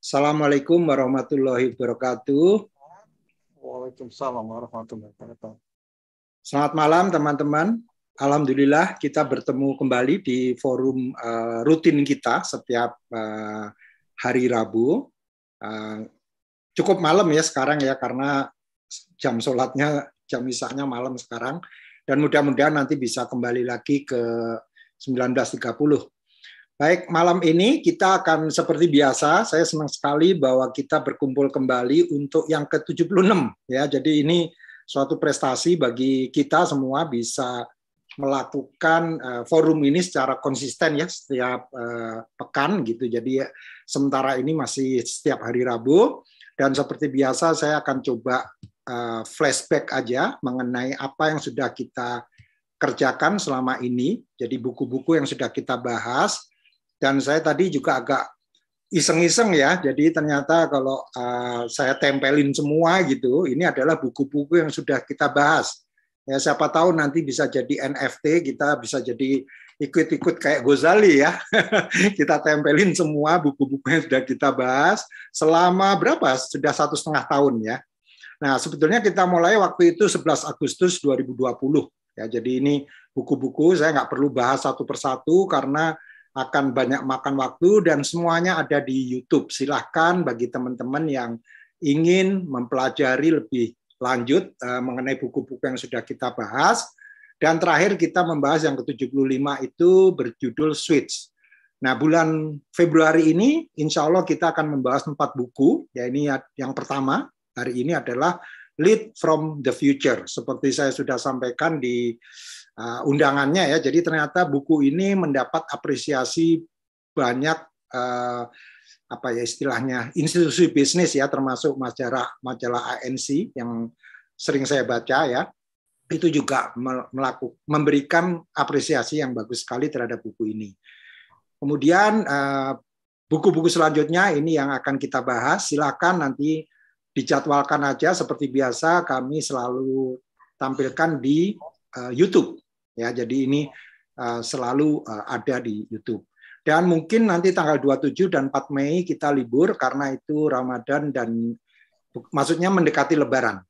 Assalamualaikum warahmatullahi wabarakatuh. Waalaikumsalam warahmatullahi wabarakatuh. Selamat malam teman-teman. Alhamdulillah kita bertemu kembali di forum rutin kita setiap hari Rabu. Cukup malam ya sekarang ya, karena jam sholatnya, jam isanya malam sekarang. Dan mudah-mudahan nanti bisa kembali lagi ke 19.30. Baik, malam ini kita akan seperti biasa, saya senang sekali bahwa kita berkumpul kembali untuk yang ke-76 ya. Jadi ini suatu prestasi bagi kita semua bisa melakukan forum ini secara konsisten ya, setiap pekan gitu. Jadi sementara ini masih setiap hari Rabu, dan seperti biasa saya akan coba flashback aja mengenai apa yang sudah kita kerjakan selama ini. Jadi buku-buku yang sudah kita bahas. Dan saya tadi juga agak iseng-iseng ya, jadi ternyata kalau saya tempelin semua gitu, ini adalah buku-buku yang sudah kita bahas. Ya, siapa tahu nanti bisa jadi NFT, kita bisa jadi ikut-ikut kayak Ghazali ya. Kita tempelin semua buku-buku yang sudah kita bahas selama berapa? Sudah 1,5 tahun ya. Nah, sebetulnya kita mulai waktu itu 11 Agustus 2020. Ya, jadi ini buku-buku saya nggak perlu bahas satu persatu karena akan banyak makan waktu, dan semuanya ada di YouTube. Silahkan bagi teman-teman yang ingin mempelajari lebih lanjut mengenai buku-buku yang sudah kita bahas. Dan terakhir kita membahas yang ke-75 itu berjudul Switch. Nah, bulan Februari ini insya Allah kita akan membahas 4 buku. Ya, ini yang pertama hari ini adalah Lead from the Future. Seperti saya sudah sampaikan di undangannya ya, jadi ternyata buku ini mendapat apresiasi banyak apa ya istilahnya institusi bisnis ya, termasuk majalah ANC yang sering saya baca ya, itu juga memberikan apresiasi yang bagus sekali terhadap buku ini. Kemudian buku-buku selanjutnya ini yang akan kita bahas, silakan nanti dijadwalkan aja, seperti biasa kami selalu tampilkan di YouTube. Ya, jadi ini selalu ada di YouTube. Dan mungkin nanti tanggal 27 dan 4 Mei kita libur karena itu Ramadan dan maksudnya mendekati Lebaran.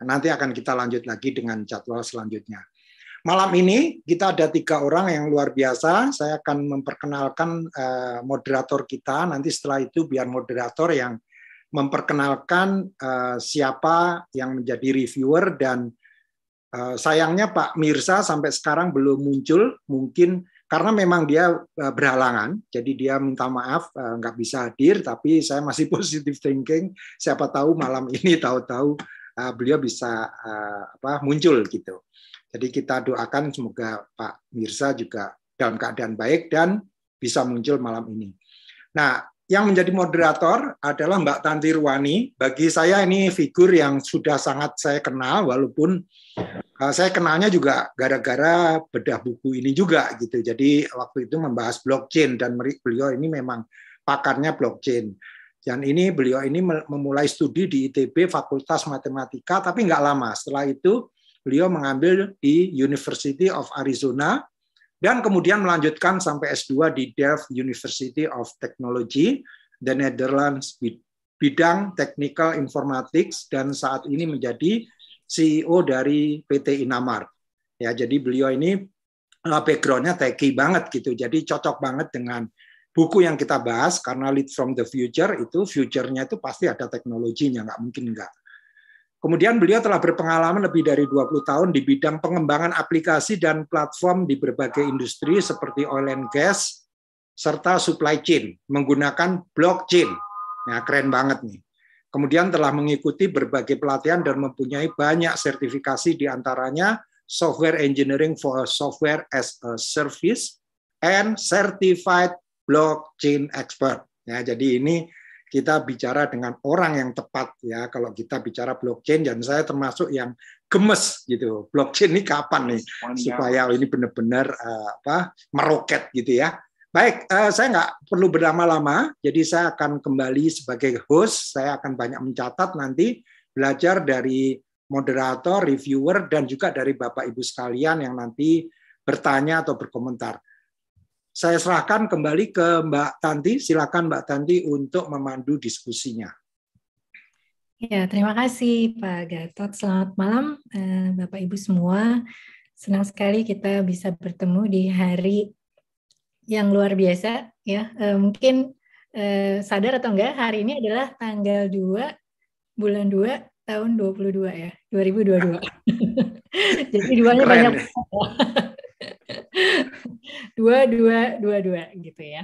Nanti akan kita lanjut lagi dengan jadwal selanjutnya. Malam ini kita ada 3 orang yang luar biasa. Saya akan memperkenalkan moderator kita. Nanti setelah itu biar moderator yang memperkenalkan siapa yang menjadi reviewer, dan sayangnya Pak Mirsa sampai sekarang belum muncul, mungkin karena memang dia berhalangan, jadi dia minta maaf nggak bisa hadir, tapi saya masih positive thinking, siapa tahu malam ini tahu-tahu beliau bisa muncul gitu. Jadi kita doakan semoga Pak Mirsa juga dalam keadaan baik dan bisa muncul malam ini. Nah, yang menjadi moderator adalah Mbak Tanti Ruwani. Bagi saya ini figur yang sudah sangat saya kenal, walaupun saya kenalnya juga gara-gara bedah buku ini juga gitu. Jadi waktu itu membahas blockchain, dan beliau ini memang pakarnya blockchain. Dan ini beliau ini memulai studi di ITB Fakultas Matematika, tapi nggak lama. Setelah itu beliau mengambil di University of Arizona, dan kemudian melanjutkan sampai S2 di Delft University of Technology, the Netherlands, bidang Technical Informatics, dan saat ini menjadi CEO dari PT Inamart. Ya, jadi beliau ini background-nya techy banget gitu. Jadi cocok banget dengan buku yang kita bahas, karena Lead from the Future itu future-nya itu pasti ada teknologinya, nggak mungkin nggak. Kemudian beliau telah berpengalaman lebih dari 20 tahun di bidang pengembangan aplikasi dan platform di berbagai industri seperti oil and gas, serta supply chain, menggunakan blockchain. Nah, keren banget nih. Kemudian telah mengikuti berbagai pelatihan dan mempunyai banyak sertifikasi, diantaranya Software Engineering for Software as a Service and Certified Blockchain Expert. Ya, jadi ini kita bicara dengan orang yang tepat ya kalau kita bicara blockchain, dan saya termasuk yang gemes gitu. Blockchain ini kapan nih supaya ini benar-benar meroket gitu ya. Baik, saya nggak perlu berlama-lama, jadi saya akan kembali sebagai host. Saya akan banyak mencatat nanti, belajar dari moderator, reviewer, dan juga dari Bapak Ibu sekalian yang nanti bertanya atau berkomentar. saya serahkan kembali ke Mbak Tanti. Silakan Mbak Tanti untuk memandu diskusinya. Ya, terima kasih Pak Gatot. Selamat malam Bapak Ibu semua. Senang sekali kita bisa bertemu di hari yang luar biasa ya. Mungkin sadar atau enggak, hari ini adalah tanggal 2 bulan 2 tahun 22 ya, 2022. Jadi duanya Keren, banyak. ya. 2222 gitu ya.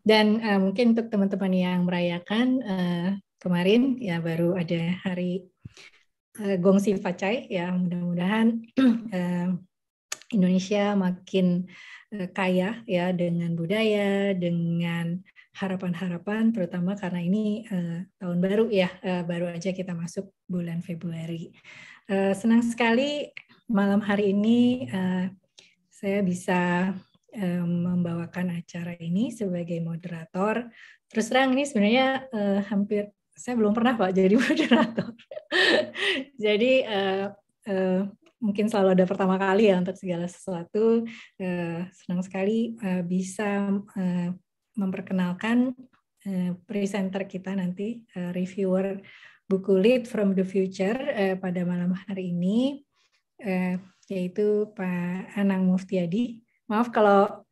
Dan mungkin untuk teman-teman yang merayakan kemarin ya baru ada hari Gongsi Facai ya, mudah-mudahan Indonesia makin kaya ya dengan budaya, dengan harapan-harapan, terutama karena ini tahun baru ya, baru aja kita masuk bulan Februari. Senang sekali malam hari ini saya bisa membawakan acara ini sebagai moderator. Terus terang ini sebenarnya hampir saya belum pernah Pak jadi moderator. Jadi mungkin selalu ada pertama kali ya untuk segala sesuatu. Senang sekali bisa memperkenalkan presenter kita nanti, reviewer buku Lead from the Future pada malam hari ini, yaitu Pak Anang Muftiadi. Maaf kalau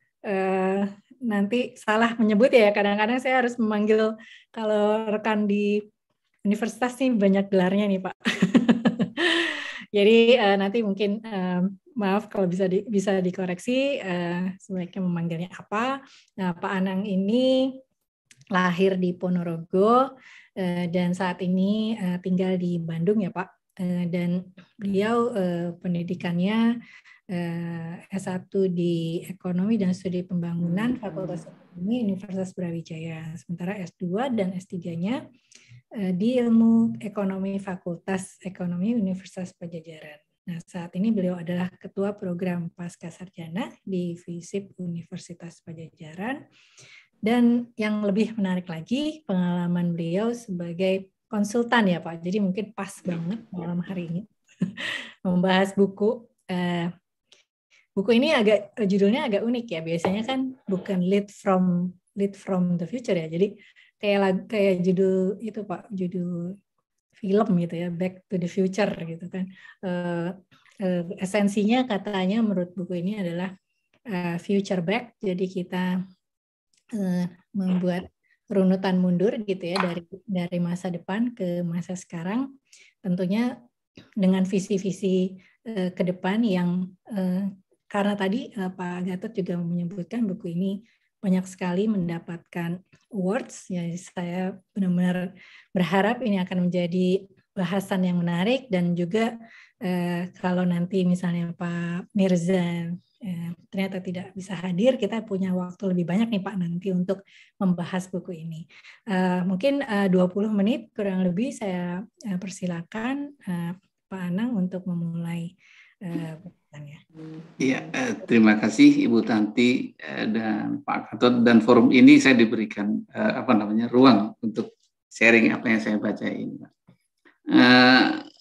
nanti salah menyebut ya, kadang-kadang saya harus memanggil, kalau rekan di universitas nih banyak gelarnya nih Pak. Jadi nanti mungkin maaf kalau bisa dikoreksi, sebaiknya memanggilnya apa. Nah, Pak Anang ini lahir di Ponorogo dan saat ini tinggal di Bandung ya Pak. Dan beliau pendidikannya S1 di Ekonomi dan Studi Pembangunan Fakultas Ekonomi Universitas Brawijaya. Sementara S2 dan S3-nya di Ilmu Ekonomi Fakultas Ekonomi Universitas Padjadjaran. Nah, saat ini beliau adalah Ketua Program Pascasarjana di FISIP Universitas Padjadjaran. Dan yang lebih menarik lagi, pengalaman beliau sebagai konsultan ya Pak. Jadi mungkin pas banget malam hari ini membahas buku. Buku ini judulnya agak unik ya. Biasanya kan bukan Lead from the Future ya. Jadi kayak judul itu Pak, judul film gitu ya, Back to the Future gitu kan. Esensinya katanya menurut buku ini adalah future back. Jadi kita membuat runutan mundur gitu ya dari masa depan ke masa sekarang. Tentunya dengan visi-visi ke depan yang karena tadi Pak Gatot juga menyebutkan buku ini banyak sekali mendapatkan awards, ya saya benar-benar berharap ini akan menjadi bahasan yang menarik. Dan juga kalau nanti misalnya Pak Mirza ternyata tidak bisa hadir, kita punya waktu lebih banyak nih Pak nanti untuk membahas buku ini. Mungkin 20 menit kurang lebih saya persilakan Pak Anang untuk memulai pembahasannya. Iya, terima kasih Ibu Tanti dan Pak Gatot, dan forum ini saya diberikan ruang untuk sharing apa yang saya baca ini.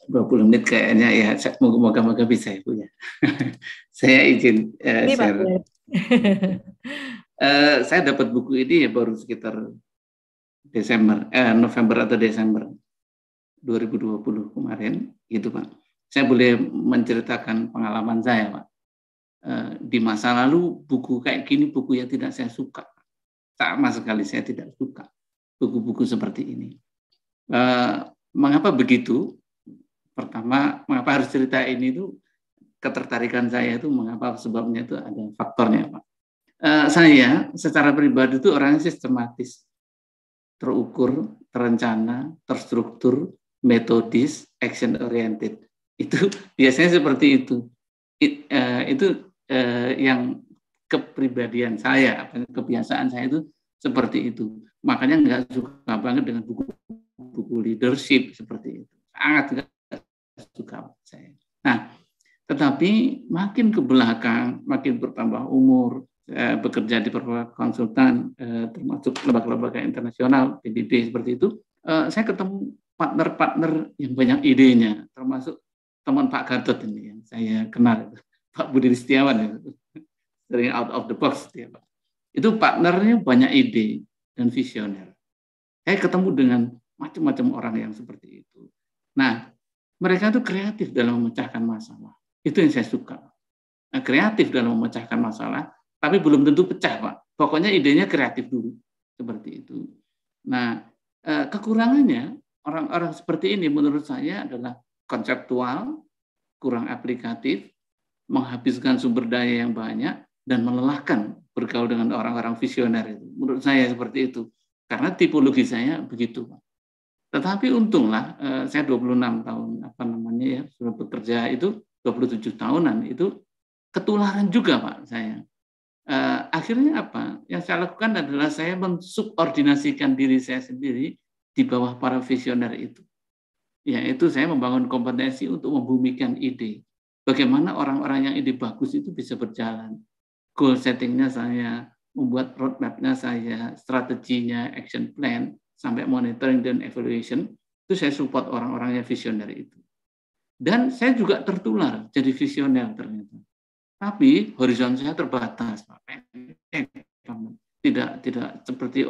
20 menit kayaknya ya, moga-moga bisa Ibu ya. Saya izin share. Saya dapat buku ini ya baru sekitar November atau Desember 2020 kemarin, gitu Pak. Saya boleh menceritakan pengalaman saya Pak. Di masa lalu buku kayak gini, buku yang tidak saya suka. Sama sekali saya tidak suka buku-buku seperti ini. Mengapa begitu? Pertama, mengapa harus cerita ini itu, ketertarikan saya itu mengapa, sebabnya itu ada faktornya Pak. Saya secara pribadi itu orangnya sistematis, terukur, terencana, terstruktur, metodis, action oriented. Itu biasanya seperti itu. Yang kepribadian saya, kebiasaan saya itu seperti itu. Makanya nggak suka banget dengan buku leadership seperti itu. Sangat nggak suka saya. Nah, tetapi makin ke belakang, makin bertambah umur, bekerja di beberapa konsultan, termasuk lembaga-lembaga internasional, PBB seperti itu, saya ketemu partner-partner yang banyak idenya, termasuk teman Pak Gatot ini yang saya kenal, Pak Budi Setiawan, sering out of the box dia Pak. Itu partnernya banyak ide dan visioner. Saya ketemu dengan macam-macam orang yang seperti itu. Nah, mereka itu kreatif dalam memecahkan masalah. Itu yang saya suka. Nah, kreatif dalam memecahkan masalah, tapi belum tentu pecah, Pak. Pokoknya idenya kreatif dulu. Seperti itu. Nah, kekurangannya orang-orang seperti ini menurut saya adalah konseptual, kurang aplikatif, menghabiskan sumber daya yang banyak, dan melelahkan bergaul dengan orang-orang visioner itu. Menurut saya seperti itu. Karena tipologi saya begitu, Pak. Tetapi untunglah saya 26 tahun sudah bekerja itu 27 tahunan itu ketularan juga, Pak, saya. Akhirnya apa? Yang saya lakukan adalah saya mensubordinasikan diri saya sendiri di bawah para visioner itu. Yaitu saya membangun kompetensi untuk membumikan ide. Bagaimana orang-orang yang ide bagus itu bisa berjalan. Goal settingnya saya, membuat roadmap-nya saya, strateginya, action plan, sampai monitoring dan evaluation, itu saya support orang-orang yang visioner itu. Dan saya juga tertular jadi visioner ternyata. Tapi horizon saya terbatas, Pak. Tidak seperti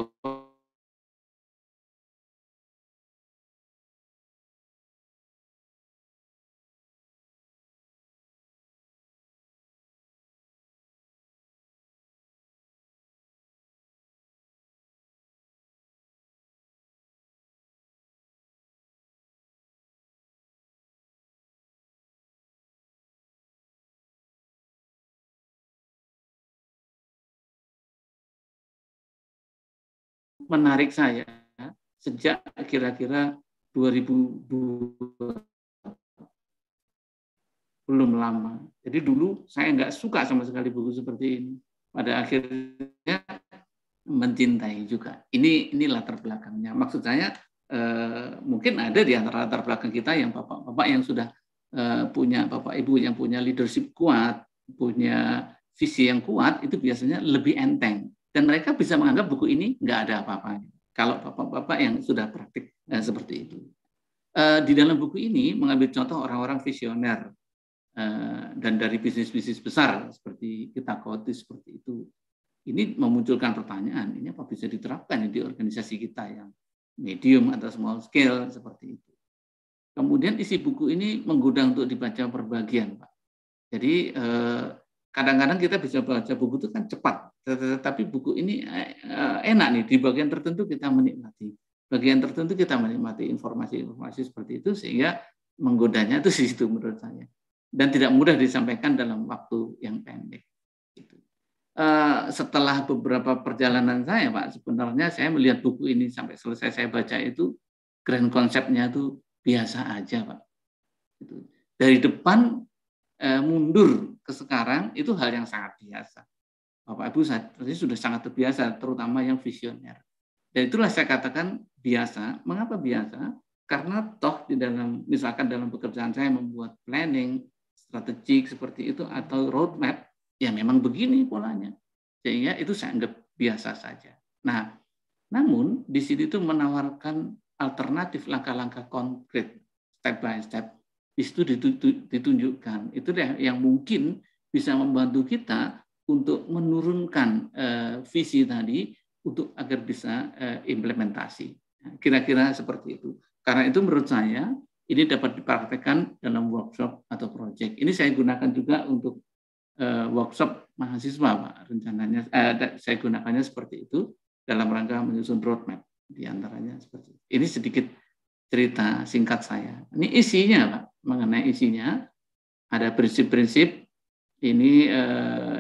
menarik saya sejak kira-kira 2002, belum lama. Jadi dulu saya nggak suka sama sekali buku seperti ini. Pada akhirnya mencintai juga. Ini latar belakangnya. Maksud saya mungkin ada di antara latar belakang kita yang bapak-bapak yang sudah punya, bapak ibu yang punya leadership kuat, punya visi yang kuat, itu biasanya lebih enteng. Dan mereka bisa menganggap buku ini nggak ada apa-apanya. Kalau bapak-bapak yang sudah praktik seperti itu. Di dalam buku ini mengambil contoh orang-orang visioner dan dari bisnis-bisnis besar seperti kita Kotis seperti itu. Ini memunculkan pertanyaan, ini apa bisa diterapkan di organisasi kita yang medium atau small scale seperti itu. Kemudian isi buku ini menggoda untuk dibaca per bagian, Pak. Jadi kadang-kadang kita bisa baca buku itu kan cepat, tetapi buku ini enak nih, di bagian tertentu kita menikmati. Bagian tertentu kita menikmati informasi-informasi seperti itu, sehingga menggodanya itu di situ menurut saya. Dan tidak mudah disampaikan dalam waktu yang pendek. Setelah beberapa perjalanan saya, Pak, sebenarnya saya melihat buku ini sampai selesai saya baca itu, grand konsepnya itu biasa aja, Pak. Dari depan mundur ke sekarang itu hal yang sangat biasa. Bapak Ibu sudah sangat terbiasa, terutama yang visioner. Dan itulah saya katakan biasa. Mengapa biasa? Karena toh di dalam, misalkan dalam pekerjaan saya membuat planning strategik seperti itu atau roadmap, ya memang begini polanya. Sehingga itu saya anggap biasa saja. Nah, namun di sini itu menawarkan alternatif langkah-langkah konkret, step by step. Di situ ditunjukkan. Itu yang mungkin bisa membantu kita untuk menurunkan visi tadi untuk agar bisa implementasi. Kira-kira seperti itu. Karena itu menurut saya ini dapat dipraktekkan dalam workshop atau project. Ini saya gunakan juga untuk workshop mahasiswa, Pak. Rencananya saya gunakannya seperti itu dalam rangka menyusun roadmap diantaranya seperti itu. Ini sedikit cerita singkat saya. Ini isinya, Pak. Mengenai isinya ada prinsip-prinsip. Ini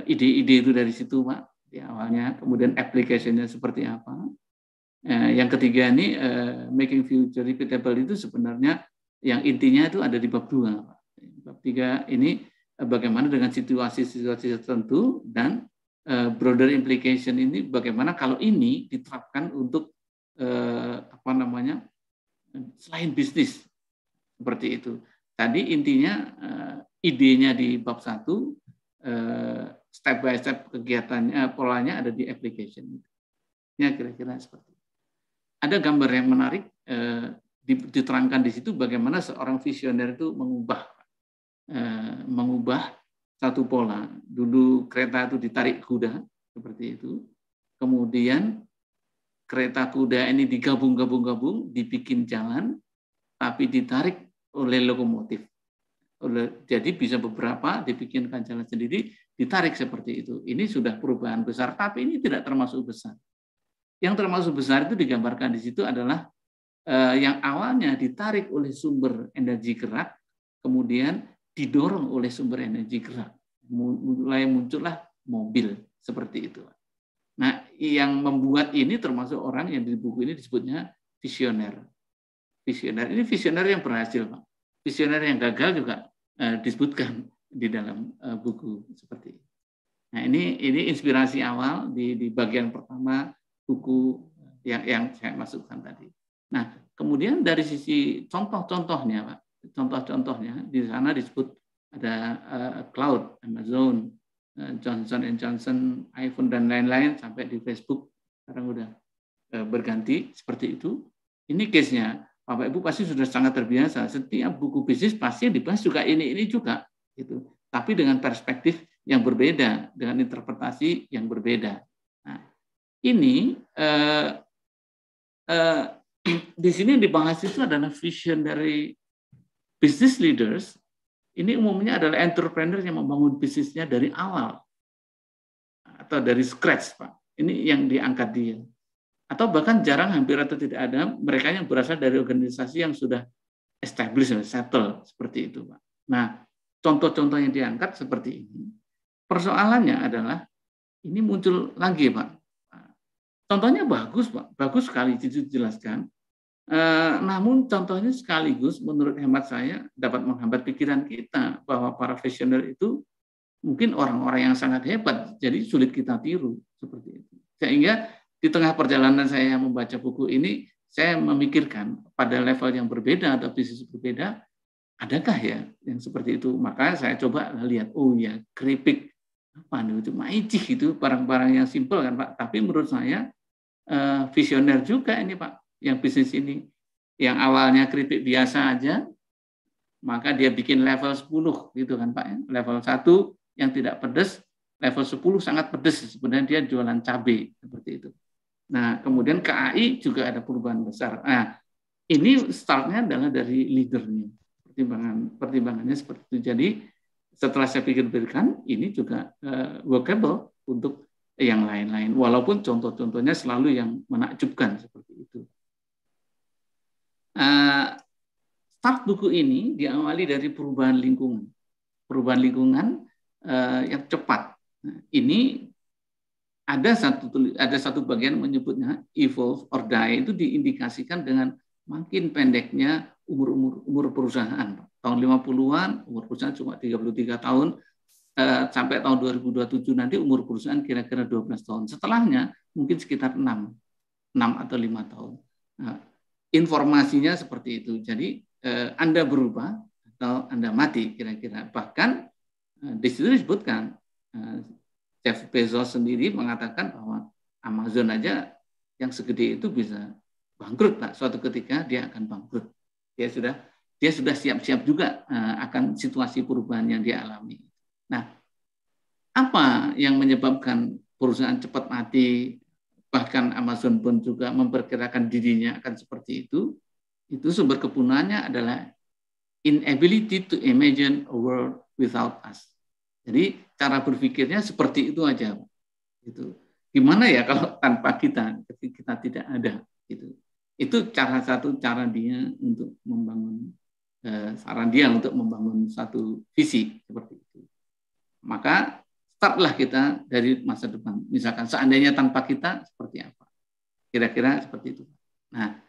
ide-ide itu dari situ, Pak. Di awalnya, kemudian application-nya seperti apa. Yang ketiga ini making future repeatable itu sebenarnya yang intinya itu ada di bab 2, Pak. Bab 3 ini bagaimana dengan situasi-situasi tertentu dan broader implication ini bagaimana kalau ini diterapkan untuk selain bisnis seperti itu. Tadi intinya idenya di bab 1, step by step kegiatannya, polanya ada di application. Ya kira-kira seperti itu. Ada gambar yang menarik diterangkan di situ bagaimana seorang visioner itu mengubah satu pola. Dulu kereta itu ditarik kuda seperti itu. kemudian kereta kuda ini digabung-gabung, dibikin jalan, tapi ditarik oleh lokomotif. Jadi bisa beberapa dibikinkan jalan sendiri, ditarik seperti itu. Ini sudah perubahan besar, tapi ini tidak termasuk besar. Yang termasuk besar itu digambarkan di situ adalah yang awalnya ditarik oleh sumber energi gerak, kemudian didorong oleh sumber energi gerak. Mulai muncullah mobil seperti itu. Nah, yang membuat ini termasuk orang yang di buku ini disebutnya visioner. Visioner ini visioner yang berhasil, Pak. Visioner yang gagal juga disebutkan di dalam buku seperti ini. Nah, ini inspirasi awal di bagian pertama buku yang saya masukkan tadi. Nah, kemudian dari sisi contoh-contohnya, Pak. Contoh-contohnya di sana disebut ada cloud, Amazon, Johnson & Johnson, iPhone, dan lain-lain, sampai di Facebook sekarang udah berganti seperti itu. Ini case-nya. Bapak Ibu pasti sudah sangat terbiasa. Setiap buku bisnis pasti dibahas juga ini juga. Gitu. Tapi dengan perspektif yang berbeda, dengan interpretasi yang berbeda. Nah, ini di sini dibahas itu adalah vision dari business leaders. Ini umumnya adalah entrepreneur yang membangun bisnisnya dari awal atau dari scratch, Pak. Ini yang diangkat dia. Atau bahkan jarang, hampir atau tidak ada mereka yang berasal dari organisasi yang sudah established, settle, seperti itu, Pak. Nah, contoh-contoh yang diangkat seperti ini. Persoalannya adalah ini muncul lagi, Pak. Contohnya bagus, Pak. Bagus sekali dijelaskan. Namun contohnya sekaligus menurut hemat saya dapat menghambat pikiran kita bahwa para visioner itu mungkin orang-orang yang sangat hebat, jadi sulit kita tiru seperti itu. Sehingga di tengah perjalanan saya membaca buku ini, saya memikirkan pada level yang berbeda atau bisnis berbeda, adakah ya yang seperti itu? Maka saya coba lihat, oh ya, keripik apa nih itu maicih itu barang-barang yang simpel kan, Pak. Tapi menurut saya visioner juga ini, Pak. Yang bisnis ini, yang awalnya keripik biasa aja, maka dia bikin level 10 gitu kan, Pak. Level 1 yang tidak pedas, level 10 sangat pedas, sebenarnya dia jualan cabai seperti itu. Nah, kemudian KAI juga ada perubahan besar. Nah, ini startnya adalah dari leadernya, pertimbangannya seperti itu. Jadi setelah saya pikir-pikirkan, ini juga workable untuk yang lain-lain, walaupun contoh-contohnya selalu yang menakjubkan seperti itu. Start buku ini diawali dari perubahan lingkungan. Perubahan lingkungan yang cepat. Nah, ini ada satu bagian menyebutnya evolve or die, itu diindikasikan dengan makin pendeknya umur perusahaan. Tahun 50-an umur perusahaan cuma 33 tahun, sampai tahun 2027 nanti umur perusahaan kira-kira 12 tahun. Setelahnya mungkin sekitar 6 atau 5 tahun. Nah, informasinya seperti itu. Jadi Anda berubah atau Anda mati kira-kira. Bahkan di situ disebutkan Jeff Bezos sendiri mengatakan bahwa Amazon aja yang segede itu bisa bangkrut, Pak. Suatu ketika dia akan bangkrut. Dia sudah siap-siap juga akan situasi perubahan yang dia alami. Nah, apa yang menyebabkan perusahaan cepat mati? Bahkan Amazon pun juga memperkirakan dirinya akan seperti itu sumber kepunahnya adalah inability to imagine a world without us. Jadi cara berpikirnya seperti itu aja. Gitu. Gimana ya kalau tanpa kita tidak ada. Gitu. Itu satu cara dia untuk membangun, saran dia untuk membangun satu visi seperti itu. Maka startlah kita dari masa depan. Misalkan seandainya tanpa kita seperti apa? Kira-kira seperti itu. Nah,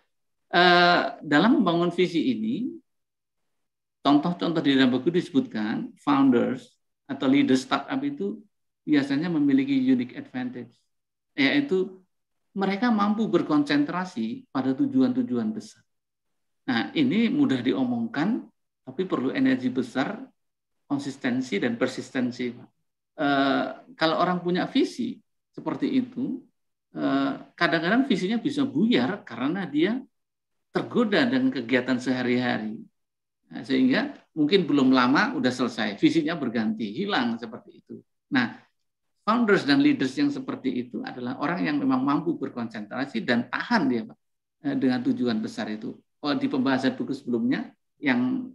dalam membangun visi ini, contoh-contoh di dalam buku disebutkan founders atau leaders startup itu biasanya memiliki unique advantage, yaitu mereka mampu berkonsentrasi pada tujuan-tujuan besar. Nah, ini mudah diomongkan, tapi perlu energi besar, konsistensi dan persistensi. Kalau orang punya visi seperti itu, kadang-kadang visinya bisa buyar karena dia tergoda dengan kegiatan sehari-hari. Nah, sehingga mungkin belum lama udah selesai, visinya berganti, hilang seperti itu. Nah, founders dan leaders yang seperti itu adalah orang yang memang mampu berkonsentrasi dan tahan dia Pak dengan tujuan besar itu. Oh, di pembahasan buku sebelumnya yang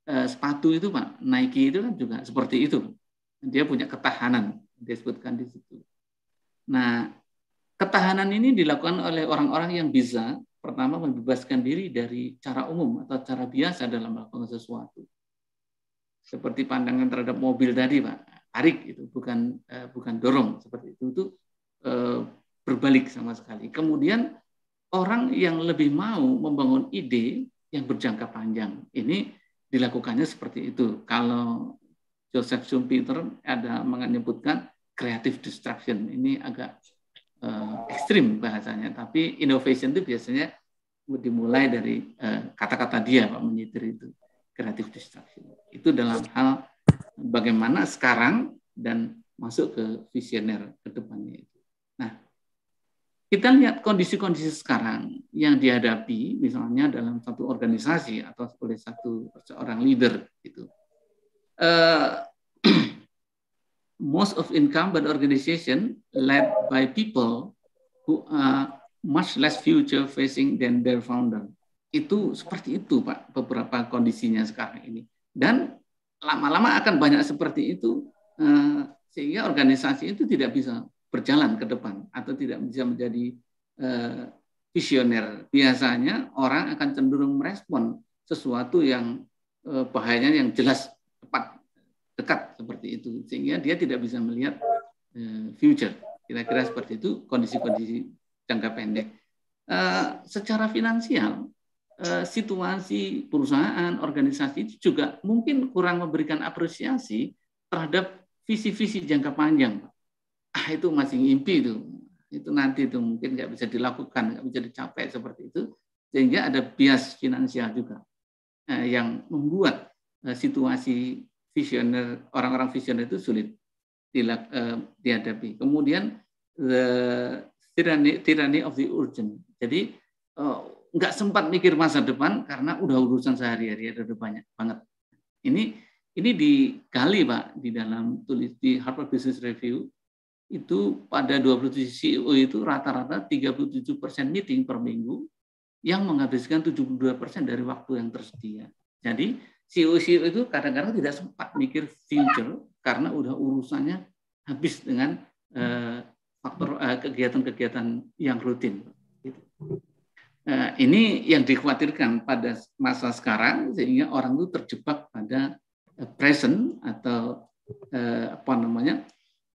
sepatu itu Pak, Nike itu kan juga seperti itu. Dia punya ketahanan, disebutkan di situ. Nah, ketahanan ini dilakukan oleh orang-orang yang bisa pertama membebaskan diri dari cara umum atau cara biasa dalam melakukan sesuatu. Seperti pandangan terhadap mobil tadi Pak, tarik itu bukan dorong seperti itu berbalik sama sekali. Kemudian orang yang lebih mau membangun ide yang berjangka panjang ini dilakukannya seperti itu. Kalau Joseph Schumpeter ada menyebutkan creative destruction, ini agak ekstrim bahasanya, tapi innovation itu biasanya dimulai dari kata-kata dia Pak menyitir itu creative destruction. Itu dalam hal bagaimana sekarang dan masuk ke visioner ke depannya itu. Nah, kita lihat kondisi-kondisi sekarang yang dihadapi misalnya dalam satu organisasi atau oleh seorang leader itu. Most of incumbent organization led by people who are much less future facing than their founder. Itu seperti itu Pak, beberapa kondisinya sekarang ini. Dan lama-lama akan banyak seperti itu, sehingga organisasi itu tidak bisa berjalan ke depan atau tidak bisa menjadi visioner. Biasanya orang akan cenderung merespon sesuatu yang bahayanya yang jelas tepat dekat seperti itu, sehingga dia tidak bisa melihat future. Kira-kira seperti itu kondisi-kondisi jangka pendek. Secara finansial, situasi perusahaan, organisasi itu juga mungkin kurang memberikan apresiasi terhadap visi-visi jangka panjang. Itu masih ngimpi itu nanti itu mungkin nggak bisa dilakukan, nggak bisa dicapai seperti itu, sehingga ada bias finansial juga yang membuat situasi visioner, orang-orang visioner itu sulit dihadapi. Kemudian tyranny of the urgent. Jadi nggak sempat mikir masa depan karena udah urusan sehari-hari ada banyak banget. Ini digali Pak di dalam tulis di Harvard Business Review itu pada 27 CEO itu rata-rata 37% meeting per minggu yang menghabiskan 72% dari waktu yang tersedia. Jadi CEO itu kadang-kadang tidak sempat mikir future karena udah urusannya habis dengan faktor kegiatan-kegiatan yang rutin. Ini yang dikhawatirkan pada masa sekarang sehingga orang itu terjebak pada present atau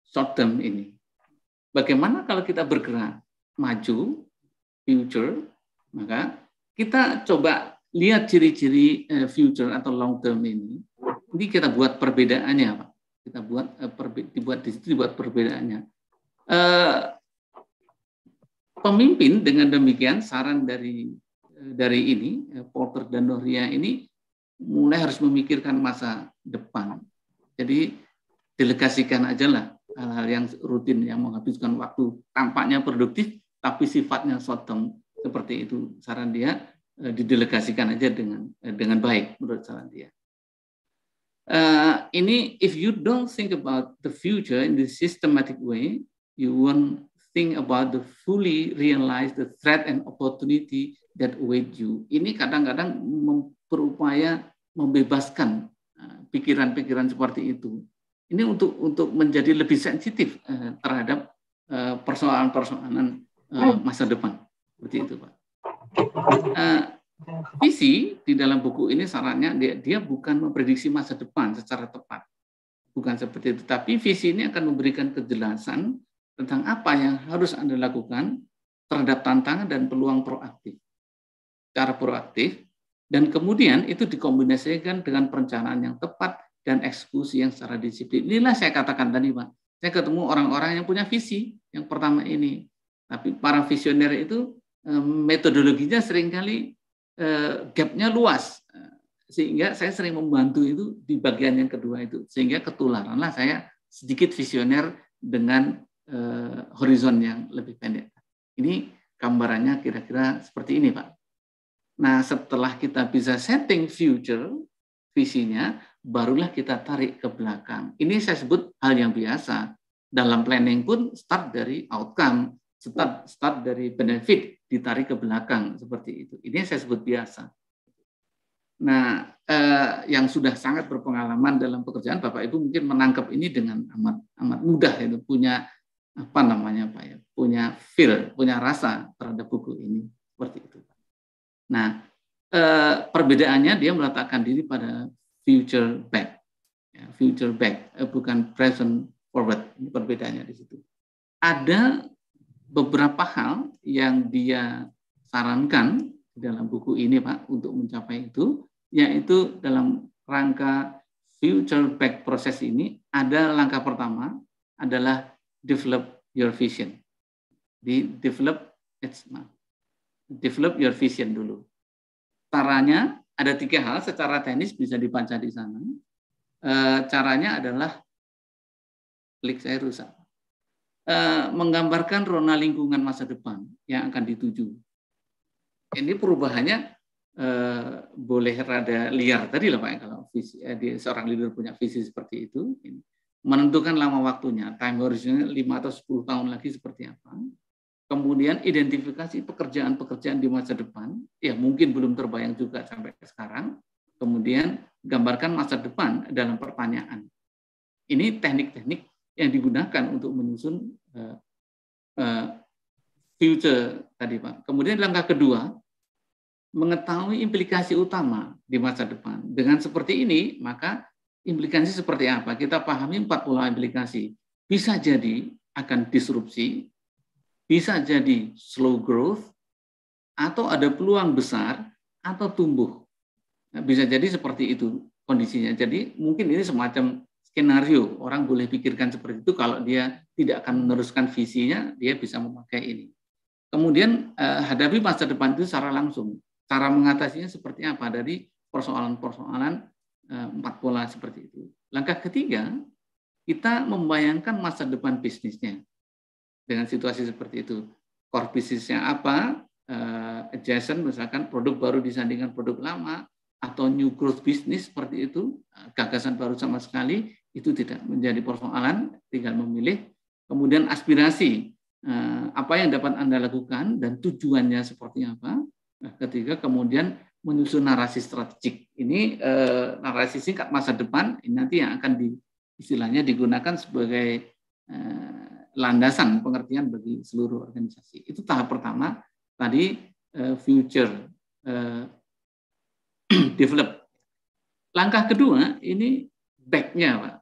short term ini. Bagaimana kalau kita bergerak maju future, maka kita coba lihat ciri-ciri future atau long term ini. Ini kita buat perbedaannya Pak. Kita dibuat perbedaannya. Pemimpin dengan demikian saran dari ini Porter dan Nohria ini mulai harus memikirkan masa depan. Jadi delegasikan aja lah hal-hal yang rutin yang menghabiskan waktu tampaknya produktif tapi sifatnya short term seperti itu. Saran dia didelegasikan aja dengan baik menurut saran dia. Ini if you don't think about the future in this systematic way, you won't think about the fully realize the threat and opportunity that await you. Ini kadang-kadang berupaya membebaskan pikiran-pikiran seperti itu. Ini untuk menjadi lebih sensitif terhadap persoalan-persoalan masa depan. Seperti itu, Pak. Visi di dalam buku ini sarannya dia bukan memprediksi masa depan secara tepat. Bukan seperti itu. Tapi visi ini akan memberikan kejelasan tentang apa yang harus Anda lakukan terhadap tantangan dan peluang proaktif. Cara proaktif, dan kemudian itu dikombinasikan dengan perencanaan yang tepat dan eksekusi yang secara disiplin. Inilah saya katakan tadi, Pak. Saya ketemu orang-orang yang punya visi yang pertama ini. Tapi para visioner itu metodologinya seringkali gapnya luas. Sehingga saya sering membantu itu di bagian yang kedua itu. Sehingga ketularanlah saya sedikit visioner dengan horizon yang lebih pendek. Ini gambarannya kira-kira seperti ini, Pak. Nah, setelah kita bisa setting future, visinya, barulah kita tarik ke belakang. Ini saya sebut hal yang biasa dalam planning pun start dari outcome, start dari benefit, ditarik ke belakang seperti itu. Ini yang saya sebut biasa. Nah, yang sudah sangat berpengalaman dalam pekerjaan, Bapak Ibu mungkin menangkap ini dengan amat mudah, itu punya apa namanya Pak ya, punya feel, punya rasa terhadap buku ini seperti itu. Nah, perbedaannya dia meletakkan diri pada future back, ya, future back, bukan present forward. Ini perbedaannya di situ. Ada beberapa hal yang dia sarankan dalam buku ini Pak untuk mencapai itu, yaitu dalam rangka future back proses ini ada langkah pertama adalah develop your vision. Develop your vision dulu. Caranya ada 3 hal secara teknis bisa dibaca di sana. Caranya adalah klik saya rusak. Menggambarkan rona lingkungan masa depan yang akan dituju. Ini perubahannya boleh rada liar tadi lah Pak, kalau visi, seorang leader punya visi seperti itu, menentukan lama waktunya, time horizonnya 5 atau 10 tahun lagi seperti apa. Kemudian identifikasi pekerjaan-pekerjaan di masa depan, ya mungkin belum terbayang juga sampai sekarang. Kemudian gambarkan masa depan dalam pertanyaan. Ini teknik-teknik yang digunakan untuk menyusun future tadi Pak. Kemudian langkah kedua, mengetahui implikasi utama di masa depan. Dengan seperti ini, maka implikasi seperti apa? Kita pahami 4 pola implikasi. Bisa jadi akan disrupsi, bisa jadi slow growth, atau ada peluang besar, atau tumbuh. Nah, bisa jadi seperti itu kondisinya. Jadi mungkin ini semacam skenario. Orang boleh pikirkan seperti itu, kalau dia tidak akan meneruskan visinya, dia bisa memakai ini. Kemudian hadapi masa depan itu secara langsung. Cara mengatasinya seperti apa dari persoalan-persoalan 4 pola seperti itu. Langkah ketiga, kita membayangkan masa depan bisnisnya dengan situasi seperti itu. Core bisnisnya apa? Adjacent, misalkan produk baru disandingkan produk lama, atau new growth business seperti itu, gagasan baru sama sekali, itu tidak menjadi persoalan, tinggal memilih. Kemudian aspirasi, apa yang dapat Anda lakukan dan tujuannya seperti apa. Ketiga, kemudian menyusun narasi strategik. Ini narasi singkat masa depan, ini nanti yang akan istilahnya digunakan sebagai landasan pengertian bagi seluruh organisasi. Itu tahap pertama, tadi future develop. Langkah kedua, ini back-nya Pak,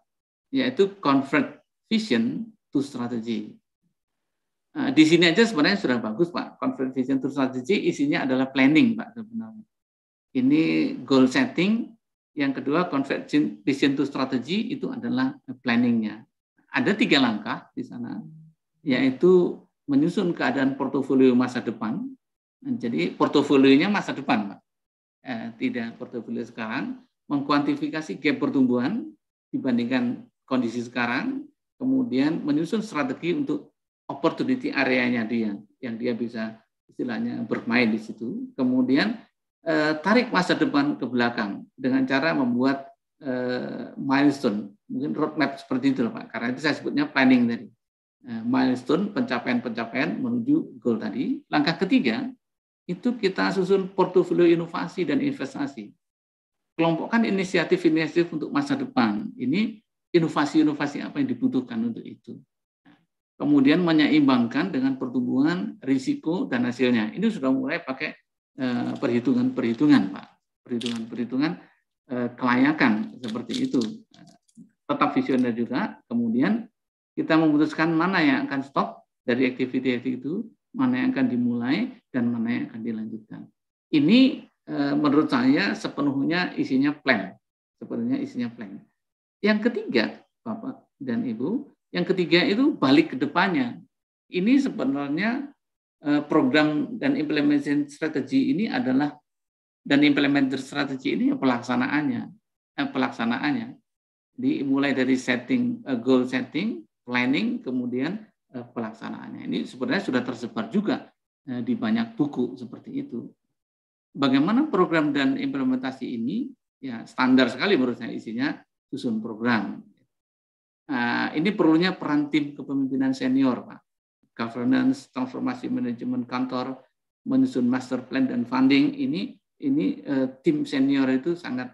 yaitu convert vision to strategy. Di sini aja sebenarnya sudah bagus Pak. Convert vision to strategy isinya adalah planning Pak sebenarnya. Ini goal setting. Yang kedua convert vision to strategy itu adalah planningnya. Ada 3 langkah di sana, yaitu menyusun keadaan portofolio masa depan. Jadi portofolionya masa depan Pak. Tidak portofolio sekarang. Mengkuantifikasi gap pertumbuhan dibandingkan kondisi sekarang. Kemudian menyusun strategi untuk opportunity areanya dia, yang dia bisa istilahnya bermain di situ. Kemudian tarik masa depan ke belakang dengan cara membuat milestone, mungkin roadmap seperti itu Pak. Karena itu saya sebutnya planning tadi. Milestone, pencapaian-pencapaian menuju goal tadi. Langkah ketiga, itu kita susun portofolio inovasi dan investasi. Kelompokkan inisiatif-inisiatif untuk masa depan. Ini inovasi-inovasi apa yang dibutuhkan untuk itu. Kemudian menyeimbangkan dengan pertumbuhan, risiko, dan hasilnya. Ini sudah mulai pakai perhitungan-perhitungan, Pak. Perhitungan-perhitungan kelayakan seperti itu. Tetap visioner juga. Kemudian kita memutuskan mana yang akan stop dari aktiviti itu, mana yang akan dimulai, dan mana yang akan dilanjutkan. Ini menurut saya sepenuhnya isinya plan. Sepenuhnya isinya plan. Yang ketiga, Bapak dan Ibu, yang ketiga itu balik ke depannya. Ini sebenarnya program dan implementation strategi ini adalah, dan implementation strategi ini pelaksanaannya. Dimulai dari setting, goal setting, planning, kemudian pelaksanaannya. Ini sebenarnya sudah tersebar juga di banyak buku seperti itu. Bagaimana program dan implementasi ini? Ya standar sekali menurut saya isinya susun program. Ini perlunya peran tim kepemimpinan senior, Pak. Governance, transformasi manajemen kantor, menyusun master plan dan funding, ini tim senior itu sangat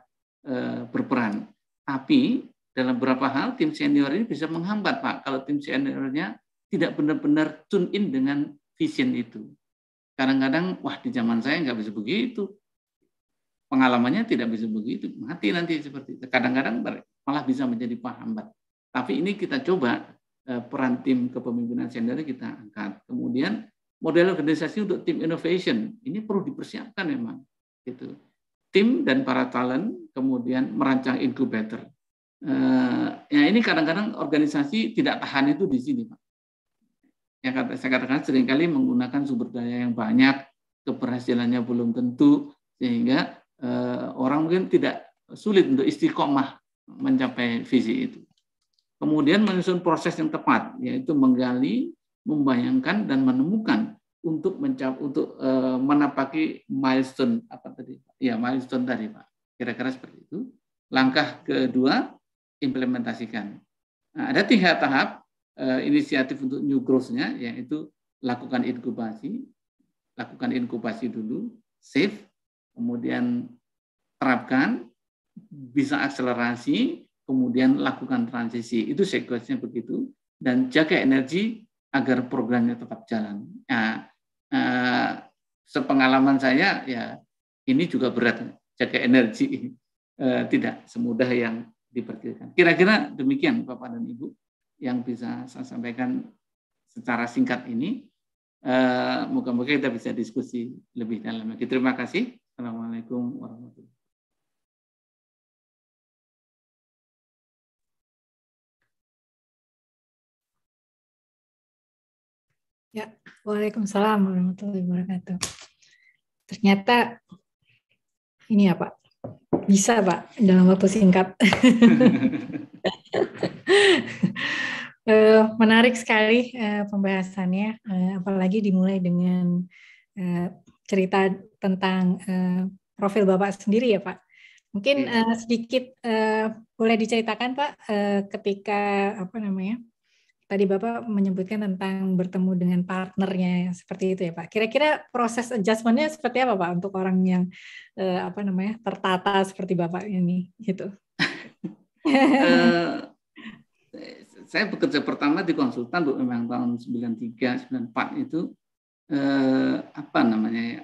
berperan. Tapi dalam beberapa hal tim senior ini bisa menghambat, Pak, kalau tim seniornya tidak benar-benar tune in dengan vision itu. Kadang-kadang, wah di zaman saya nggak bisa begitu. Pengalamannya tidak bisa begitu, mati nanti seperti itu. Kadang-kadang malah bisa menjadi penghambat. Tapi ini kita coba peran tim kepemimpinan senior kita angkat. Kemudian model organisasi untuk tim innovation ini perlu dipersiapkan memang. Gitu. Tim dan para talent kemudian merancang incubator. Ya ini kadang-kadang organisasi tidak tahan itu di sini, Pak. Yang saya katakan seringkali menggunakan sumber daya yang banyak, keberhasilannya belum tentu, sehingga orang mungkin tidak sulit untuk istiqomah mencapai visi itu. Kemudian menyusun proses yang tepat, yaitu menggali, membayangkan dan menemukan untuk menapaki milestone milestone tadi, Pak. Kira-kira seperti itu. Langkah kedua, implementasikan. Nah, ada 3 tahap inisiatif untuk new growth-nya, yaitu lakukan inkubasi dulu, save, kemudian terapkan, bisa akselerasi, kemudian lakukan transisi. Itu sekuensnya begitu, dan jaga energi agar programnya tetap jalan. Nah, sepengalaman saya, ya ini juga berat, jaga energi, tidak semudah yang diperkirakan. Kira-kira demikian Bapak dan Ibu yang bisa saya sampaikan secara singkat ini. Moga-moga kita bisa diskusi lebih dalam lagi. Terima kasih. Assalamualaikum warahmatullahi wabarakatuh. Ya, Waalaikumsalam warahmatullahi wabarakatuh. Ternyata ini ya Pak, bisa Pak dalam waktu singkat. Menarik sekali pembahasannya, apalagi dimulai dengan cerita tentang profil Bapak sendiri ya Pak. Mungkin sedikit boleh diceritakan Pak, ketika tadi Bapak menyebutkan tentang bertemu dengan partnernya seperti itu ya Pak. Kira-kira proses adjustment-nya seperti apa Pak untuk orang yang tertata seperti Bapak ini gitu? Saya bekerja pertama di konsultan Bu, memang tahun 93 94 itu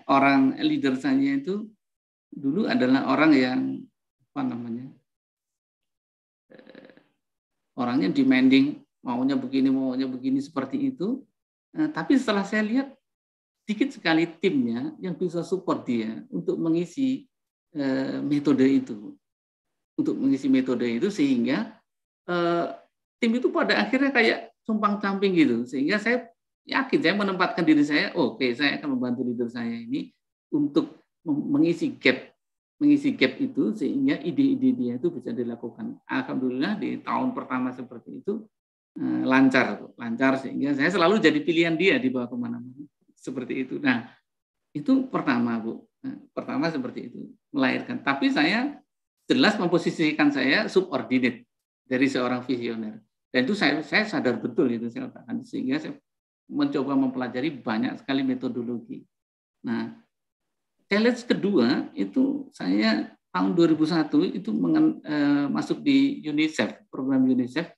orang leader saya itu dulu adalah orang yang orangnya demanding, maunya begini seperti itu. Tapi setelah saya lihat sedikit sekali timnya yang bisa support dia untuk mengisi metode itu, sehingga tim itu pada akhirnya kayak compang-camping gitu. Sehingga saya yakin, saya menempatkan diri saya, saya akan membantu leader saya ini untuk mengisi gap itu sehingga ide-ide dia itu bisa dilakukan. Alhamdulillah di tahun pertama seperti itu lancar sehingga saya selalu jadi pilihan dia di bawah kemana-mana seperti itu. Nah itu pertama Bu, pertama seperti itu melahirkan. Tapi saya jelas memposisikan saya subordinate dari seorang visioner, dan itu saya sadar betul itu saya katakan, sehingga saya mencoba mempelajari banyak sekali metodologi. Nah challenge kedua itu saya tahun 2001 itu masuk di UNICEF, program UNICEF.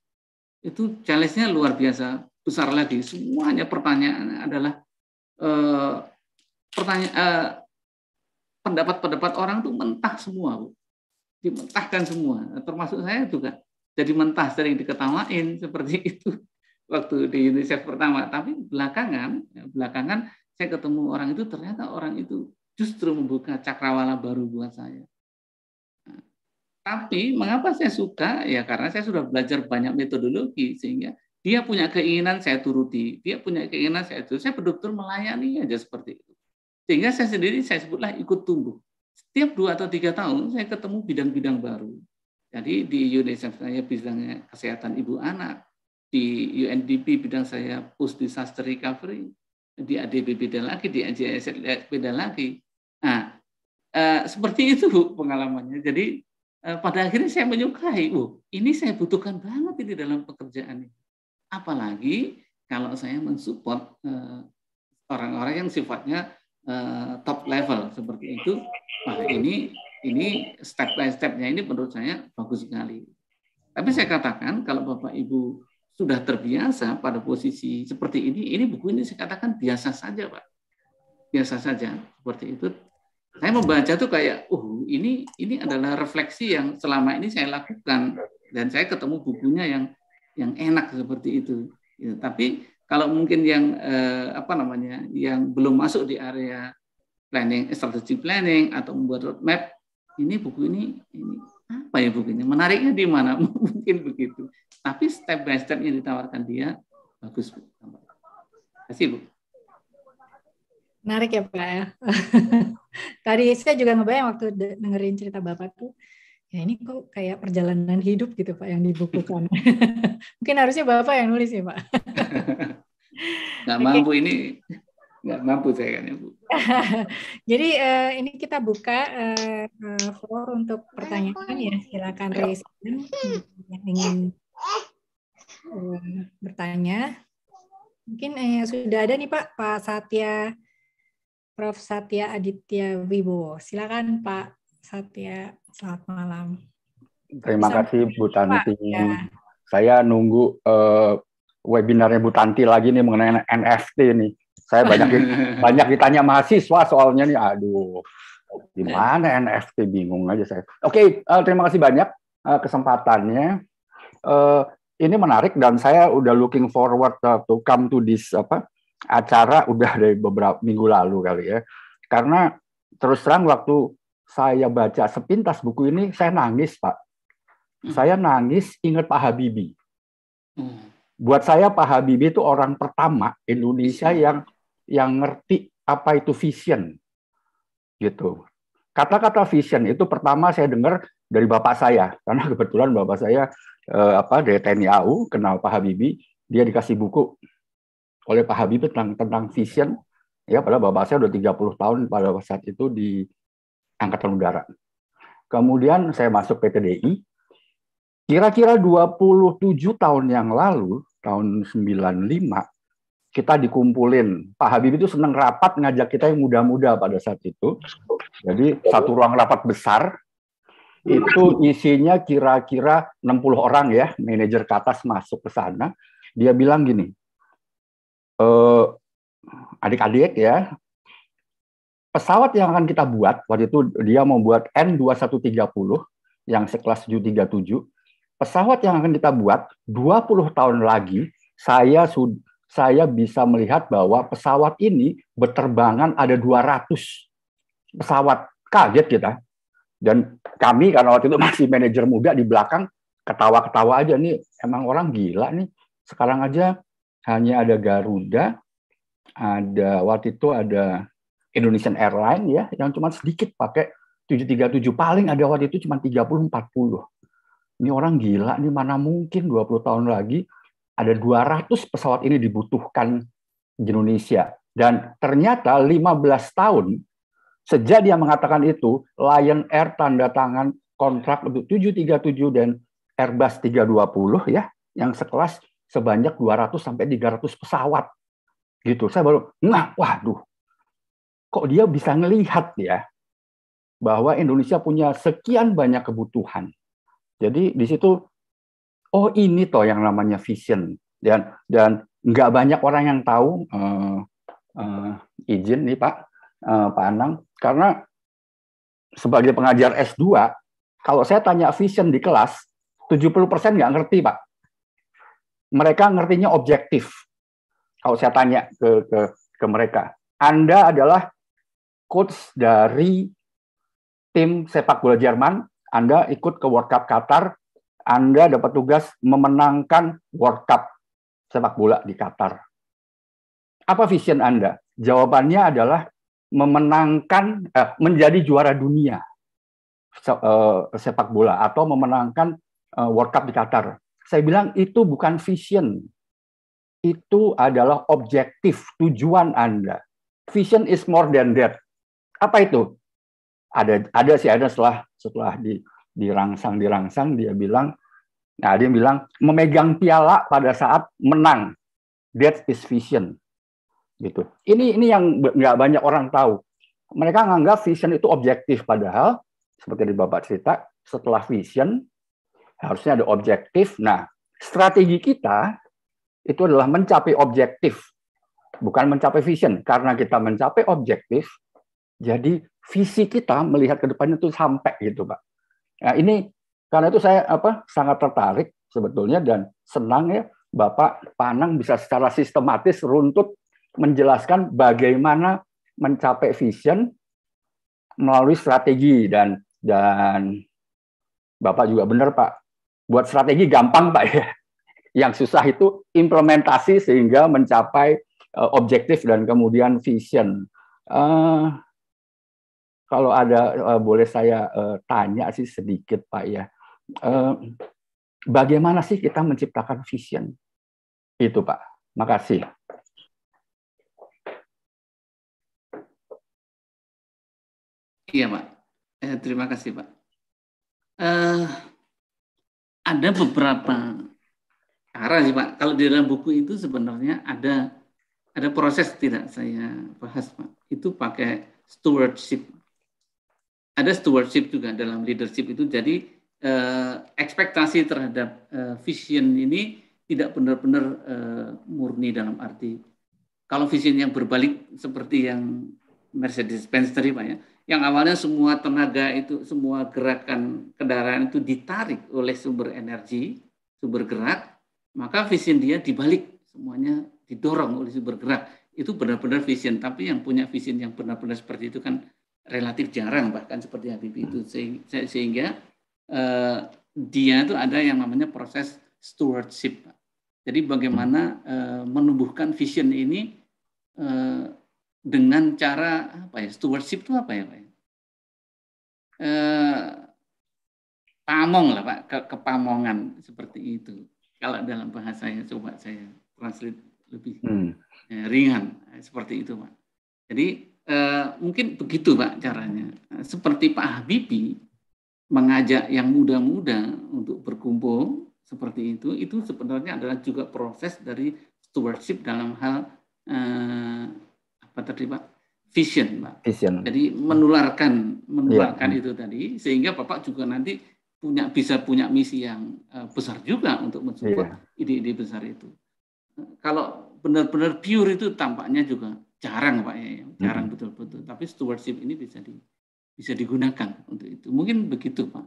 Itu challenge-nya luar biasa besar lagi. Semuanya pertanyaan adalah pendapat orang tuh mentah semua, Bu. Dimentahkan semua. Termasuk saya juga jadi mentah, sering diketawain seperti itu waktu di UNICEF pertama. Tapi belakangan saya ketemu orang itu, ternyata orang itu justru membuka cakrawala baru buat saya. Tapi mengapa saya suka? Ya karena saya sudah belajar banyak metodologi, sehingga dia punya keinginan saya turuti, dia punya keinginan saya turuti. Saya betul-betul melayani aja seperti itu. Sehingga saya sendiri, saya sebutlah ikut tumbuh. Setiap 2 atau 3 tahun saya ketemu bidang-bidang baru. Jadi di UNICEF saya bidangnya kesehatan ibu anak, di UNDP bidang saya post disaster recovery, di ADB beda lagi, di AJS beda lagi. Nah, seperti itu Bu pengalamannya. Jadi pada akhirnya saya menyukai, ini saya butuhkan banget ini dalam pekerjaan ini. Apalagi kalau saya mensupport orang-orang yang sifatnya top level seperti itu, ini step by step-nya ini menurut saya bagus sekali. Tapi saya katakan kalau Bapak Ibu sudah terbiasa pada posisi seperti ini buku ini saya katakan biasa saja, Pak. Biasa saja seperti itu. Saya membaca tuh kayak, ini adalah refleksi yang selama ini saya lakukan dan saya ketemu bukunya yang enak seperti itu. Ya, tapi kalau mungkin yang yang belum masuk di area planning, strategic planning atau membuat roadmap, buku ini apa ya bukunya? Menariknya di mana? Mungkin begitu. Tapi step by step yang ditawarkan dia bagus, Bu. Terima kasih, Bu. Menarik ya, Pak ya. Tadi saya juga ngebayang waktu dengerin cerita Bapak tuh, ya ini kok kayak perjalanan hidup gitu Pak yang dibukukan. Mungkin harusnya Bapak yang nulis ya, Pak. Nggak mampu ini. Nggak mampu saya kan ya, Bu. Jadi ini kita buka floor untuk pertanyaan ya. Silakan raise hand yang ingin bertanya. Mungkin sudah ada nih Pak Satya, Prof. Satya Aditya Wibowo. Silakan Pak Satya, selamat malam. Terima kasih Bu Tanti. Ya. Saya nunggu webinarnya Bu Tanti lagi nih mengenai NFT nih. Saya banyak ditanya mahasiswa soalnya nih. Aduh, gimana NFT, bingung aja saya. Oke, terima kasih banyak kesempatannya. Ini menarik dan saya udah looking forward to come to this acara udah dari beberapa minggu lalu kali ya. Karena terus terang waktu saya baca sepintas buku ini saya nangis, Pak. Saya nangis ingat Pak Habibie. Buat saya Pak Habibie itu orang pertama Indonesia yang ngerti apa itu vision, gitu. Kata-kata vision itu pertama saya dengar dari bapak saya, karena kebetulan bapak saya dari TNI AU kenal Pak Habibie, dia dikasih buku oleh Pak Habibie tentang vision, ya padahal bapak saya udah 30 tahun pada saat itu di Angkatan Udara. Kemudian saya masuk PTDI, kira-kira 27 tahun yang lalu, tahun 95, kita dikumpulin. Pak Habibie itu senang rapat ngajak kita yang muda-muda pada saat itu. Jadi satu ruang rapat besar, itu isinya kira-kira 60 orang ya, manajer ke atas masuk ke sana. Dia bilang gini, adik-adik ya, pesawat yang akan kita buat, waktu itu dia mau buat N2130, yang sekelas 737, pesawat yang akan kita buat 20 tahun lagi, saya bisa melihat bahwa pesawat ini berterbangan ada 200 pesawat. Kaget kita. Dan kami karena waktu itu masih manajer muda di belakang ketawa-ketawa aja nih, emang orang gila nih. Sekarang aja hanya ada Garuda, waktu itu ada Indonesian Airlines ya, yang cuma sedikit pakai 737, paling ada waktu itu cuma 30-40. Ini orang gila nih, mana mungkin 20 tahun lagi ada 200 pesawat ini dibutuhkan di Indonesia. Dan ternyata 15 tahun sejak dia mengatakan itu, Lion Air tanda tangan kontrak untuk 737 dan Airbus 320 ya, yang sekelas sebanyak 200-300 pesawat. Gitu. Saya baru, waduh, kok dia bisa ngelihat ya bahwa Indonesia punya sekian banyak kebutuhan. Jadi di situ, oh ini toh yang namanya vision, dan nggak banyak orang yang tahu. Izin nih Pak Anang, karena sebagai pengajar S2, kalau saya tanya vision di kelas, 70% nggak ngerti Pak. Mereka ngertinya objektif. Kalau saya tanya ke mereka, Anda adalah coach dari tim sepak bola Jerman, Anda ikut ke World Cup Qatar, Anda dapat tugas memenangkan World Cup sepak bola di Qatar. Apa vision Anda? Jawabannya adalah memenangkan, menjadi juara dunia sepak bola atau memenangkan World Cup di Qatar. Saya bilang itu bukan vision, itu adalah objektif, tujuan Anda. Vision is more than that. Apa itu? Ada setelah dirangsang, dia bilang memegang piala pada saat menang, that is vision. Gitu. Ini yang nggak banyak orang tahu. Mereka menganggap vision itu objektif, padahal seperti di Bapak cerita, setelah vision harusnya ada objektif. Nah, strategi kita itu adalah mencapai objektif, bukan mencapai vision. Karena kita mencapai objektif, jadi visi kita melihat ke depannya itu sampai gitu, Pak. Nah, ini karena itu saya sangat tertarik sebetulnya dan senang ya Bapak Anang bisa secara sistematis runtut menjelaskan bagaimana mencapai vision melalui strategi dan Bapak juga benar Pak, buat strategi gampang Pak ya. Yang susah itu implementasi sehingga mencapai objektif dan kemudian vision. Kalau ada boleh saya tanya sih sedikit Pak ya, bagaimana sih kita menciptakan vision itu Pak? Makasih. Iya Pak, terima kasih Pak. Ada beberapa cara sih Pak. Kalau di dalam buku itu sebenarnya ada proses tidak saya bahas Pak. Itu pakai stewardship. Ada stewardship juga dalam leadership itu. Jadi ekspektasi terhadap vision ini tidak benar-benar murni dalam arti kalau vision yang berbalik seperti yang Mercedes-Benz tadi Pak ya. Yang awalnya semua tenaga itu, semua gerakan kendaraan itu ditarik oleh sumber energi, sumber gerak, maka vision dia dibalik, semuanya didorong oleh sumber gerak. Itu benar-benar vision, tapi yang punya vision yang benar-benar seperti itu kan relatif jarang, bahkan seperti Habibie itu. Sehingga dia itu ada yang namanya proses stewardship. Jadi bagaimana menumbuhkan vision ini dengan cara apa ya, stewardship itu apa ya Pak? Pamong lah Pak, kepamongan seperti itu. Kalau dalam bahasanya coba saya translate lebih ringan seperti itu Pak. Jadi mungkin begitu Pak caranya. Seperti Pak Habibie mengajak yang muda-muda untuk berkumpul seperti itu sebenarnya adalah juga proses dari stewardship dalam hal apa tadi Pak? Vision Pak. Vision. Jadi menularkan itu tadi sehingga Bapak juga nanti bisa punya misi yang besar juga untuk mensupport ide-ide besar itu. Kalau benar-benar pure itu tampaknya juga jarang Pak ya, jarang betul-betul. Tapi stewardship ini bisa digunakan untuk itu. Mungkin begitu Pak.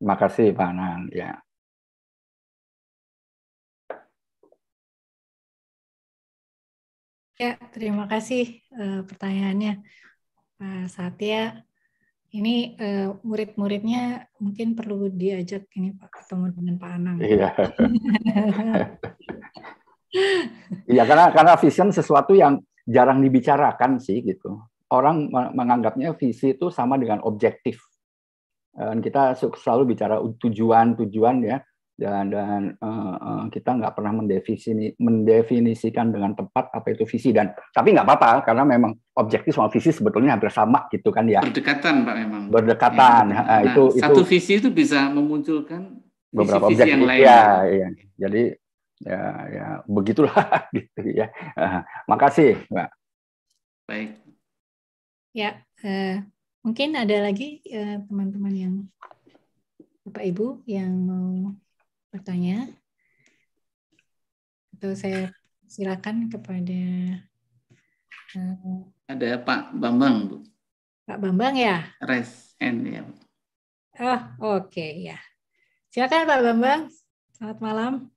Terima kasih Pak Anang ya. Ya, terima kasih pertanyaannya Pak Satya. Ini murid-muridnya mungkin perlu diajak ini Pak ketemu dengan Pak Anang. Iya. Iya karena vision sesuatu yang jarang dibicarakan sih gitu. Orang menganggapnya visi itu sama dengan objektif. Dan kita selalu bicara tujuan ya. Dan kita nggak pernah mendefinisikan dengan tepat apa itu visi tapi nggak apa-apa karena memang objektif sama visi sebetulnya hampir sama gitu kan ya. Berdekatan Pak memang. Berdekatan. Ya, satu visi itu bisa memunculkan beberapa visi objektif yang lain. Ya. Jadi ya begitulah gitu ya. Makasih Mbak. Baik. Ya mungkin ada lagi teman-teman yang Bapak Ibu yang mau bertanya, atau saya silakan kepada ada Pak Bambang Bu. Pak Bambang ya? Raise hand ya. Oh oke ya. Silakan Pak Bambang. Selamat malam.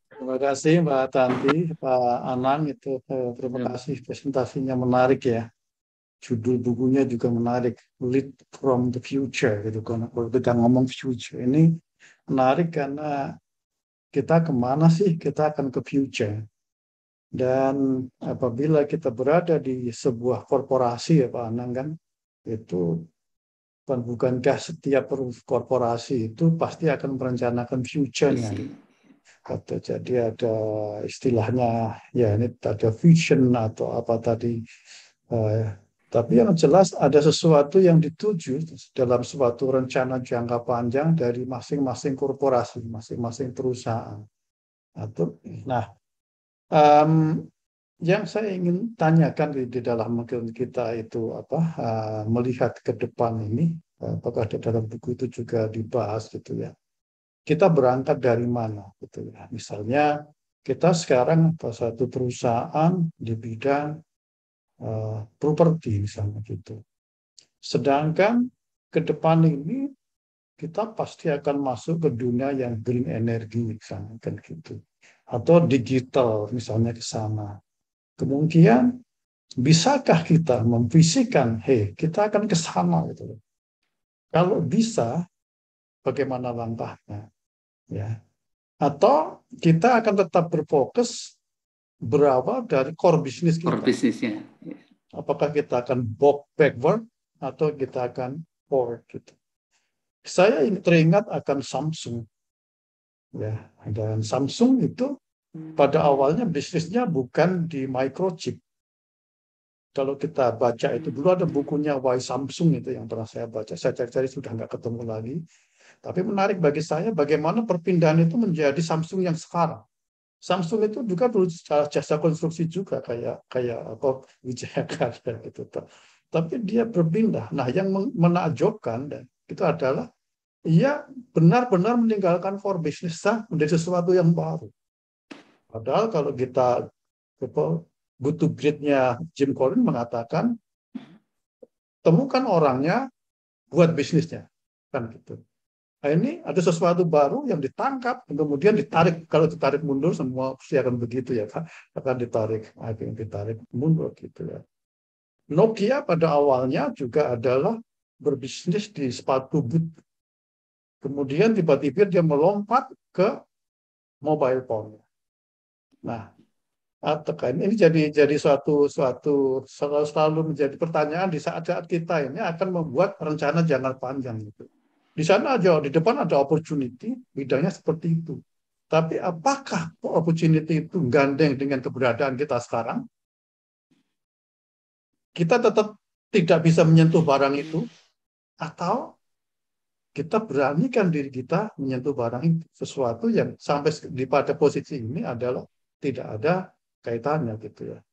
Terima kasih Mbak Tanti, Pak Anang itu terima kasih presentasinya menarik ya. Judul bukunya juga menarik, Lead from the Future gitu kan. Kalau kita ngomong future ini menarik karena kita kemana sih? Kita akan ke future. Dan apabila kita berada di sebuah korporasi ya Pak Anang kan, itu bukankah setiap korporasi itu pasti akan merencanakan future-nya. Jadi ada istilahnya ya ini ada vision atau apa tadi Tapi yang jelas ada sesuatu yang dituju dalam suatu rencana jangka panjang dari masing-masing korporasi, masing-masing perusahaan. Nah, yang saya ingin tanyakan di dalam mungkin kita itu melihat ke depan ini, apakah di dalam buku itu juga dibahas gitu ya. Kita berangkat dari mana gitu ya. Misalnya kita sekarang satu perusahaan di bidang properti misalnya gitu. Sedangkan ke depan ini kita pasti akan masuk ke dunia yang green energy misalnya kan gitu. Atau digital misalnya ke sana. Kemudian bisakah kita memvisikan, kita akan ke sana gitu. Kalau bisa, bagaimana langkahnya? Ya. Atau kita akan tetap berfokus berawal dari core bisnis kita. Core bisnisnya. Apakah kita akan backward atau kita akan forward gitu. Saya teringat akan Samsung. Ya, dan Samsung itu pada awalnya bisnisnya bukan di microchip. Kalau kita baca itu dulu ada bukunya Why Samsung itu yang pernah saya baca. Saya cari-cari sudah nggak ketemu lagi. Tapi menarik bagi saya bagaimana perpindahan itu menjadi Samsung yang sekarang. Samsung itu juga dulu jasa konstruksi juga kayak Wijaya Karya gitu. Tapi dia berpindah. Nah, yang menakjubkan dan itu adalah ia benar-benar meninggalkan core business menjadi sesuatu yang baru. Padahal kalau kita Good to Great-nya Jim Collins mengatakan temukan orangnya, buat bisnisnya, kan gitu. Nah, ini ada sesuatu baru yang ditangkap, kemudian ditarik. Kalau ditarik mundur, semua pasti akan begitu ya, Pak. Akan ditarik mundur gitu ya. Nokia pada awalnya juga adalah berbisnis di sepatu boot. Kemudian tiba-tiba dia melompat ke mobile phone. Nah, ini jadi suatu selalu menjadi pertanyaan di saat-saat kita ini akan membuat rencana jangka panjang gitu. Di sana aja di depan ada opportunity, bidangnya seperti itu. Tapi apakah opportunity itu gandeng dengan keberadaan kita sekarang? Kita tetap tidak bisa menyentuh barang itu, atau kita beranikan diri kita menyentuh barang itu, sesuatu yang sampai pada posisi ini adalah tidak ada kaitannya gitu ya.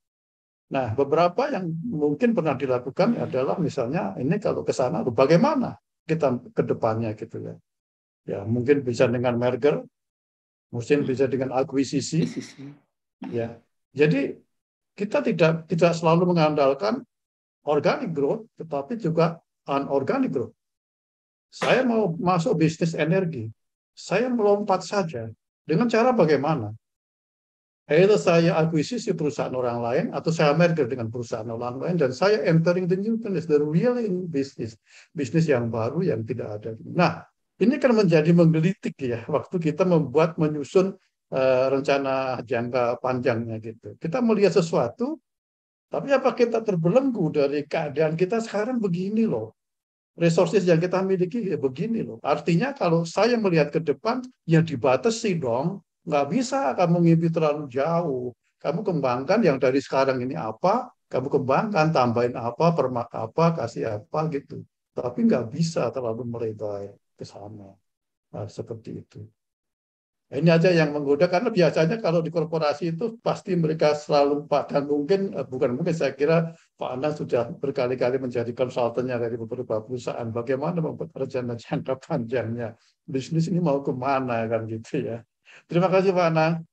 Nah, beberapa yang mungkin pernah dilakukan adalah misalnya ini kalau ke sana bagaimana kita ke depannya gitu ya. Ya, mungkin bisa dengan merger, mungkin bisa dengan akuisisi. Ya. Jadi kita tidak selalu mengandalkan organic growth, tetapi juga unorganic growth. Saya mau masuk bisnis energi, saya melompat saja dengan cara bagaimana? Either saya akuisisi perusahaan orang lain atau saya merger dengan perusahaan orang lain dan saya entering the new business, the real business, bisnis yang baru yang tidak ada. Nah, ini kan menjadi menggelitik ya waktu kita menyusun rencana jangka panjangnya gitu. Kita melihat sesuatu, tapi apa kita terbelenggu dari keadaan kita sekarang begini loh. Resources yang kita miliki ya begini loh. Artinya kalau saya melihat ke depan, ya dibatasi dong. Nggak bisa kamu ngimpi terlalu jauh. Kamu kembangkan yang dari sekarang ini apa, kamu kembangkan, tambahin apa, permak apa, kasih apa gitu. Tapi nggak bisa terlalu melebar ke sana. Nah, seperti itu. Ini aja yang menggoda, karena biasanya kalau di korporasi itu pasti mereka selalu, dan bukan mungkin, saya kira Pak Anang sudah berkali-kali menjadi konsultannya dari beberapa perusahaan. Bagaimana membuat rencana jangka panjangnya. Bisnis ini mau kemana kan gitu ya. Terima kasih Pak Anang.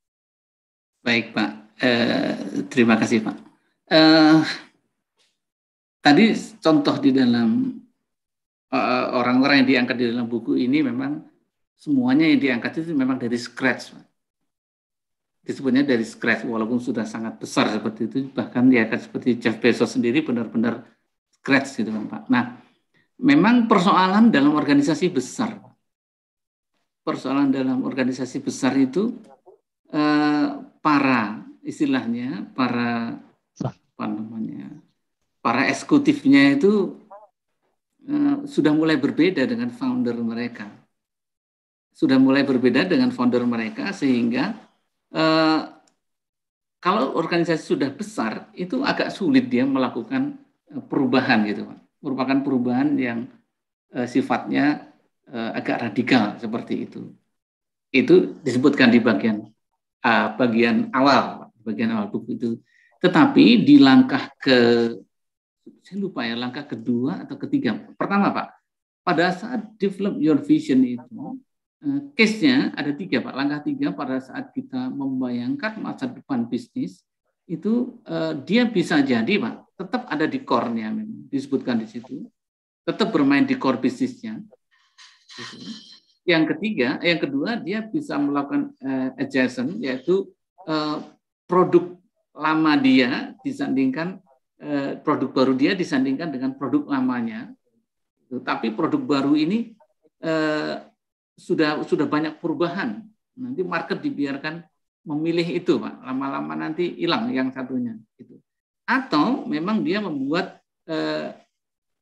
Baik Pak, terima kasih Pak. Tadi contoh di dalam orang-orang yang diangkat di dalam buku ini memang semuanya yang diangkat itu memang dari scratch, Pak. Disebutnya dari scratch, walaupun sudah sangat besar seperti itu, bahkan diangkat seperti Jeff Bezos sendiri benar-benar scratch gitu kan Pak. Nah, memang persoalan dalam organisasi besar. Persoalan dalam organisasi besar itu para eksekutifnya itu sudah mulai berbeda dengan founder mereka. Sehingga kalau organisasi sudah besar itu agak sulit dia melakukan perubahan gitu Pak. Merupakan perubahan yang sifatnya agak radikal seperti itu. Itu disebutkan di bagian awal buku itu. Tetapi di langkah saya lupa ya, langkah kedua atau ketiga. Pertama Pak, pada saat develop your vision itu, case-nya ada 3 Pak. Langkah 3 pada saat kita membayangkan masa depan bisnis, itu dia bisa jadi Pak, tetap ada di core-nya, memang disebutkan di situ, tetap bermain di core bisnisnya. Yang kedua dia bisa melakukan adjacent, yaitu produk lama dia disandingkan produk baru dia disandingkan dengan produk lamanya. Tapi produk baru ini sudah banyak perubahan. Nanti market dibiarkan memilih itu, Pak. Lama-lama nanti hilang yang satunya. Gitu. Atau memang dia membuat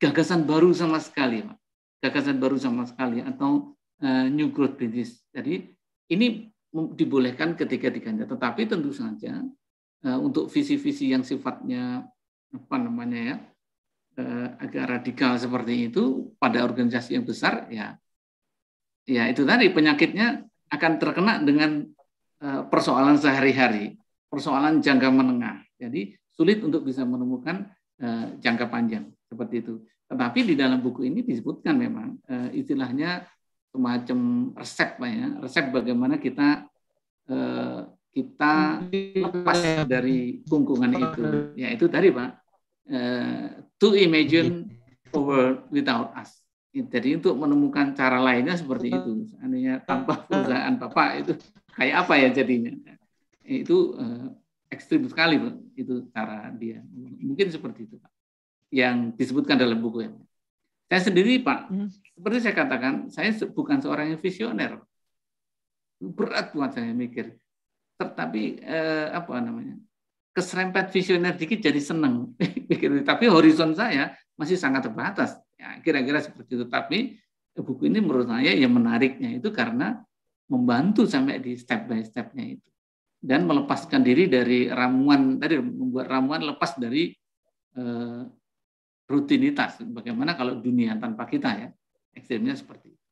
gagasan baru sama sekali, Pak. Gagasan baru sama sekali atau new growth business. Jadi ini dibolehkan ketiga-tiganya. Tetapi tentu saja untuk visi-visi yang sifatnya agak radikal seperti itu pada organisasi yang besar, ya itu tadi penyakitnya akan terkena dengan persoalan sehari-hari, persoalan jangka menengah. Jadi sulit untuk bisa menemukan jangka panjang seperti itu. Tetapi di dalam buku ini disebutkan memang istilahnya semacam resep, Pak ya, resep bagaimana kita lepas dari kungkungan itu. Ya itu tadi Pak, to imagine a world without us. Jadi untuk menemukan cara lainnya seperti itu. Seandainya tanpa perusahaan Bapak itu kayak apa ya jadinya? Itu ekstrim sekali Pak, itu cara dia. Mungkin seperti itu Pak, yang disebutkan dalam buku ini. Saya sendiri Pak, seperti saya katakan, saya bukan seorang yang visioner. Berat buat saya mikir. Tetapi keserempet visioner dikit jadi seneng. Tapi horizon saya masih sangat terbatas. Ya, kira-kira seperti itu. Tapi buku ini menurut saya yang menariknya itu karena membantu sampai di step by step-nya itu. Dan melepaskan diri dari ramuan, tadi membuat ramuan lepas dari rutinitas. Bagaimana kalau dunia tanpa kita ya. Ekstrimnya seperti itu.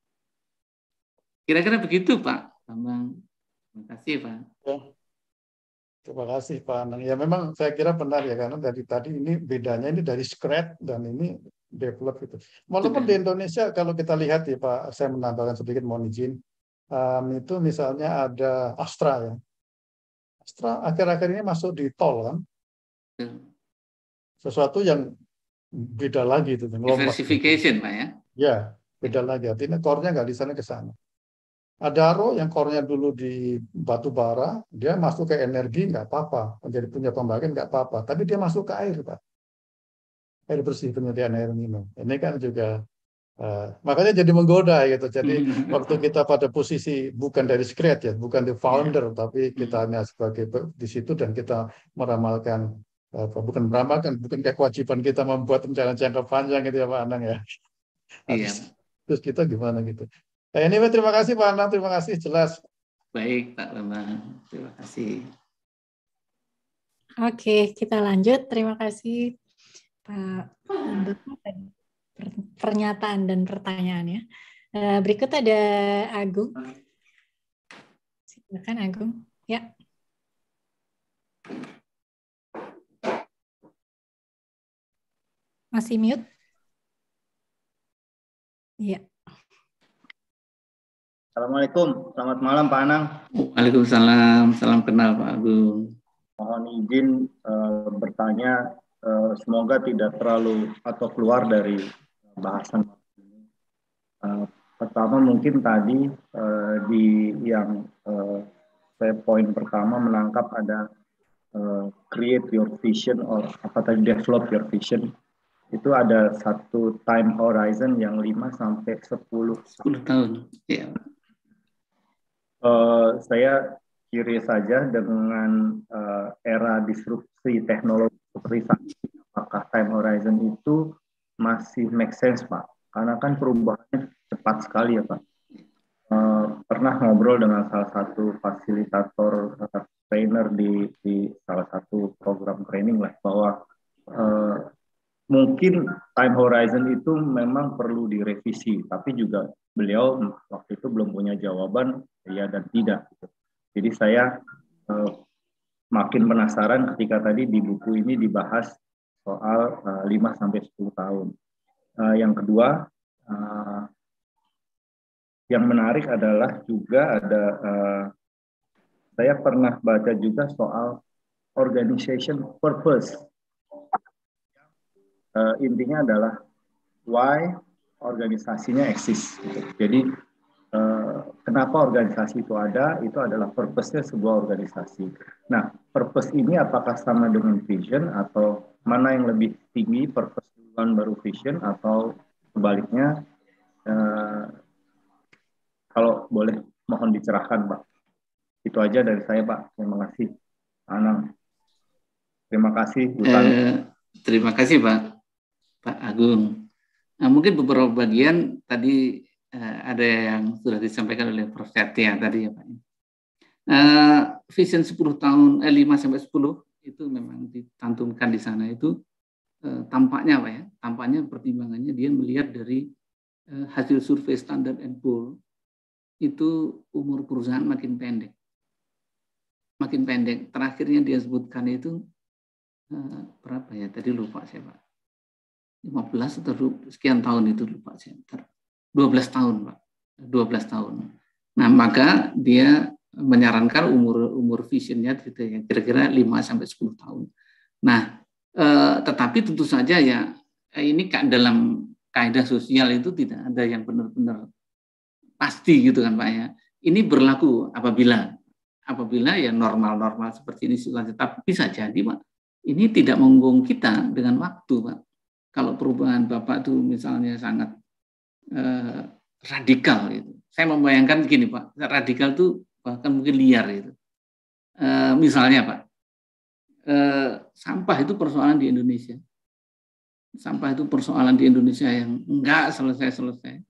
Kira-kira begitu Pak Bambang. Terima kasih Pak. Ya. Terima kasih Pak Anang. Ya memang saya kira benar ya, karena dari tadi ini bedanya ini dari scratch dan ini develop itu. Walaupun di Indonesia kalau kita lihat ya Pak, saya menambahkan sedikit, mohon izin, itu misalnya ada Astra ya. Astra akhir-akhir ini masuk di tol kan. Sesuatu yang beda lagi itu. Diversification Pak ya. Ya, beda lagi. Artinya core-nya nggak di sana ke sana. Adaro yang core-nya dulu di batu bara, dia masuk ke energi nggak apa-apa, menjadi punya pembangkit nggak apa-apa, tapi dia masuk ke air Pak, air bersih, penyediaan air minum. Ini kan juga makanya jadi menggoda gitu. Jadi waktu kita pada posisi bukan dari scratch ya, bukan the founder, tapi kita hanya sebagai di situ dan kita meramalkan bukan kewajiban kita membuat rencana jangka panjang gitu ya Pak Anang ya. Terus kita gimana gitu. Anyway, terima kasih Pak Anang, terima kasih, jelas. Baik Pak Bambang, terima kasih. Oke, kita lanjut. Terima kasih Pak untuk pernyataan dan pertanyaannya. Berikut ada Agung. Silakan Agung. Ya. Masih mute? Iya. Assalamualaikum, selamat malam Pak Anang. Waalaikumsalam, salam kenal Pak Agung. Mohon izin bertanya, semoga tidak terlalu atau keluar dari bahasan ini. Pertama mungkin tadi di yang saya poin pertama menangkap ada create your vision or develop your vision. Itu ada satu time horizon yang 5 sampai 10 tahun. Ya. Saya curious saja dengan era disrupsi teknologi seperti saat ini, apakah time horizon itu masih make sense Pak? Karena kan perubahannya cepat sekali ya Pak. Pernah ngobrol dengan salah satu fasilitator trainer di salah satu program training lah, bahwa mungkin time horizon itu memang perlu direvisi, tapi juga beliau waktu itu belum punya jawaban ya dan tidak. Jadi saya makin penasaran ketika tadi di buku ini dibahas soal 5-10 tahun. Yang kedua, yang menarik adalah juga ada, saya pernah baca juga soal organization purpose. Intinya adalah why organisasinya eksis. Jadi kenapa organisasi itu ada, itu adalah purpose-nya sebuah organisasi. Nah, purpose ini apakah sama dengan vision atau mana yang lebih tinggi, purpose duluan baru vision, atau sebaliknya? Kalau boleh mohon dicerahkan, Pak. Itu aja dari saya, Pak. Terima kasih, Anang. Terima kasih, Bu Tanti. Terima kasih, Pak Agung. Nah, mungkin beberapa bagian tadi ada yang sudah disampaikan oleh Prof. Satya tadi ya Pak. Vision 10 tahun, 5-10 itu memang ditantumkan di sana itu tampaknya Pak ya, tampaknya pertimbangannya dia melihat dari hasil survei Standard & Poor's itu umur perusahaan makin pendek. Makin pendek. Terakhirnya dia sebutkan itu berapa ya? Tadi lupa saya Pak. 15 atau sekian tahun itu lupa saya. 12 tahun Pak. 12 tahun. Nah, maka dia menyarankan umur visionnya kira-kira 5-10 tahun. Nah, tetapi tentu saja ya ini dalam kaidah sosial itu tidak ada yang benar-benar pasti gitu kan Pak ya. Ini berlaku apabila ya normal-normal seperti ini selanjutnya. Tapi bisa jadi Pak, ini tidak mengganggu kita dengan waktu Pak. Kalau perubahan Bapak itu misalnya sangat radikal gitu. Saya membayangkan begini Pak, radikal itu bahkan mungkin liar gitu. Misalnya Pak, sampah itu persoalan di Indonesia. Sampah itu persoalan di Indonesia yang enggak selesai-selesai.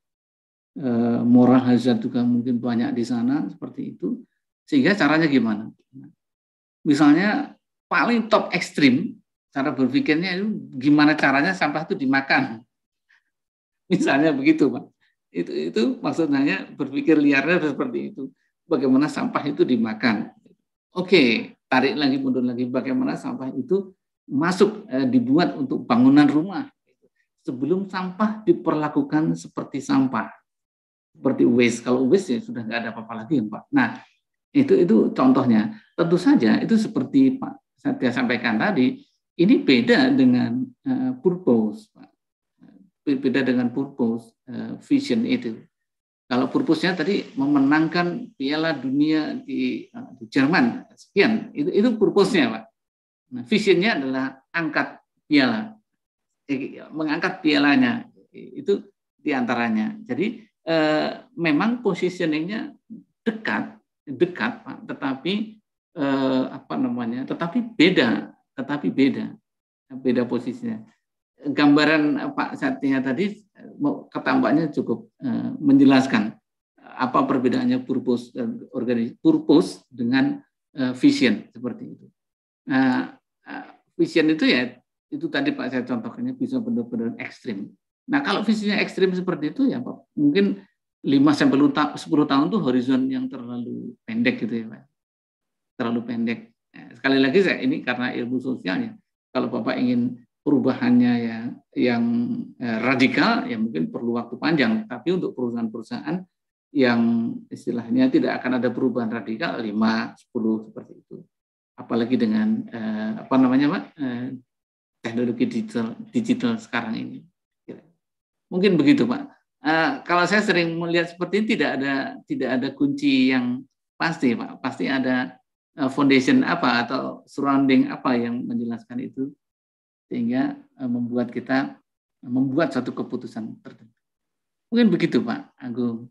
Moral hazard juga mungkin banyak di sana seperti itu. Sehingga caranya gimana? Misalnya paling top ekstrim cara berpikirnya itu gimana caranya sampah itu dimakan. Misalnya begitu, Pak. Itu maksudnya berpikir liarnya seperti itu. Bagaimana sampah itu dimakan. Oke, tarik lagi mundur lagi bagaimana sampah itu masuk dibuat untuk bangunan rumah. Sebelum sampah diperlakukan seperti sampah. Seperti waste. Kalau waste ya sudah nggak ada apa-apa lagi, Pak. Nah, itu contohnya. Tentu saja itu seperti Pak Satya sampaikan tadi, ini beda dengan purpose, Pak. Beda dengan purpose, vision itu. Kalau purpose-nya tadi memenangkan Piala Dunia di Jerman, sekian, itu purpose-nya, Pak. Nah, vision-nya adalah angkat piala, mengangkat pialanya, itu diantaranya. Jadi memang positioning-nya dekat, Pak, tetapi tetapi beda posisinya. Gambaran Pak Satya tadi ketambahnya cukup menjelaskan apa perbedaannya purpose dengan vision seperti itu. Nah, vision itu ya itu tadi Pak saya contohkannya bisa benar-benar ekstrim. Nah, kalau visinya ekstrim seperti itu ya Pak, mungkin 5-10 tahun itu horizon yang terlalu pendek gitu ya Pak. Terlalu pendek. Sekali lagi ini karena ilmu sosialnya. Kalau Bapak ingin perubahannya yang radikal, ya mungkin perlu waktu panjang. Tapi untuk perusahaan-perusahaan yang istilahnya tidak akan ada perubahan radikal 5-10 seperti itu. Apalagi dengan Pak, teknologi digital sekarang ini. Mungkin begitu Pak. Kalau saya sering melihat seperti ini tidak ada kunci yang pasti Pak. Pasti ada foundation apa atau surrounding apa yang menjelaskan itu sehingga membuat kita membuat satu keputusan tertentu. Mungkin begitu Pak Agung.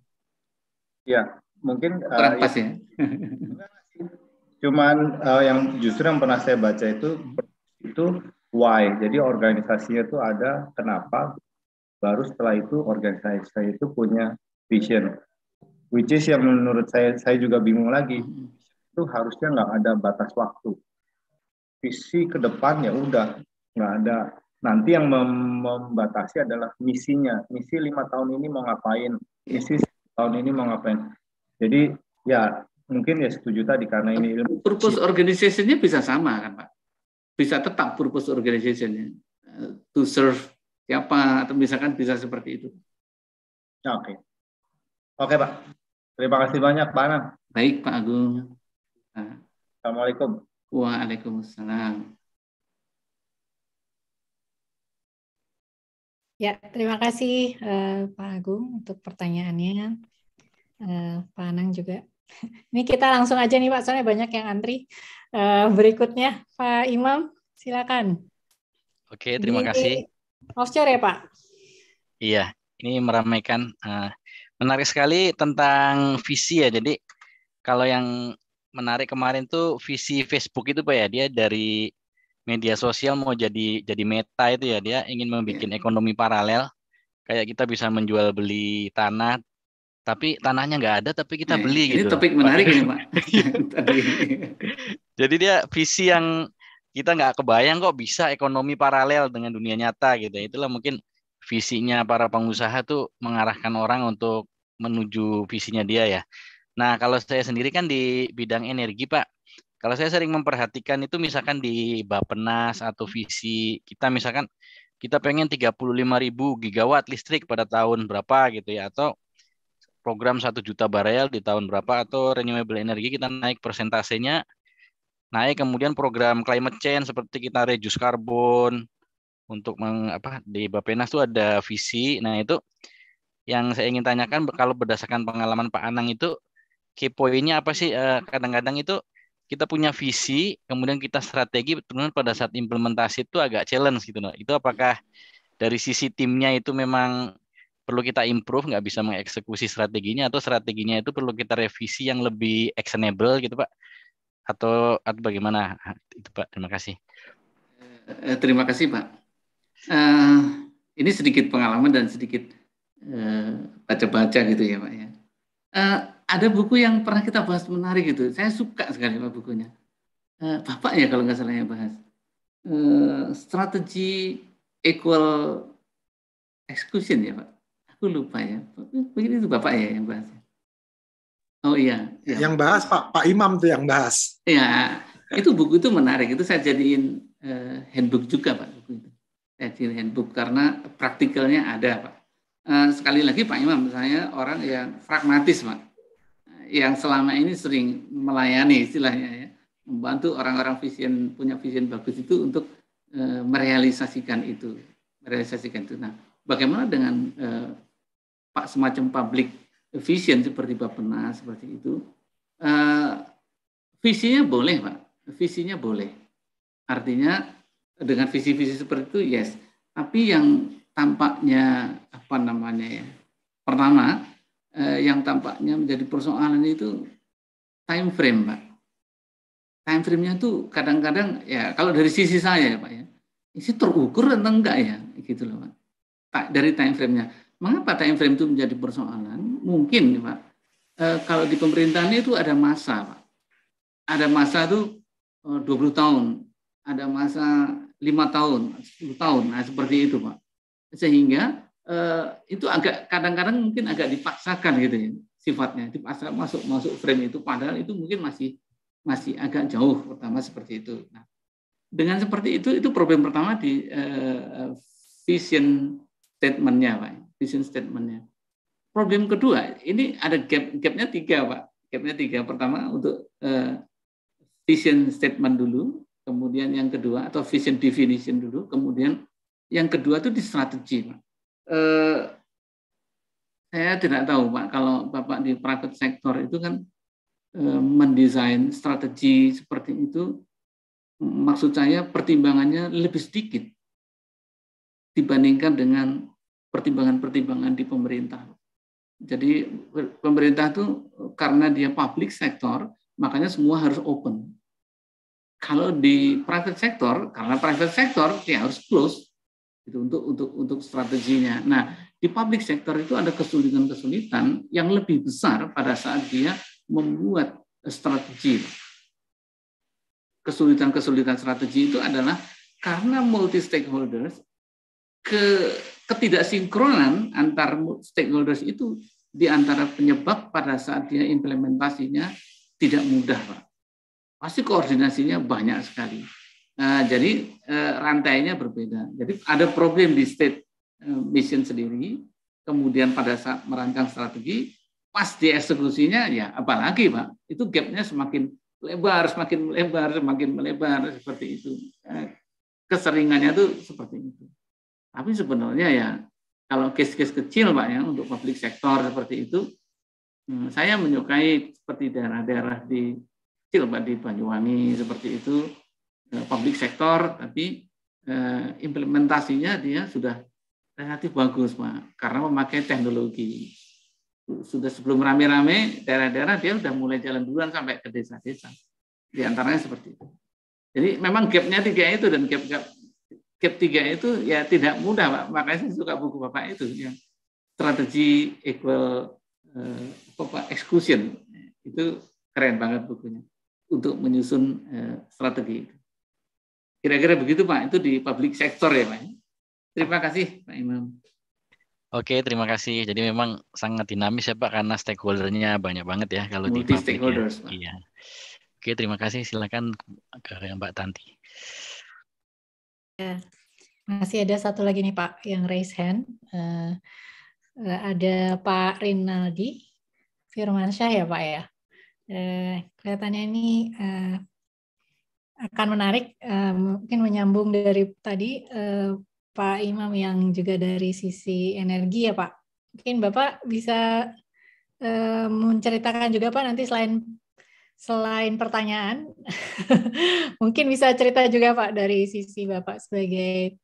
Ya, mungkin kurang pas ya. Cuman yang pernah saya baca itu why. Jadi organisasinya itu ada kenapa. Baru setelah itu organisasi itu punya vision. Which is yang menurut saya juga bingung lagi. Itu harusnya nggak ada batas waktu. Visi ke depan ya udah nggak nanti yang membatasi adalah misinya. Misi 5 tahun ini mau ngapain, misi tahun ini mau ngapain. Jadi ya mungkin ya setuju tadi karena ini ilmu. Purpose organization-nya bisa sama kan Pak? Bisa tetap purpose organization-nya to serve siapa atau misalkan bisa seperti itu. Oke. Oke Pak. Terima kasih banyak Pak Anang. Baik Pak Agung. Assalamualaikum. Waalaikumsalam. Ya, terima kasih Pak Agung untuk pertanyaannya. Pak Anang juga. Ini kita langsung aja nih Pak, soalnya banyak yang antri. Berikutnya Pak Imam, silakan. Oke, terima kasih. Offshore ya Pak? Iya, ini meramaikan. Menarik sekali tentang visi ya. Jadi kalau yang menarik kemarin tuh visi Facebook itu Pak ya, dia dari media sosial mau jadi meta itu ya, dia ingin membuat ekonomi paralel. Kayak kita bisa menjual beli tanah, tapi tanahnya nggak ada, tapi kita beli ini gitu. Ini topik menarik nih Pak. Jadi dia visi yang kita nggak kebayang kok bisa ekonomi paralel dengan dunia nyata gitu. Itulah mungkin visinya para pengusaha tuh mengarahkan orang untuk menuju visinya dia ya. Nah kalau saya sendiri kan di bidang energi Pak. Kalau saya sering memperhatikan itu misalkan di Bappenas atau visi kita misalkan kita pengen 35.000 gigawatt listrik pada tahun berapa gitu ya, atau program 1 juta barel di tahun berapa, atau renewable energy kita naik persentasenya naik, kemudian program climate change seperti kita reduce karbon untuk di Bappenas itu ada visi. Nah itu yang saya ingin tanyakan, kalau berdasarkan pengalaman Pak Anang itu key point-nya apa sih? Kadang-kadang itu kita punya visi, kemudian kita strategi, kemudian pada saat implementasi itu agak challenge gitu. Itu apakah dari sisi timnya itu memang perlu kita improve, nggak bisa mengeksekusi strateginya, atau strateginya itu perlu kita revisi yang lebih actionable gitu Pak? Atau bagaimana? Itu Pak, terima kasih. Terima kasih Pak. Ini sedikit pengalaman dan sedikit baca-baca gitu ya Pak ya. Ada buku yang pernah kita bahas menarik gitu. Saya suka sekali Pak bukunya. Bapak ya kalau nggak salah ya bahas. Strategi equal execution ya Pak. Aku lupa ya. Mungkin itu Bapak ya yang bahas. Oh iya. Ya. Yang bahas Pak Imam tuh yang bahas. Ya, itu buku itu menarik. Itu saya jadiin handbook juga Pak. Buku itu. Saya jadiin handbook karena praktikalnya ada Pak. Sekali lagi Pak Imam, saya orang yang pragmatis Pak. Yang selama ini sering melayani istilahnya ya, membantu orang-orang punya vision bagus itu untuk merealisasikan itu. Nah, bagaimana dengan Pak semacam public vision seperti Bappenas seperti itu? Visinya boleh Pak, visinya boleh. Artinya dengan visi-visi seperti itu yes. Tapi yang tampaknya pertama yang tampaknya menjadi persoalan itu time frame Pak. Time frame-nya tuh kadang-kadang ya kalau dari sisi saya ya Pak ya, ini terukur atau enggak ya gitu loh Pak. Dari time frame-nya. Mengapa time frame itu menjadi persoalan? Mungkin Pak, kalau di pemerintahan itu ada masa Pak. Ada masa tuh 20 tahun, ada masa 5 tahun, 10 tahun, nah seperti itu Pak. Sehingga itu agak kadang-kadang mungkin agak dipaksakan gitu ya sifatnya, dipaksa masuk frame itu, padahal itu mungkin masih agak jauh pertama seperti itu. Nah, dengan seperti itu problem pertama di vision statement-nya Pak, vision statement-nya. Problem kedua, ini ada gapnya 3 Pak, gapnya 3. Pertama untuk vision statement dulu, kemudian yang kedua atau vision definition dulu, kemudian yang kedua itu di strategi Pak. Saya tidak tahu Pak, kalau Bapak di private sector itu kan mendesain strategi seperti itu, maksud saya pertimbangannya lebih sedikit dibandingkan dengan pertimbangan-pertimbangan di pemerintah. Jadi pemerintah itu karena dia public sector, makanya semua harus open. Kalau di private sector, karena private sector dia harus close itu untuk strateginya. Nah, di public sector itu ada kesulitan-kesulitan yang lebih besar pada saat dia membuat strategi. Kesulitan-kesulitan strategi itu adalah karena multi stakeholders ketidaksinkronan antar stakeholders itu di antara penyebab pada saat dia implementasinya tidak mudah, Pak. Pasti koordinasinya banyak sekali. Jadi rantainya berbeda. Jadi ada problem di state mission sendiri, kemudian pada saat merancang strategi, pas di eksekusinya ya apalagi, Pak, itu gapnya semakin lebar, semakin melebar seperti itu. Keseringannya tuh seperti itu. Tapi sebenarnya ya kalau case-case kecil, Pak, ya untuk public sektor seperti itu, saya menyukai seperti daerah-daerah di kecil, Pak, di Banyuwangi seperti itu, public sektor, tapi implementasinya dia sudah relatif bagus, Pak, karena memakai teknologi. Sudah sebelum rame-rame daerah-daerah dia sudah mulai jalan duluan sampai ke desa-desa. Di antaranya seperti itu. Jadi memang gap-nya 3 itu, dan gap 3 itu ya tidak mudah, Pak. Makanya saya suka buku Bapak itu yang strategi equal execution. Itu keren banget bukunya untuk menyusun strategi itu. Kira-kira begitu, Pak. Itu di public sector ya, Pak. Terima kasih, Pak Imam. Oke, terima kasih. Jadi memang sangat dinamis ya, Pak, karena stakeholder-nya banyak banget ya kalau di public stakeholders, ya. Iya. Oke, terima kasih. Silakan ke Mbak Tanti. Ya, masih ada satu lagi nih, Pak, yang raise hand. Ada Pak Rinaldi Firmansyah ya, Pak ya. Kelihatannya ini akan menarik, mungkin menyambung dari tadi Pak Imam yang juga dari sisi energi ya, Pak. Mungkin Bapak bisa menceritakan juga, Pak, nanti selain pertanyaan, mungkin bisa cerita juga, Pak, dari sisi Bapak sebagai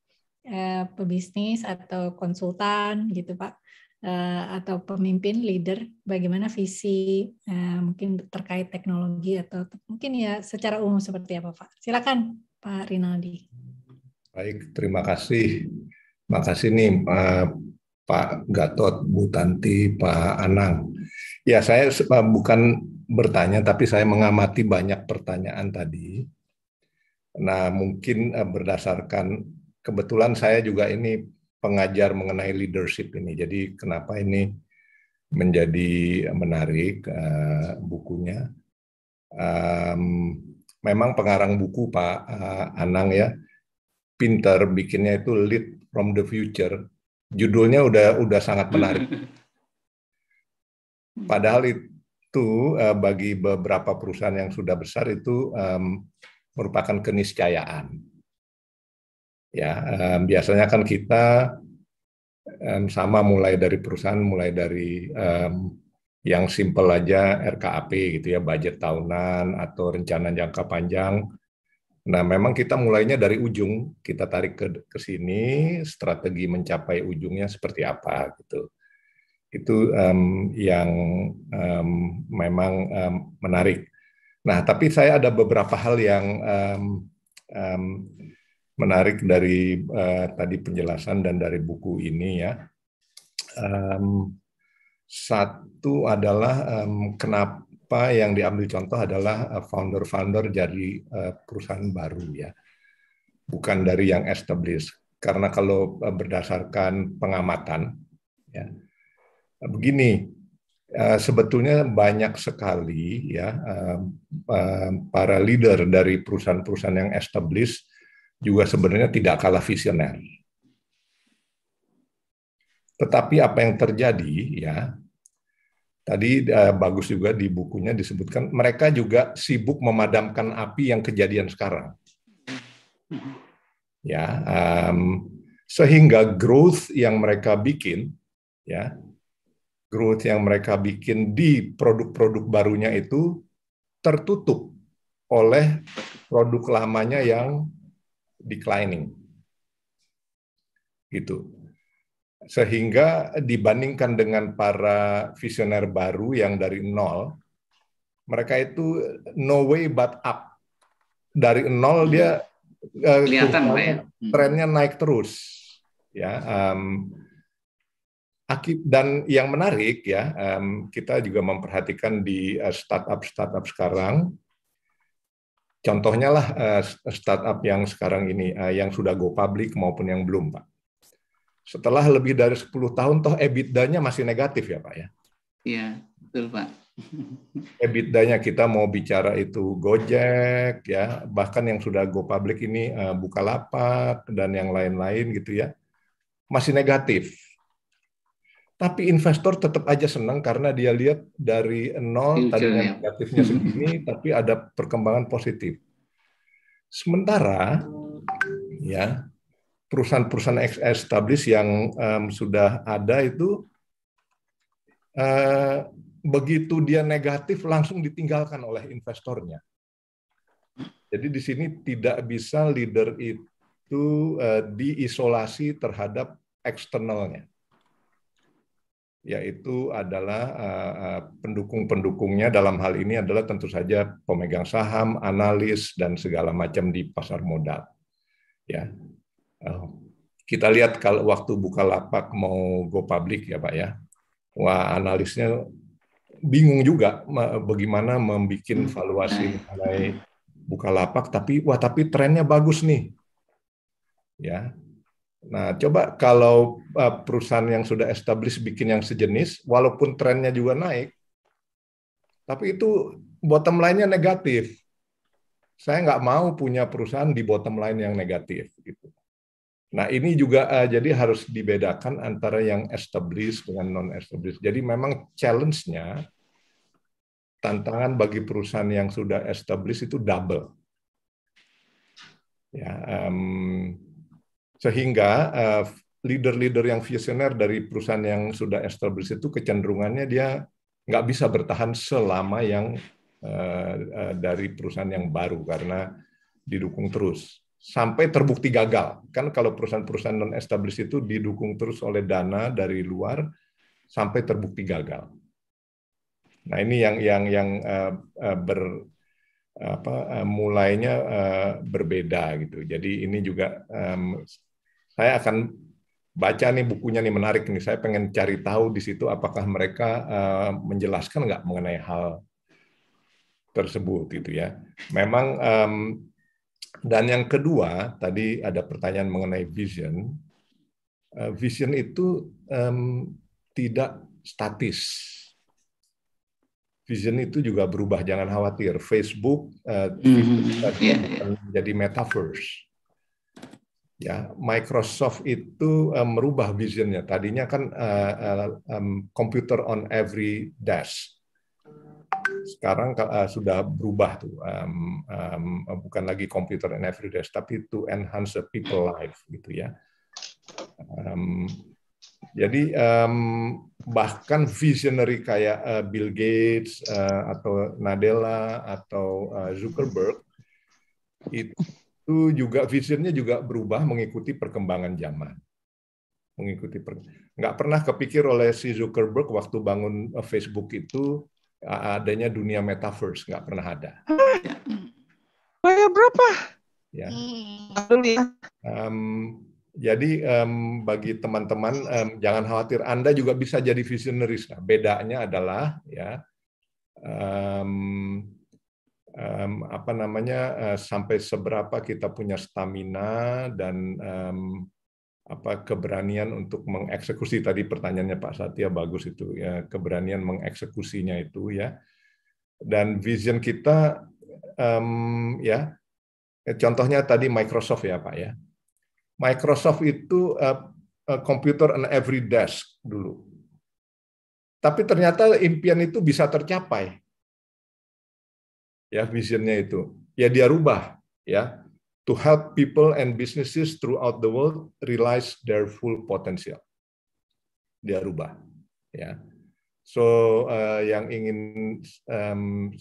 pebisnis atau konsultan gitu, Pak, atau pemimpin, leader, bagaimana visi mungkin terkait teknologi atau mungkin ya secara umum seperti apa, Pak? Silakan, Pak Rinaldi. Baik, terima kasih. Makasih nih Pak Gatot, Bu Tanti, Pak Anang. Ya, saya bukan bertanya, tapi saya mengamati banyak pertanyaan tadi. Nah, mungkin berdasarkan, kebetulan saya juga ini pengajar mengenai leadership ini. Jadi kenapa ini menjadi menarik bukunya. Memang pengarang buku Pak Anang ya, pintar bikinnya itu Lead from the Future. Judulnya udah sangat menarik. Padahal itu bagi beberapa perusahaan yang sudah besar itu merupakan keniscayaan. Ya, biasanya kan kita sama mulai dari perusahaan, mulai dari yang simple aja RKAP gitu ya, budget tahunan atau rencana jangka panjang. Nah, memang kita mulainya dari ujung, kita tarik ke sini, strategi mencapai ujungnya seperti apa gitu. Itu yang memang menarik. Nah, tapi saya ada beberapa hal yang menarik dari tadi penjelasan dan dari buku ini ya. Satu adalah kenapa yang diambil contoh adalah founder-founder jadi perusahaan baru ya, bukan dari yang established. Karena kalau berdasarkan pengamatan, ya, begini, sebetulnya banyak sekali ya para leader dari perusahaan-perusahaan yang established juga sebenarnya tidak kalah visioner. Tetapi apa yang terjadi ya? Tadi bagus juga di bukunya disebutkan, mereka juga sibuk memadamkan api yang kejadian sekarang. Ya, sehingga growth yang mereka bikin, ya, growth yang mereka bikin di produk-produk barunya itu tertutup oleh produk lamanya yang declining, gitu. Sehingga dibandingkan dengan para visioner baru yang dari nol, mereka itu no way but up. Dari nol dia kelihatan, Pak, ya. Trennya naik terus. Ya, dan yang menarik ya, kita juga memperhatikan di startup sekarang. Contohnya lah startup yang sekarang ini, yang sudah go public maupun yang belum, Pak. setelah lebih dari 10 tahun toh EBITDA-nya masih negatif ya Pak ya? Iya, betul Pak. EBITDA-nya kita mau bicara itu Gojek ya, bahkan yang sudah go public ini Bukalapak dan yang lain-lain gitu ya, masih negatif. Tapi investor tetap aja senang karena dia lihat dari nol tadinya negatifnya segini, tapi ada perkembangan positif. Sementara ya perusahaan-perusahaan established yang sudah ada itu begitu dia negatif langsung ditinggalkan oleh investornya. Jadi di sini tidak bisa leader itu diisolasi terhadap eksternalnya, yaitu adalah pendukung-pendukungnya dalam hal ini adalah tentu saja pemegang saham, analis, dan segala macam di pasar modal. Ya, kita lihat kalau waktu Bukalapak mau go public ya Pak ya, wah analisnya bingung juga bagaimana membuat valuasi mengenai Bukalapak, tapi trennya bagus nih, ya. Nah, coba kalau perusahaan yang sudah established bikin yang sejenis, walaupun trennya juga naik, tapi itu bottom line-nya negatif. Saya nggak mau punya perusahaan di bottom line yang negatif. Gitu. Nah, ini juga jadi harus dibedakan antara yang established dengan non-established. Jadi memang challenge-nya, tantangan bagi perusahaan yang sudah established itu double. Ya, sehingga leader-leader yang visioner dari perusahaan yang sudah established itu kecenderungannya dia nggak bisa bertahan selama yang dari perusahaan yang baru karena didukung terus sampai terbukti gagal. Kan kalau perusahaan-perusahaan non-established itu didukung terus oleh dana dari luar sampai terbukti gagal. Nah ini yang mulainya berbeda gitu. Jadi ini juga saya akan baca nih bukunya nih menarik nih. Saya pengen cari tahu di situ apakah mereka menjelaskan nggak mengenai hal tersebut gitu ya. Memang dan yang kedua tadi ada pertanyaan mengenai vision. Vision itu tidak statis. Vision itu juga berubah, jangan khawatir. Facebook menjadi metaverse. Ya, Microsoft itu merubah visionnya. Tadinya kan computer on every desk. Sekarang sudah berubah tuh, bukan lagi computer on every desk, tapi to enhance the people life gitu ya. Jadi bahkan visionary kayak Bill Gates atau Nadella atau Zuckerberg itu juga visionnya juga berubah mengikuti perkembangan zaman. Nggak pernah kepikir oleh si Zuckerberg waktu bangun Facebook itu adanya dunia metaverse, nggak pernah ada. Kayak berapa? Ya. Jadi bagi teman-teman jangan khawatir, Anda juga bisa jadi visionaris. Nah, bedanya adalah ya sampai seberapa kita punya stamina dan keberanian untuk mengeksekusi. Tadi pertanyaannya Pak Satya bagus itu ya, keberanian mengeksekusinya itu ya. Dan vision kita ya contohnya tadi Microsoft ya Pak ya. Microsoft itu computer on every desk dulu. Tapi ternyata impian itu bisa tercapai. Ya, visionnya itu. Ya dia rubah ya. To help people and businesses throughout the world realize their full potential. Dia rubah ya. So yang ingin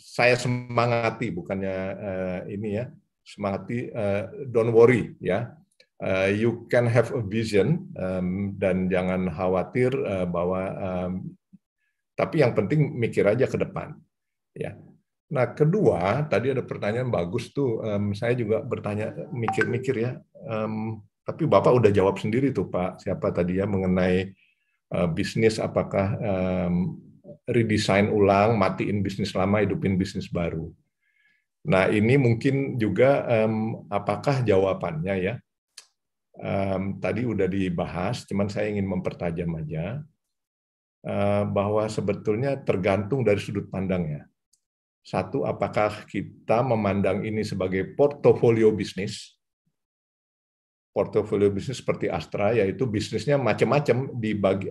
saya semangati bukannya ini ya, semangati don't worry ya. You can have a vision dan jangan khawatir bahwa tapi yang penting mikir aja ke depan ya. Nah kedua tadi ada pertanyaan bagus tuh, saya juga bertanya mikir-mikir ya, tapi Bapak udah jawab sendiri tuh Pak siapa tadi ya mengenai bisnis apakah redesign ulang, matiin bisnis lama, hidupin bisnis baru. Nah ini mungkin juga apakah jawabannya ya tadi udah dibahas, cuman saya ingin mempertajam aja bahwa sebetulnya tergantung dari sudut pandangnya. Satu, apakah kita memandang ini sebagai portofolio bisnis? Portofolio bisnis seperti Astra, yaitu bisnisnya macam-macam, dibagi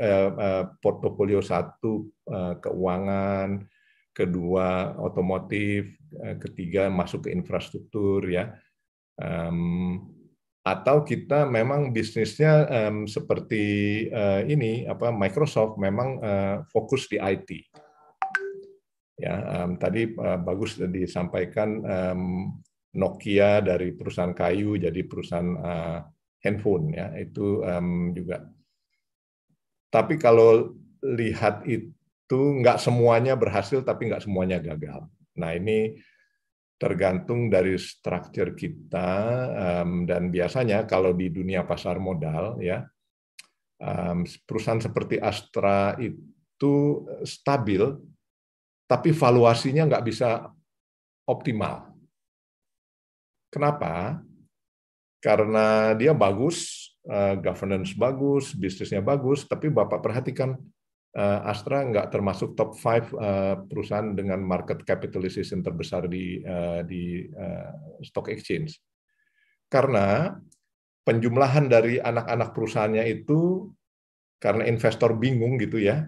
portofolio satu keuangan, kedua otomotif, ketiga masuk ke infrastruktur, ya. Atau kita memang bisnisnya seperti ini, Microsoft memang fokus di IT. Ya, tadi bagus disampaikan. Nokia dari perusahaan kayu jadi perusahaan handphone, ya, itu juga. Tapi kalau lihat itu nggak semuanya berhasil, tapi nggak semuanya gagal. Nah, ini tergantung dari struktur kita, dan biasanya kalau di dunia pasar modal, ya, perusahaan seperti Astra itu stabil, tapi valuasinya nggak bisa optimal. Kenapa? Karena dia bagus, governance bagus, bisnisnya bagus, tapi Bapak perhatikan Astra nggak termasuk top 5 perusahaan dengan market capitalization terbesar di stock exchange. Karena penjumlahan dari anak-anak perusahaannya itu, karena investor bingung gitu ya,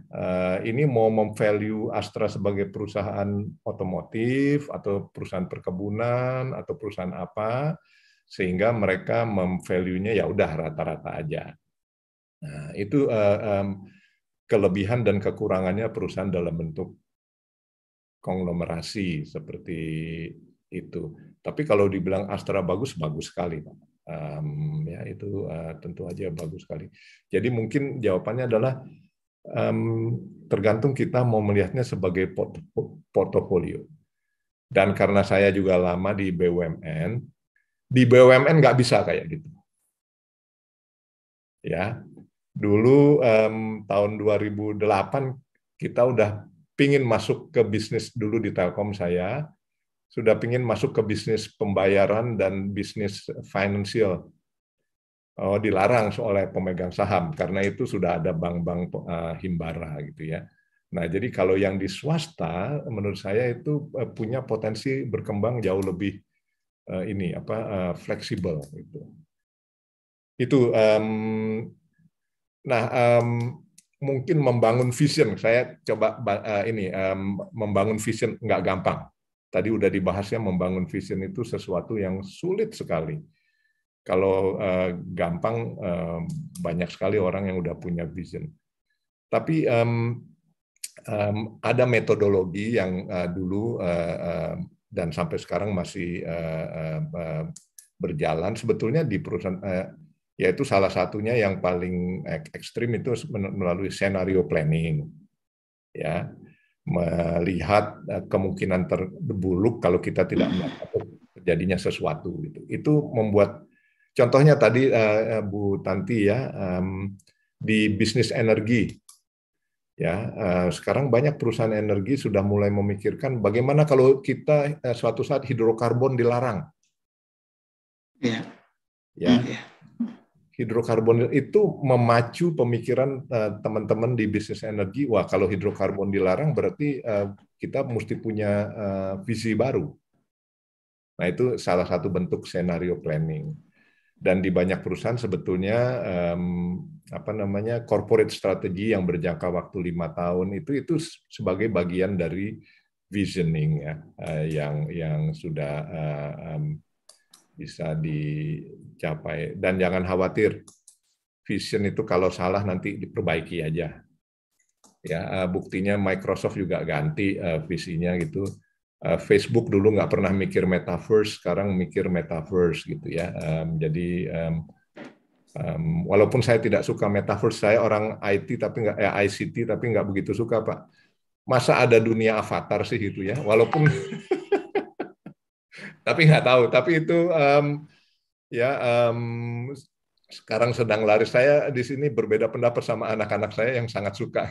ini mau memvalue Astra sebagai perusahaan otomotif atau perusahaan perkebunan atau perusahaan apa, sehingga mereka memvalue-nya ya udah rata-rata aja. Nah, itu kelebihan dan kekurangannya perusahaan dalam bentuk konglomerasi seperti itu. Tapi kalau dibilang Astra bagus, bagus sekali, Pak. Ya itu tentu aja bagus sekali. Jadi mungkin jawabannya adalah tergantung kita mau melihatnya sebagai portofolio. Dan karena saya juga lama di BUMN nggak bisa kayak gitu. Ya, dulu tahun 2008 kita udah pingin masuk ke bisnis dulu di Telkom saya. Sudah pingin masuk ke bisnis pembayaran dan bisnis finansial. Dilarang oleh pemegang saham, karena itu sudah ada bank-bank himbara gitu ya. Nah, jadi kalau yang di swasta, menurut saya itu punya potensi berkembang jauh lebih fleksibel gitu. Itu, mungkin membangun vision. Saya coba membangun vision nggak gampang. Tadi udah dibahasnya, membangun vision itu sesuatu yang sulit sekali. Kalau gampang, banyak sekali orang yang udah punya vision. Tapi ada metodologi yang dulu dan sampai sekarang masih berjalan. Sebetulnya di perusahaan, yaitu salah satunya yang paling ekstrim itu melalui scenario planning. Ya. Melihat kemungkinan terburuk kalau kita tidak melakukan terjadinya sesuatu gitu. Itu membuat, contohnya tadi Bu Tanti ya, di bisnis energi ya, sekarang banyak perusahaan energi sudah mulai memikirkan bagaimana kalau kita suatu saat hidrokarbon dilarang. Ya. Hidrokarbon itu memacu pemikiran teman-teman di bisnis energi. Wah, kalau hidrokarbon dilarang berarti kita mesti punya visi baru. Nah, itu salah satu bentuk scenario planning. Dan di banyak perusahaan sebetulnya corporate strategy yang berjangka waktu 5 tahun itu sebagai bagian dari visioning ya, yang sudah bisa dicapai. Dan jangan khawatir, vision itu kalau salah nanti diperbaiki aja. Ya, buktinya Microsoft juga ganti visinya gitu. Facebook dulu nggak pernah mikir metaverse, sekarang mikir metaverse gitu ya. Jadi walaupun saya tidak suka metaverse, saya orang IT tapi nggak ICT tapi nggak begitu suka, Pak. Masa ada dunia avatar sih gitu ya, walaupun tapi nggak tahu. Tapi itu sekarang sedang laris. Saya di sini berbeda pendapat sama anak-anak saya yang sangat suka.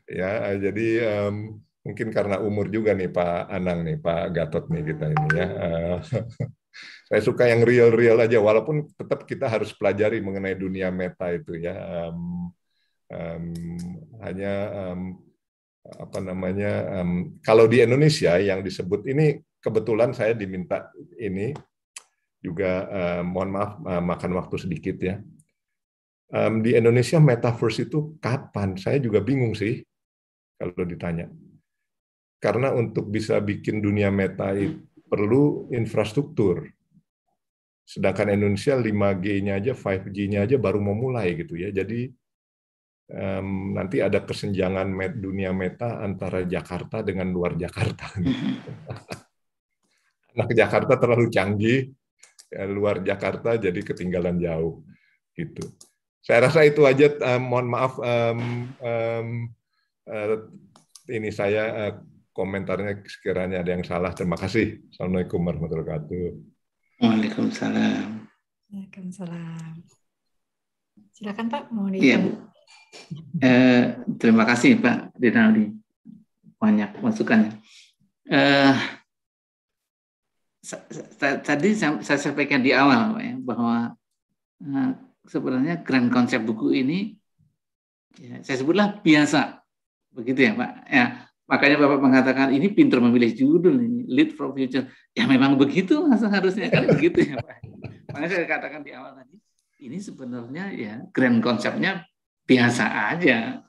Ya, jadi mungkin karena umur juga nih Pak Anang nih, Pak Gatot nih kita ini ya. Saya suka yang real-real aja, walaupun tetap kita harus pelajari mengenai dunia meta itu ya. Hanya apa namanya? Kalau di Indonesia yang disebut ini, kebetulan saya diminta ini juga, mohon maaf makan waktu sedikit ya. Di Indonesia metaverse itu kapan? Saya juga bingung sih kalau ditanya. Karena untuk bisa bikin dunia meta itu perlu infrastruktur. Sedangkan Indonesia 5G-nya aja, 5G-nya aja baru mau mulai gitu ya. Jadi nanti ada kesenjangan dunia meta antara Jakarta dengan luar Jakarta. Anak Jakarta terlalu canggih, luar Jakarta jadi ketinggalan jauh gitu. Saya rasa itu aja. Mohon maaf, ini saya komentarnya sekiranya ada yang salah. Terima kasih. Assalamualaikum warahmatullahi wabarakatuh. Waalaikumsalam. Waalaikumsalam. Silakan Pak, mau Iya, Bu. Terima kasih Pak Rinaldi. Banyak masukannya. Tadi saya sampaikan di awal Pak, ya, bahwa sebenarnya grand konsep buku ini ya, saya sebutlah biasa, begitu ya Pak. Ya, makanya Bapak mengatakan ini pintar memilih judul ini, Lead from Future. Ya memang begitu harusnya kan begitu ya Pak. Makanya saya katakan di awal tadi, ini sebenarnya ya grand konsepnya biasa aja.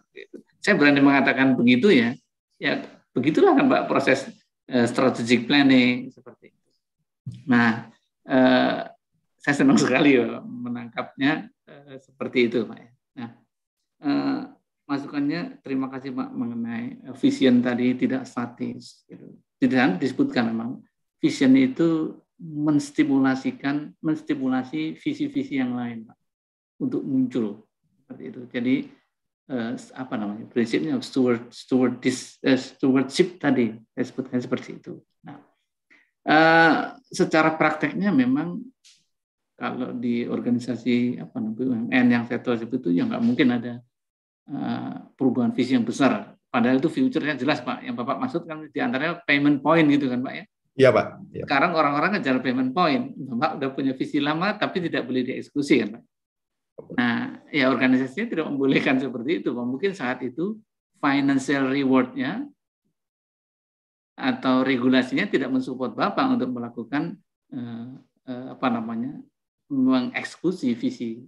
Saya berani mengatakan begitu ya. Ya begitulah kan Pak proses strategic planning seperti itu. Nah, saya senang sekali ya menangkapnya seperti itu Pak. Nah, masukannya terima kasih Pak mengenai vision tadi tidak statis. Tidak disebutkan memang vision itu menstimulasi visi-visi yang lain Pak untuk muncul seperti itu. Jadi apa namanya prinsipnya stewardship tadi saya sebutkan seperti itu. Nah, secara prakteknya memang kalau di organisasi apa BUMN yang saya tahu itu ya nggak mungkin ada perubahan visi yang besar. Padahal itu future-nya jelas Pak. Yang Bapak maksud kan diantaranya payment point gitu kan Pak ya. Iya Pak. Ya. Sekarang orang-orang ngejar payment point. Bapak udah punya visi lama tapi tidak boleh dieksekusi kan Pak. Nah ya organisasinya tidak membolehkan seperti itu Pak. Mungkin saat itu financial reward-nya atau regulasinya tidak mensupport Bapak untuk melakukan apa namanya mengeksekusi visi.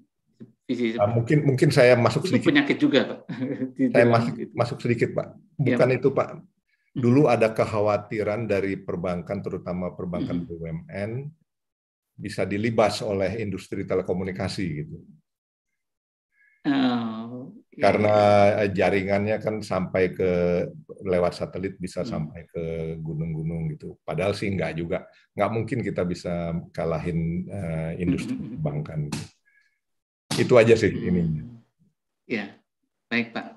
Mungkin saya masuk itu sedikit. Penyakit juga Pak. Saya masuk sedikit Pak. Bukan ya, itu Pak. Dulu ada kekhawatiran dari perbankan, terutama perbankan BUMN, bisa dilibas oleh industri telekomunikasi gitu. Karena jaringannya kan sampai ke lewat satelit bisa sampai ke gunung-gunung gitu. Padahal sih enggak juga. Nggak mungkin kita bisa kalahin industri perbankan. Itu aja sih ininya. Ya, baik Pak.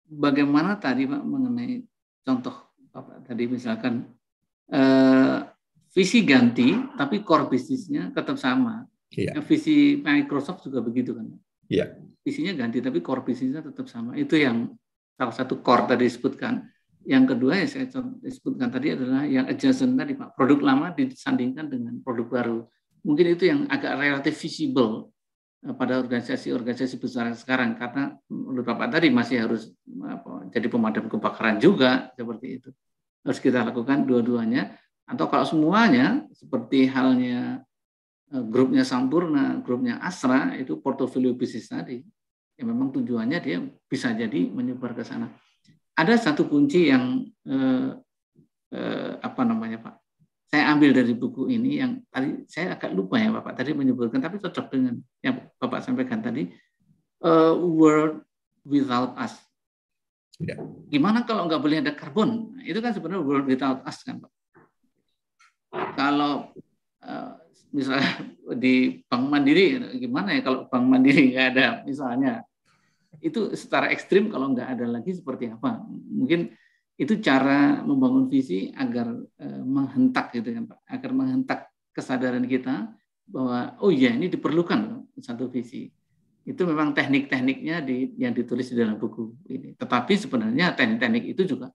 Bagaimana tadi Pak mengenai contoh Bapak tadi misalkan visi ganti tapi core bisnisnya tetap sama. Iya. Visi Microsoft juga begitu kan? Iya. Visinya ganti tapi core bisnisnya tetap sama. Itu yang salah satu core tadi disebutkan. Yang kedua yang saya disebutkan tadi adalah yang adjacent tadi Pak. Produk lama disandingkan dengan produk baru. Mungkin itu yang agak relatif visible pada organisasi-organisasi besar sekarang, karena menurut Bapak tadi masih harus jadi pemadam kebakaran juga, seperti itu. Harus kita lakukan dua-duanya, atau kalau semuanya seperti halnya grupnya Sampurna, grupnya Astra, itu portofolio bisnis tadi, yang memang tujuannya dia bisa jadi menyebar ke sana. Ada satu kunci yang apa namanya Pak, saya ambil dari buku ini yang tadi saya agak lupa ya Bapak tadi menyebutkan, tapi cocok dengan yang Bapak sampaikan tadi, world without us. Ya. Gimana kalau nggak boleh ada karbon? Itu kan sebenarnya world without us kan Pak. Kalau misalnya di Bank Mandiri, gimana ya kalau Bank Mandiri nggak ada misalnya? Itu secara ekstrim kalau nggak ada lagi seperti apa? Mungkin itu cara membangun visi agar menghentak gitu kan Pak, agar menghentak kesadaran kita bahwa oh iya ini diperlukan satu visi. Itu memang teknik-tekniknya yang ditulis di dalam buku ini. Tetapi sebenarnya teknik-teknik itu juga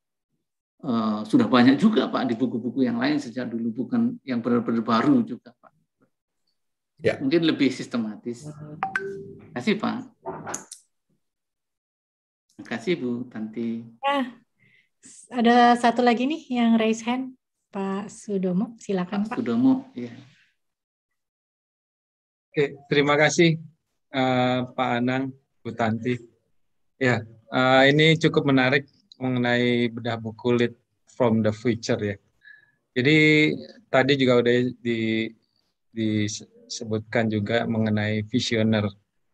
sudah banyak juga Pak di buku-buku yang lain sejak dulu, bukan yang benar-benar baru juga Pak. Ya. Mungkin lebih sistematis. Terima kasih Pak. Terima kasih Bu Tanti. Ya, ada satu lagi nih yang raise hand, Pak Sudomo, silakan Pak. Sudomo, ya. Oke, terima kasih Pak Anang, Bu Tanti. Ya, ini cukup menarik mengenai bedah buku Lead from the Future ya. Jadi tadi juga udah disebutkan juga mengenai visioner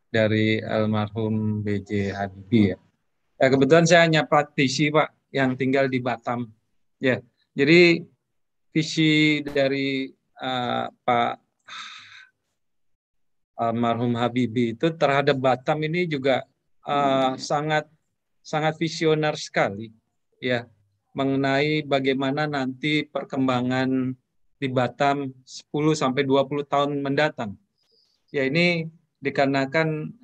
dari almarhum B.J. Habibie ya. Kebetulan saya hanya praktisi Pak yang tinggal di Batam. Ya, jadi visi dari Pak almarhum Habibie itu terhadap Batam ini juga sangat visioner sekali ya, mengenai bagaimana nanti perkembangan di Batam 10 sampai 20 tahun mendatang. Ya, ini dikarenakan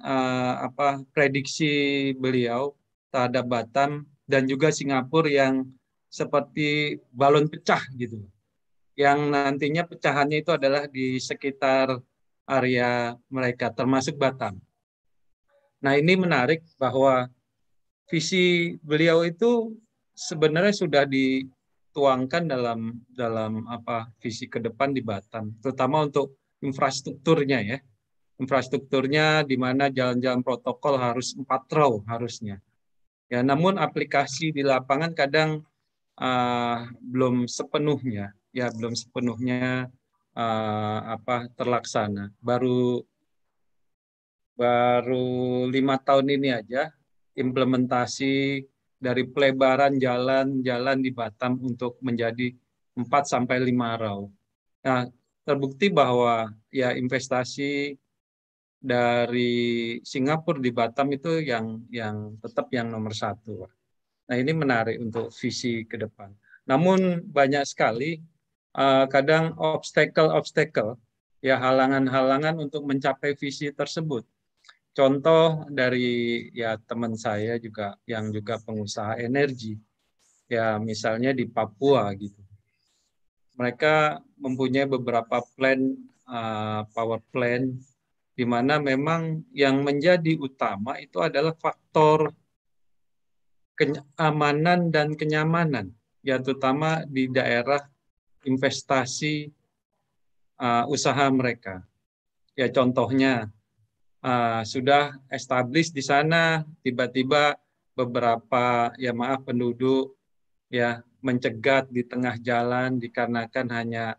prediksi beliau terhadap Batam dan juga Singapura yang seperti balon pecah gitu. Yang nantinya pecahannya itu adalah di sekitar area mereka, termasuk Batam. Nah, ini menarik bahwa visi beliau itu sebenarnya sudah dituangkan dalam visi ke depan di Batam, terutama untuk infrastrukturnya ya. Infrastrukturnya di mana jalan-jalan protokol harus 4 row harusnya. Ya, namun aplikasi di lapangan kadang belum sepenuhnya terlaksana. Baru 5 tahun ini aja implementasi dari pelebaran jalan-jalan di Batam untuk menjadi 4 sampai 5 row. Nah, terbukti bahwa ya investasi dari Singapura di Batam itu yang tetap yang nomor 1. Nah, ini menarik untuk visi ke depan. Namun banyak sekali kadang obstacle, ya halangan-halangan untuk mencapai visi tersebut. Contoh dari ya teman saya juga yang juga pengusaha energi, ya misalnya di Papua gitu. Mereka mempunyai beberapa power plant, di mana memang yang menjadi utama itu adalah faktor keamanan dan kenyamanan, ya terutama di daerah investasi usaha mereka. Ya contohnya sudah established di sana, tiba-tiba beberapa penduduk ya mencegat di tengah jalan dikarenakan hanya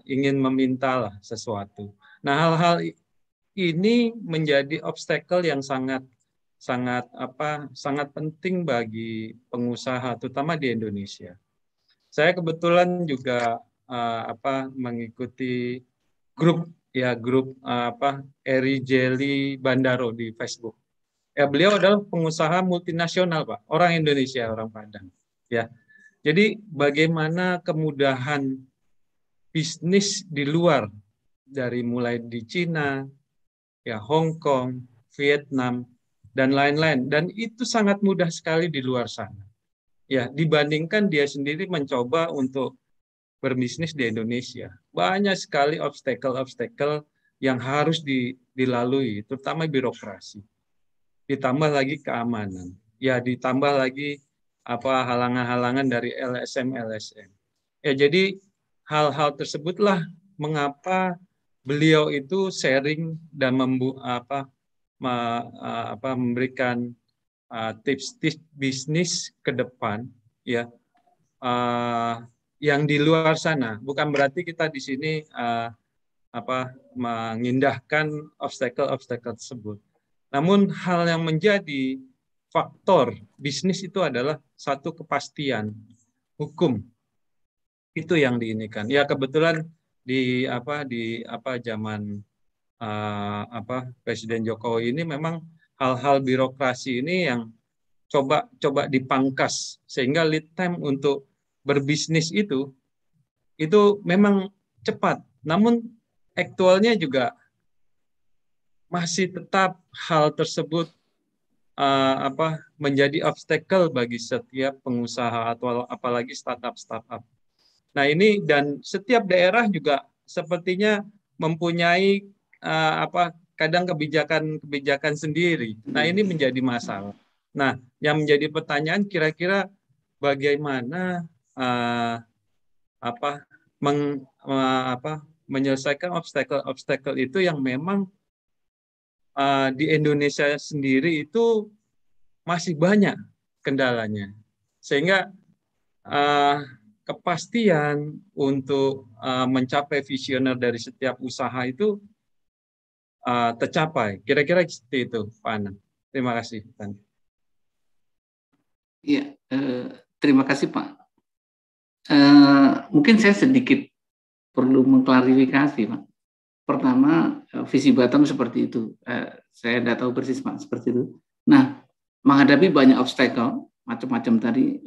ingin meminta lah sesuatu. Nah, hal-hal ini menjadi obstacle yang sangat penting bagi pengusaha, terutama di Indonesia. Saya kebetulan juga mengikuti grup Eri Jelly Bandaro di Facebook. Ya, beliau adalah pengusaha multinasional Pak, orang Indonesia, orang Padang. Ya, jadi bagaimana kemudahan bisnis di luar, dari mulai di Cina, ya Hong Kong, Vietnam, dan lain-lain. Dan itu sangat mudah sekali di luar sana. Ya, dibandingkan dia sendiri mencoba untuk berbisnis di Indonesia. Banyak sekali obstacle yang harus dilalui, terutama birokrasi. Ditambah lagi keamanan. Ya, ditambah lagi halangan-halangan dari LSM. Ya, jadi hal-hal tersebutlah mengapa beliau itu sharing dan memberikan tips-tips bisnis ke depan ya yang di luar sana. Bukan berarti kita di sini mengindahkan obstacle tersebut. Namun hal yang menjadi faktor bisnis itu adalah satu kepastian hukum. Itu yang diinikan. Ya kebetulan di zaman Presiden Jokowi ini memang hal-hal birokrasi ini yang coba dipangkas sehingga lead time untuk berbisnis itu memang cepat. Namun aktualnya juga masih tetap hal tersebut menjadi obstacle bagi setiap pengusaha atau apalagi startup. Nah ini dan setiap daerah juga sepertinya mempunyai kadang kebijakan sendiri. Nah ini menjadi masalah. Nah yang menjadi pertanyaan kira-kira bagaimana menyelesaikan obstacle itu yang memang di Indonesia sendiri itu masih banyak kendalanya, sehingga kepastian untuk mencapai visioner dari setiap usaha itu tercapai. Kira-kira seperti itu, Pak Anang. Terima kasih. Iya, terima kasih Pak. Mungkin saya sedikit perlu mengklarifikasi, Pak. Pertama, visi Batam seperti itu. Saya tidak tahu persis, Pak, seperti itu. Nah, menghadapi banyak obstacle, macam-macam tadi,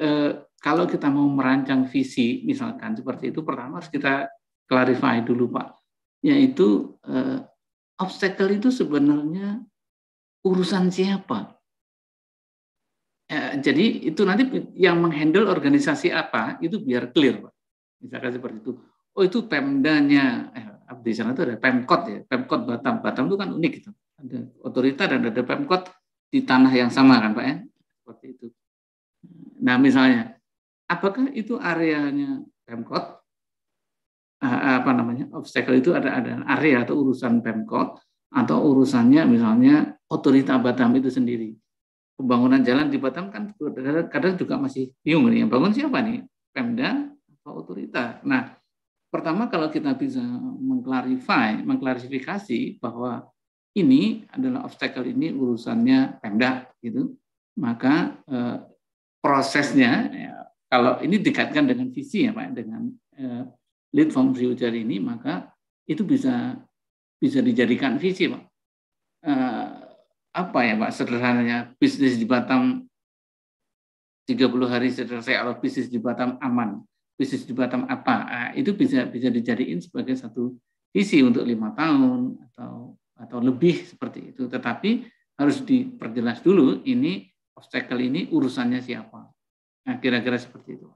kalau kita mau merancang visi, misalkan seperti itu, pertama harus kita clarify dulu, Pak. Yaitu, obstacle itu sebenarnya urusan siapa? Jadi itu nanti yang menghandle organisasi apa, itu biar clear, Pak. Misalkan seperti itu. Oh itu Pemdanya, di sana itu ada Pemkot ya, Pemkot Batam. Batam itu kan unik gitu. Ada otorita dan ada Pemkot di tanah yang sama kan Pak ya, seperti itu. Nah misalnya, apakah itu areanya Pemkot? Obstacle itu ada area atau urusan Pemkot atau urusannya misalnya otorita Batam itu sendiri. Pembangunan jalan di Batam kan kadang juga masih bingung nih, yang bangun siapa nih? Pemda atau otorita? Nah, pertama kalau kita bisa mengklarifikasi bahwa ini adalah obstacle ini urusannya Pemda gitu, maka prosesnya ya, kalau ini dikaitkan dengan visi ya Pak, dengan Lead from Future ini, maka itu bisa dijadikan visi Pak. Apa ya Pak sederhananya, bisnis di Batam 30 hari selesai atau bisnis di Batam aman. Bisnis di Batam apa? Itu bisa dijadiin sebagai satu visi untuk 5 tahun atau lebih seperti itu. Tetapi harus diperjelas dulu ini obstacle ini urusannya siapa. Nah, kira-kira seperti itu.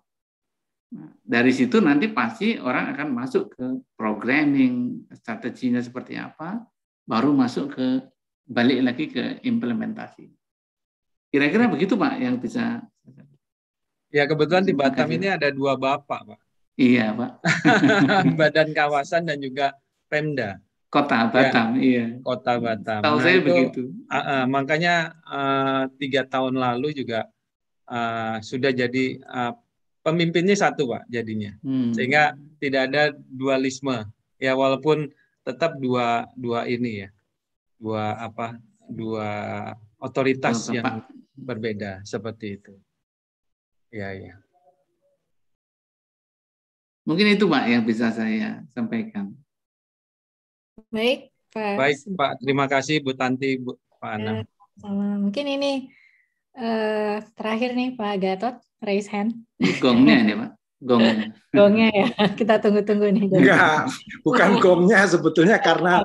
Nah, dari situ nanti pasti orang akan masuk ke programming, strateginya seperti apa, baru masuk ke balik lagi ke implementasi. Kira-kira begitu Pak yang bisa. Ya kebetulan di Batam ini ada 2 bapak Pak. Iya Pak. Badan kawasan dan juga Pemda. Kota Batam, ya, iya. Kota Batam. Tahu saya itu, begitu. Makanya 3 tahun lalu juga sudah jadi pemimpinnya satu Pak jadinya. Sehingga tidak ada dualisme. Ya walaupun tetap dua ini ya. Dua otoritas yang berbeda seperti itu. Ya. Mungkin itu Pak yang bisa saya sampaikan. Baik, Pak. Baik, Pak. Terima kasih Bu Tanti, Pak Anang. Sama. Mungkin ini terakhir nih Pak Gatot, raise hand. Gongnya ini Pak. Gongnya ya. Kita tunggu-tunggu nih. Enggak, bukan gongnya sebetulnya karena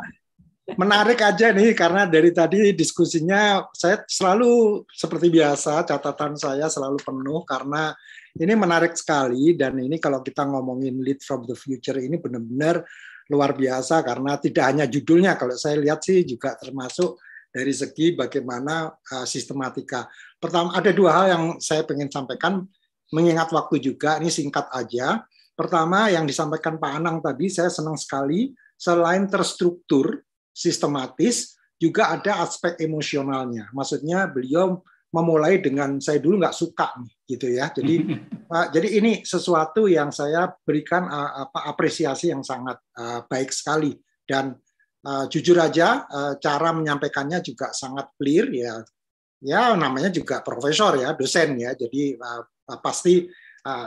menarik aja nih, karena dari tadi diskusinya saya selalu seperti biasa catatan saya selalu penuh karena ini menarik sekali, dan ini kalau kita ngomongin Lead from the Future ini benar-benar luar biasa karena tidak hanya judulnya, kalau saya lihat sih juga termasuk dari segi bagaimana sistematika. Pertama ada 2 hal yang saya ingin sampaikan mengingat waktu juga, ini singkat aja. Pertama yang disampaikan Pak Anang tadi saya senang sekali, selain terstruktur sistematis, juga ada aspek emosionalnya. Maksudnya beliau memulai dengan saya dulu nggak suka nih, gitu ya. Jadi ini sesuatu yang saya berikan apresiasi yang sangat baik sekali, dan jujur aja cara menyampaikannya juga sangat clear ya. Ya namanya juga profesor ya, dosen ya. Jadi pasti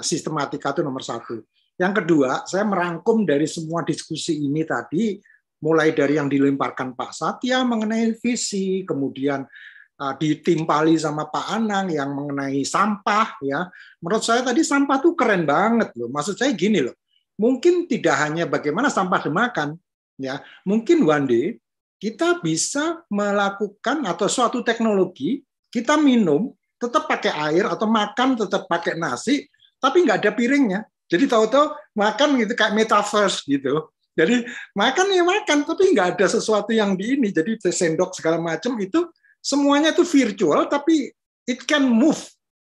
sistematika itu nomor 1. Yang kedua, saya merangkum dari semua diskusi ini tadi, mulai dari yang dilemparkan Pak Satya mengenai visi, kemudian ditimpali sama Pak Anang yang mengenai sampah ya. Menurut saya tadi sampah tuh keren banget loh. Maksud saya gini loh. Mungkin tidak hanya bagaimana sampah dimakan ya. Mungkin one day kita bisa melakukan atau suatu teknologi kita minum tetap pakai air atau makan tetap pakai nasi, tapi nggak ada piringnya. Jadi tahu-tahu makan gitu kayak metaverse gitu. Jadi makan ya makan, tapi nggak ada sesuatu yang di ini. Jadi sendok segala macam itu semuanya itu virtual, tapi it can move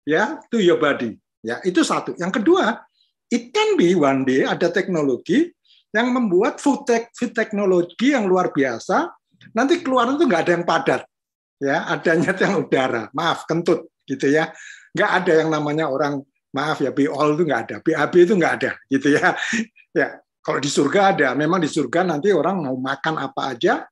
ya to your body. Ya itu satu. Yang kedua, it can be one day ada teknologi yang membuat food teknologi yang luar biasa. Nanti keluar itu nggak ada yang padat, ya adanya yang udara. Maaf kentut gitu ya. Nggak ada yang namanya orang maaf ya BOL itu nggak ada, BAB itu nggak ada gitu ya. Ya. Kalau di surga ada, memang di surga nanti orang mau makan apa aja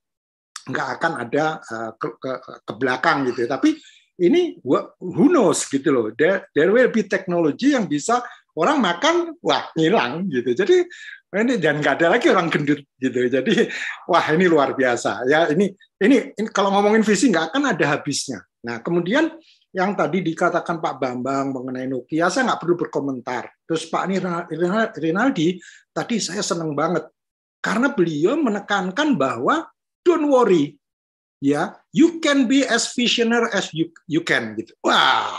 nggak akan ada ke belakang gitu. Tapi ini who knows gitu loh. There will be technology yang bisa orang makan wah hilang gitu. Jadi ini dan nggak ada lagi orang gendut gitu. Jadi wah ini luar biasa ya. Ini kalau ngomongin visi nggak akan ada habisnya. Nah kemudian yang tadi dikatakan Pak Bambang mengenai Nokia, saya nggak perlu berkomentar. Terus Pak Rinaldi, tadi saya senang banget. Karena beliau menekankan bahwa don't worry, ya, you can be as visionary as you can. Gitu. Wah,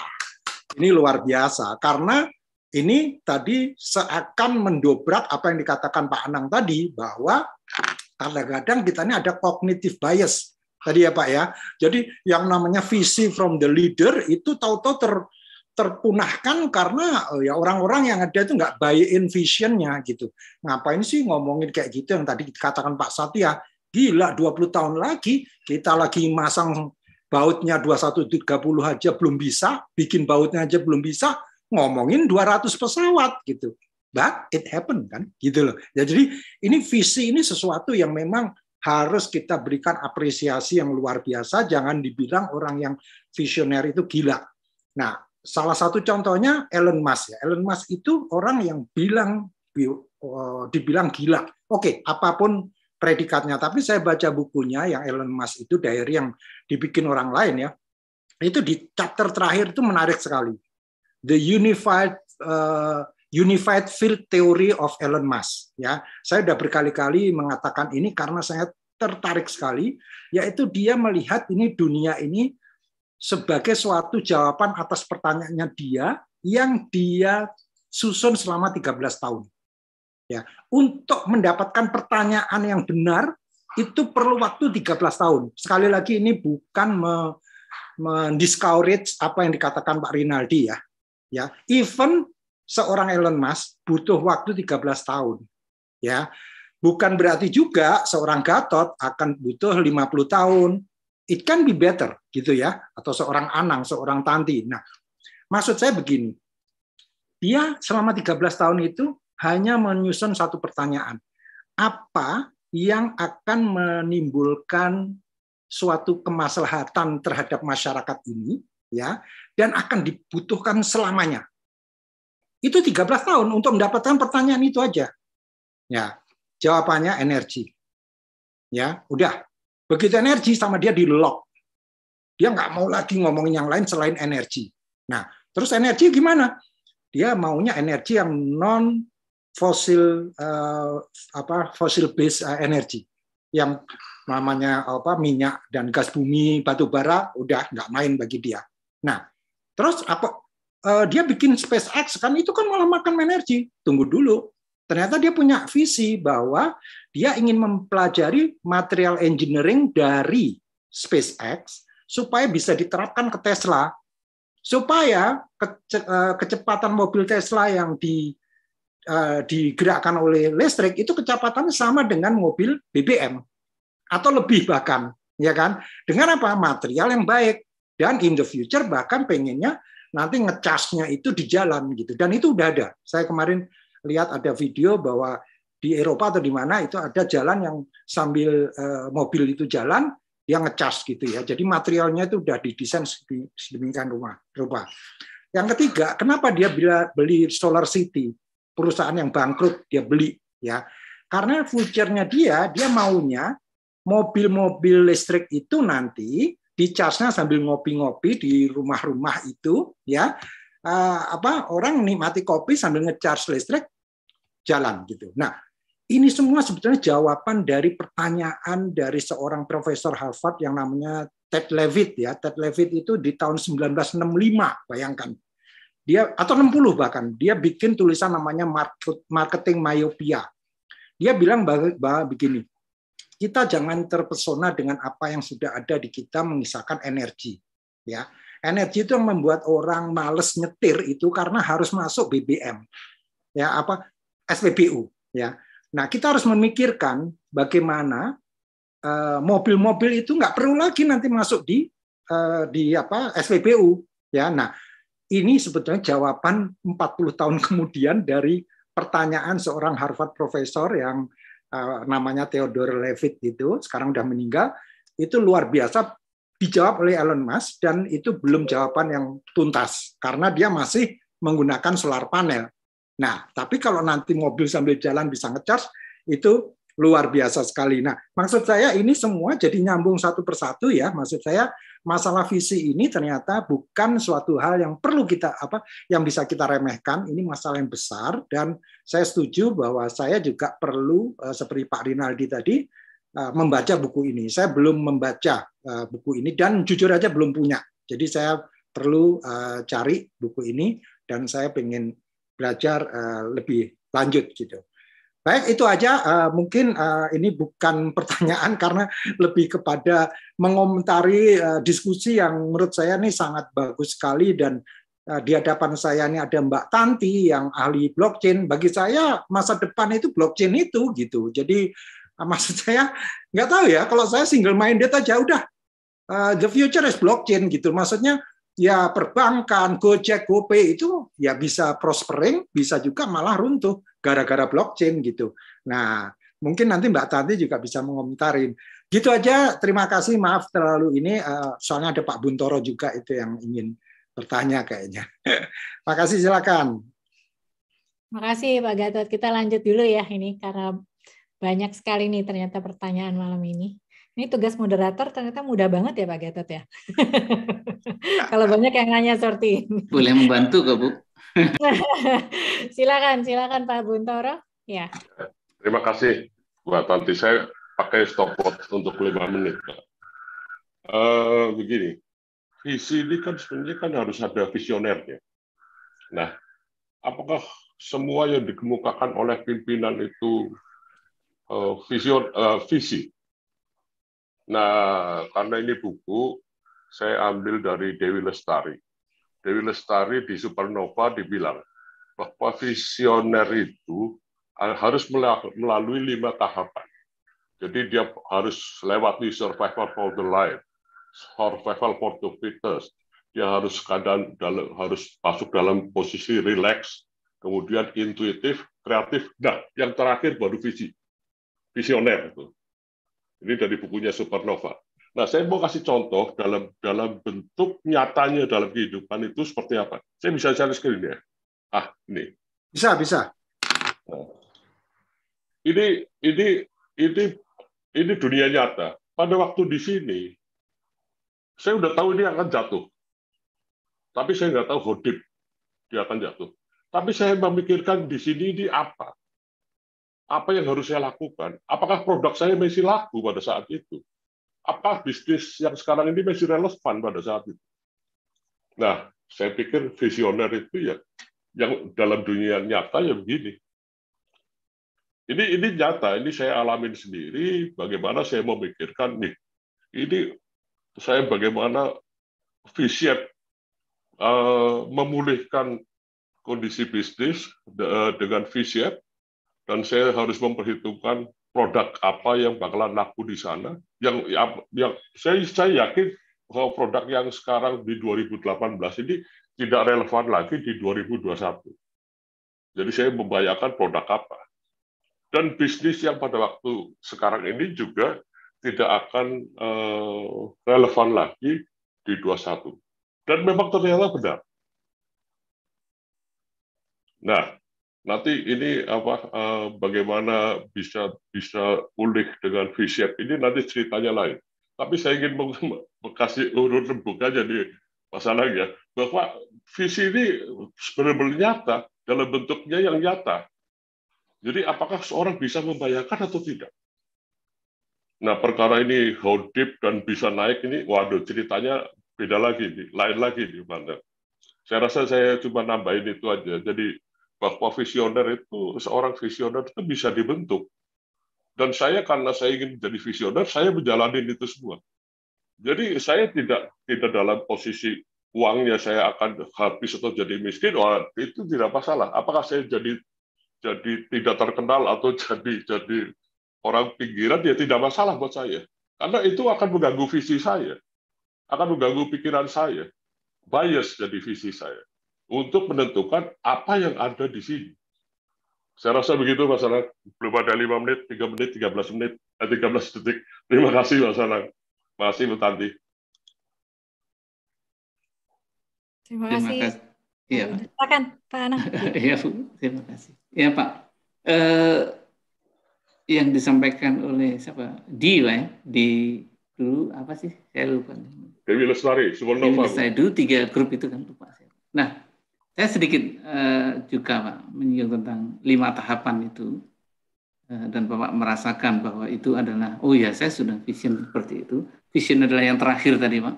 ini luar biasa. Karena ini tadi seakan mendobrak apa yang dikatakan Pak Anang tadi, bahwa kadang-kadang kita ini ada cognitive bias. Tadi ya Pak ya, jadi yang namanya visi from the leader itu tahu-tahu terpunahkan karena ya orang-orang yang ada itu nggak buy in visionnya gitu. Ngapain sih ngomongin kayak gitu yang tadi dikatakan Pak Satya, gila 20 tahun lagi kita lagi masang bautnya 2130 aja belum bisa, bikin bautnya aja belum bisa, ngomongin 200 pesawat gitu. But it happened kan gitu loh. Ya, jadi ini visi ini sesuatu yang memang harus kita berikan apresiasi yang luar biasa, jangan dibilang orang yang visioner itu gila. Nah, salah satu contohnya Elon Musk ya. Elon Musk itu orang yang dibilang gila. Oke, apapun predikatnya, tapi saya baca bukunya yang Elon Musk itu diary yang dibikin orang lain ya. Itu di chapter terakhir itu menarik sekali. The Unified Field Theory of Elon Musk ya. Saya sudah berkali-kali mengatakan ini karena saya tertarik sekali, yaitu dia melihat ini dunia ini sebagai suatu jawaban atas pertanyaannya dia yang dia susun selama 13 tahun. Ya, untuk mendapatkan pertanyaan yang benar itu perlu waktu 13 tahun. Sekali lagi ini bukan mendiscourage apa yang dikatakan Pak Rinaldi ya. Ya, even seorang Elon Musk butuh waktu 13 tahun. Ya. Bukan berarti juga seorang Gatot akan butuh 50 tahun. It can be better gitu ya, atau seorang Anang, seorang Tanti. Nah, maksud saya begini. Dia selama 13 tahun itu hanya menyusun satu pertanyaan. Apa yang akan menimbulkan suatu kemaslahatan terhadap masyarakat ini ya, dan akan dibutuhkan selamanya? Itu 13 tahun untuk mendapatkan pertanyaan itu aja. Ya, jawabannya energi. Ya, udah. Begitu energi sama dia di lock. Dia nggak mau lagi ngomongin yang lain selain energi. Nah, terus energi gimana? Dia maunya energi yang non fossil fossil based energy. Yang namanya minyak dan gas bumi, batu bara udah nggak main bagi dia. Nah, terus dia bikin SpaceX kan itu kan malah makan energi. Tunggu dulu. Ternyata dia punya visi bahwa dia ingin mempelajari material engineering dari SpaceX supaya bisa diterapkan ke Tesla. Supaya kecepatan mobil Tesla yang digerakkan oleh listrik itu kecepatannya sama dengan mobil BBM atau lebih bahkan, ya kan? Dengan apa? Material yang baik. Dan in the future bahkan pengennya nanti ngecasnya itu di jalan gitu, dan itu udah ada. Saya kemarin lihat ada video bahwa di Eropa atau di mana itu ada jalan yang sambil mobil itu jalan dia ngecas gitu ya. Jadi materialnya itu udah didesain sedemikian rupa. Yang ketiga, kenapa dia beli Solar City, perusahaan yang bangkrut dia beli ya? Karena future-nya dia maunya mobil-mobil listrik itu nanti dicasnya sambil ngopi-ngopi di rumah-rumah itu ya, orang nikmati kopi sambil ngecas listrik jalan gitu. Nah, ini semua sebetulnya jawaban dari pertanyaan dari seorang profesor Harvard yang namanya Ted Levitt ya. Ted Levitt itu di tahun 1965, bayangkan. Dia atau 60 bahkan, dia bikin tulisan namanya Marketing Myopia. Dia bilang bahwa begini, kita jangan terpesona dengan apa yang sudah ada di kita, mengisahkan energi. Ya, energi itu yang membuat orang males nyetir itu karena harus masuk BBM, ya apa SPBU. Ya, nah kita harus memikirkan bagaimana mobil-mobil itu nggak perlu lagi nanti masuk di apa SPBU. Ya, nah ini sebetulnya jawaban 40 tahun kemudian dari pertanyaan seorang Harvard profesor yang namanya Theodore Levitt itu, sekarang udah meninggal, itu luar biasa dijawab oleh Elon Musk, dan itu belum jawaban yang tuntas karena dia masih menggunakan solar panel. Nah, tapi kalau nanti mobil sambil jalan bisa ngecharge, itu luar biasa sekali. Nah, maksud saya ini semua jadi nyambung satu persatu ya. Maksud saya masalah visi ini ternyata bukan suatu hal yang perlu kita yang bisa kita remehkan. Ini masalah yang besar, dan saya setuju bahwa saya juga perlu seperti Pak Rinaldi tadi membaca buku ini. Saya belum membaca buku ini dan jujur aja belum punya. Jadi saya perlu cari buku ini dan saya pengen belajar lebih lanjut gitu. Baik, itu aja. Mungkin ini bukan pertanyaan karena lebih kepada mengomentari diskusi yang menurut saya ini sangat bagus sekali, dan di hadapan saya ini ada Mbak Tanti yang ahli blockchain. Bagi saya masa depan itu blockchain itu gitu. Jadi maksud saya nggak tahu ya, kalau saya single minded aja udah the future is blockchain gitu. Maksudnya ya perbankan, Gojek, GoPay itu ya bisa prospering, bisa juga malah runtuh gara-gara blockchain gitu. Nah, mungkin nanti Mbak Tanti juga bisa mengomentarin. Gitu aja, terima kasih, maaf terlalu ini, soalnya ada Pak Buntoro juga itu yang ingin bertanya kayaknya. Makasih, silakan. Makasih Pak Gatot. Kita lanjut dulu ya ini, karena banyak sekali nih ternyata pertanyaan malam ini. Ini tugas moderator ternyata mudah banget ya Pak Gatot ya. Kalau banyak yang nanya seperti ini. Boleh membantu kok, Bu. Silakan Pak Buntoro. Ya. Terima kasih, Mbak Tanti. Saya pakai stopwatch untuk 5 menit. Begini, visi ini kan sebenarnya kan harus ada visionernya. Nah, apakah semua yang dikemukakan oleh pimpinan itu visi? Nah, karena ini buku, saya ambil dari Dewi Lestari. Dewi Lestari di Supernova dibilang bahwa visioner itu harus melalui 5 tahapan. Jadi dia harus lewati survival for the life, survival for the fittest. Dia harus harus masuk dalam posisi relax, kemudian intuitif, kreatif. Nah, yang terakhir baru visi, visioner itu. Ini dari bukunya Supernova. Nah, saya mau kasih contoh dalam bentuk nyatanya dalam kehidupan itu seperti apa. Saya bisa share screen ya. Ini. Bisa. Nah, ini dunia nyata. Pada waktu di sini, saya udah tahu ini akan jatuh. Tapi saya nggak tahu how deep dia akan jatuh. Tapi saya memikirkan di sini ini apa? Apa yang harus saya lakukan? Apakah produk saya masih laku pada saat itu? Apakah bisnis yang sekarang ini masih relevan pada saat itu? Nah, saya pikir visioner itu ya, yang dalam dunia nyata ya begini. Ini nyata, ini saya alamin sendiri. Bagaimana saya memikirkan nih, ini saya bagaimana visi memulihkan kondisi bisnis dengan visi. Dan saya harus memperhitungkan produk apa yang bakalan laku di sana. Yang saya yakin bahwa produk yang sekarang di 2018 ini tidak relevan lagi di 2021. Jadi saya membayangkan produk apa. Dan bisnis yang pada waktu sekarang ini juga tidak akan relevan lagi di 2021. Dan memang ternyata benar. Nah, nanti ini bagaimana bisa pulih dengan V-shape ini nanti ceritanya lain. Tapi saya ingin kasih urut rembuk aja di masalahnya bahwa visi ini benar-benar nyata dalam bentuknya yang nyata. Jadi apakah seorang bisa membayangkan atau tidak? Nah, perkara ini how deep dan bisa naik ini, waduh, ceritanya beda lagi, lain lagi di mana. Saya rasa saya cuma nambahin itu aja. Jadi bahwa visioner itu, seorang visioner itu bisa dibentuk. Dan saya karena saya ingin jadi visioner, saya menjalani itu semua. Jadi saya tidak dalam posisi uangnya saya akan habis atau jadi miskin, itu tidak masalah. Apakah saya jadi tidak terkenal atau jadi orang pinggiran, ya tidak masalah buat saya. Karena itu akan mengganggu visi saya, akan mengganggu pikiran saya, bias jadi visi saya, untuk menentukan apa yang ada di sini. Saya rasa begitu, Mas Anang. Belum ada 5 menit, 3 menit, 13 menit, 13 detik. Terima kasih, Mas Anang. Terima kasih, Bu Tanti. Terima kasih. Iya, Pak. Silakan, Pak Anang. Iya, Bu. Terima kasih. Iya, Pak. Yang disampaikan oleh siapa? Di dulu apa sih? Saya lupa. Dewi Lestari, Supernova. Dewi Lestari dulu 3 grup itu kan lupa saya. Nah, saya sedikit juga Pak menyinggung tentang 5 tahapan itu, dan Bapak merasakan bahwa itu adalah, oh ya saya sudah vision seperti itu. Vision adalah yang terakhir tadi Pak.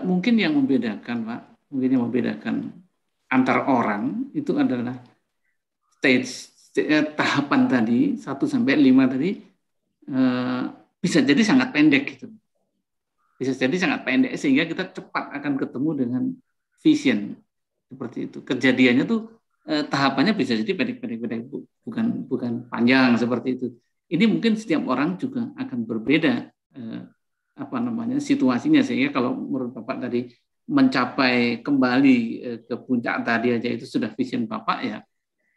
Mungkin yang membedakan Pak, antar orang itu adalah tahapan tadi 1 sampai 5 tadi bisa jadi sangat pendek gitu. Bisa jadi sangat pendek sehingga kita cepat akan ketemu dengan vision seperti itu. Kejadiannya tuh tahapannya bisa jadi pendek-pendek, bukan panjang seperti itu. Ini mungkin setiap orang juga akan berbeda situasinya, sehingga kalau menurut Bapak tadi mencapai kembali ke puncak tadi aja itu sudah vision Bapak,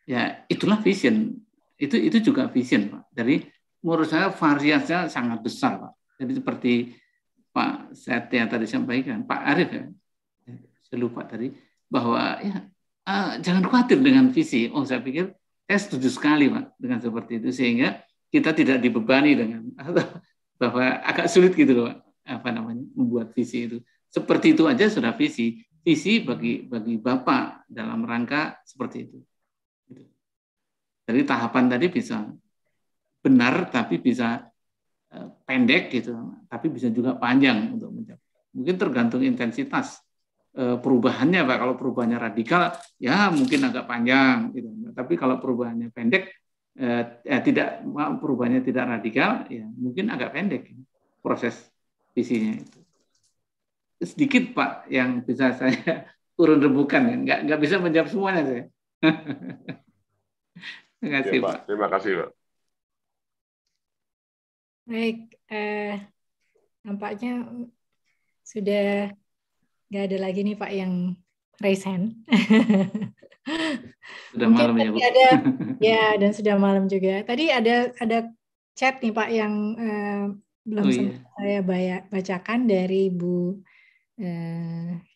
ya itulah vision. Itu juga vision Pak. Jadi menurut saya variasinya sangat besar Pak. Jadi seperti Pak Setia tadi sampaikan, Pak Arief saya lupa tadi, bahwa jangan khawatir dengan visi. Oh, saya pikir saya setuju sekali Pak dengan seperti itu, sehingga kita tidak dibebani dengan bahwa agak sulit gitu loh Pak, membuat visi itu. Seperti itu aja sudah visi bagi Bapak dalam rangka seperti itu. Jadi tahapan tadi bisa benar tapi bisa pendek gitu, tapi bisa juga panjang untuk mencapai. Mungkin tergantung intensitas perubahannya Pak. Kalau perubahannya radikal ya mungkin agak panjang gitu. Tapi kalau perubahannya pendek perubahannya tidak radikal ya mungkin agak pendek proses visinya itu. Sedikit Pak yang bisa saya urun rembukan, nggak bisa menjawab semuanya saya. Terima kasih, Pak. Terima kasih, Pak. Baik, nampaknya sudah nggak ada lagi nih Pak yang raise hand. Sudah malam ya, Bu. Dan sudah malam juga. Tadi ada chat nih Pak yang belum sempat saya bacakan dari Bu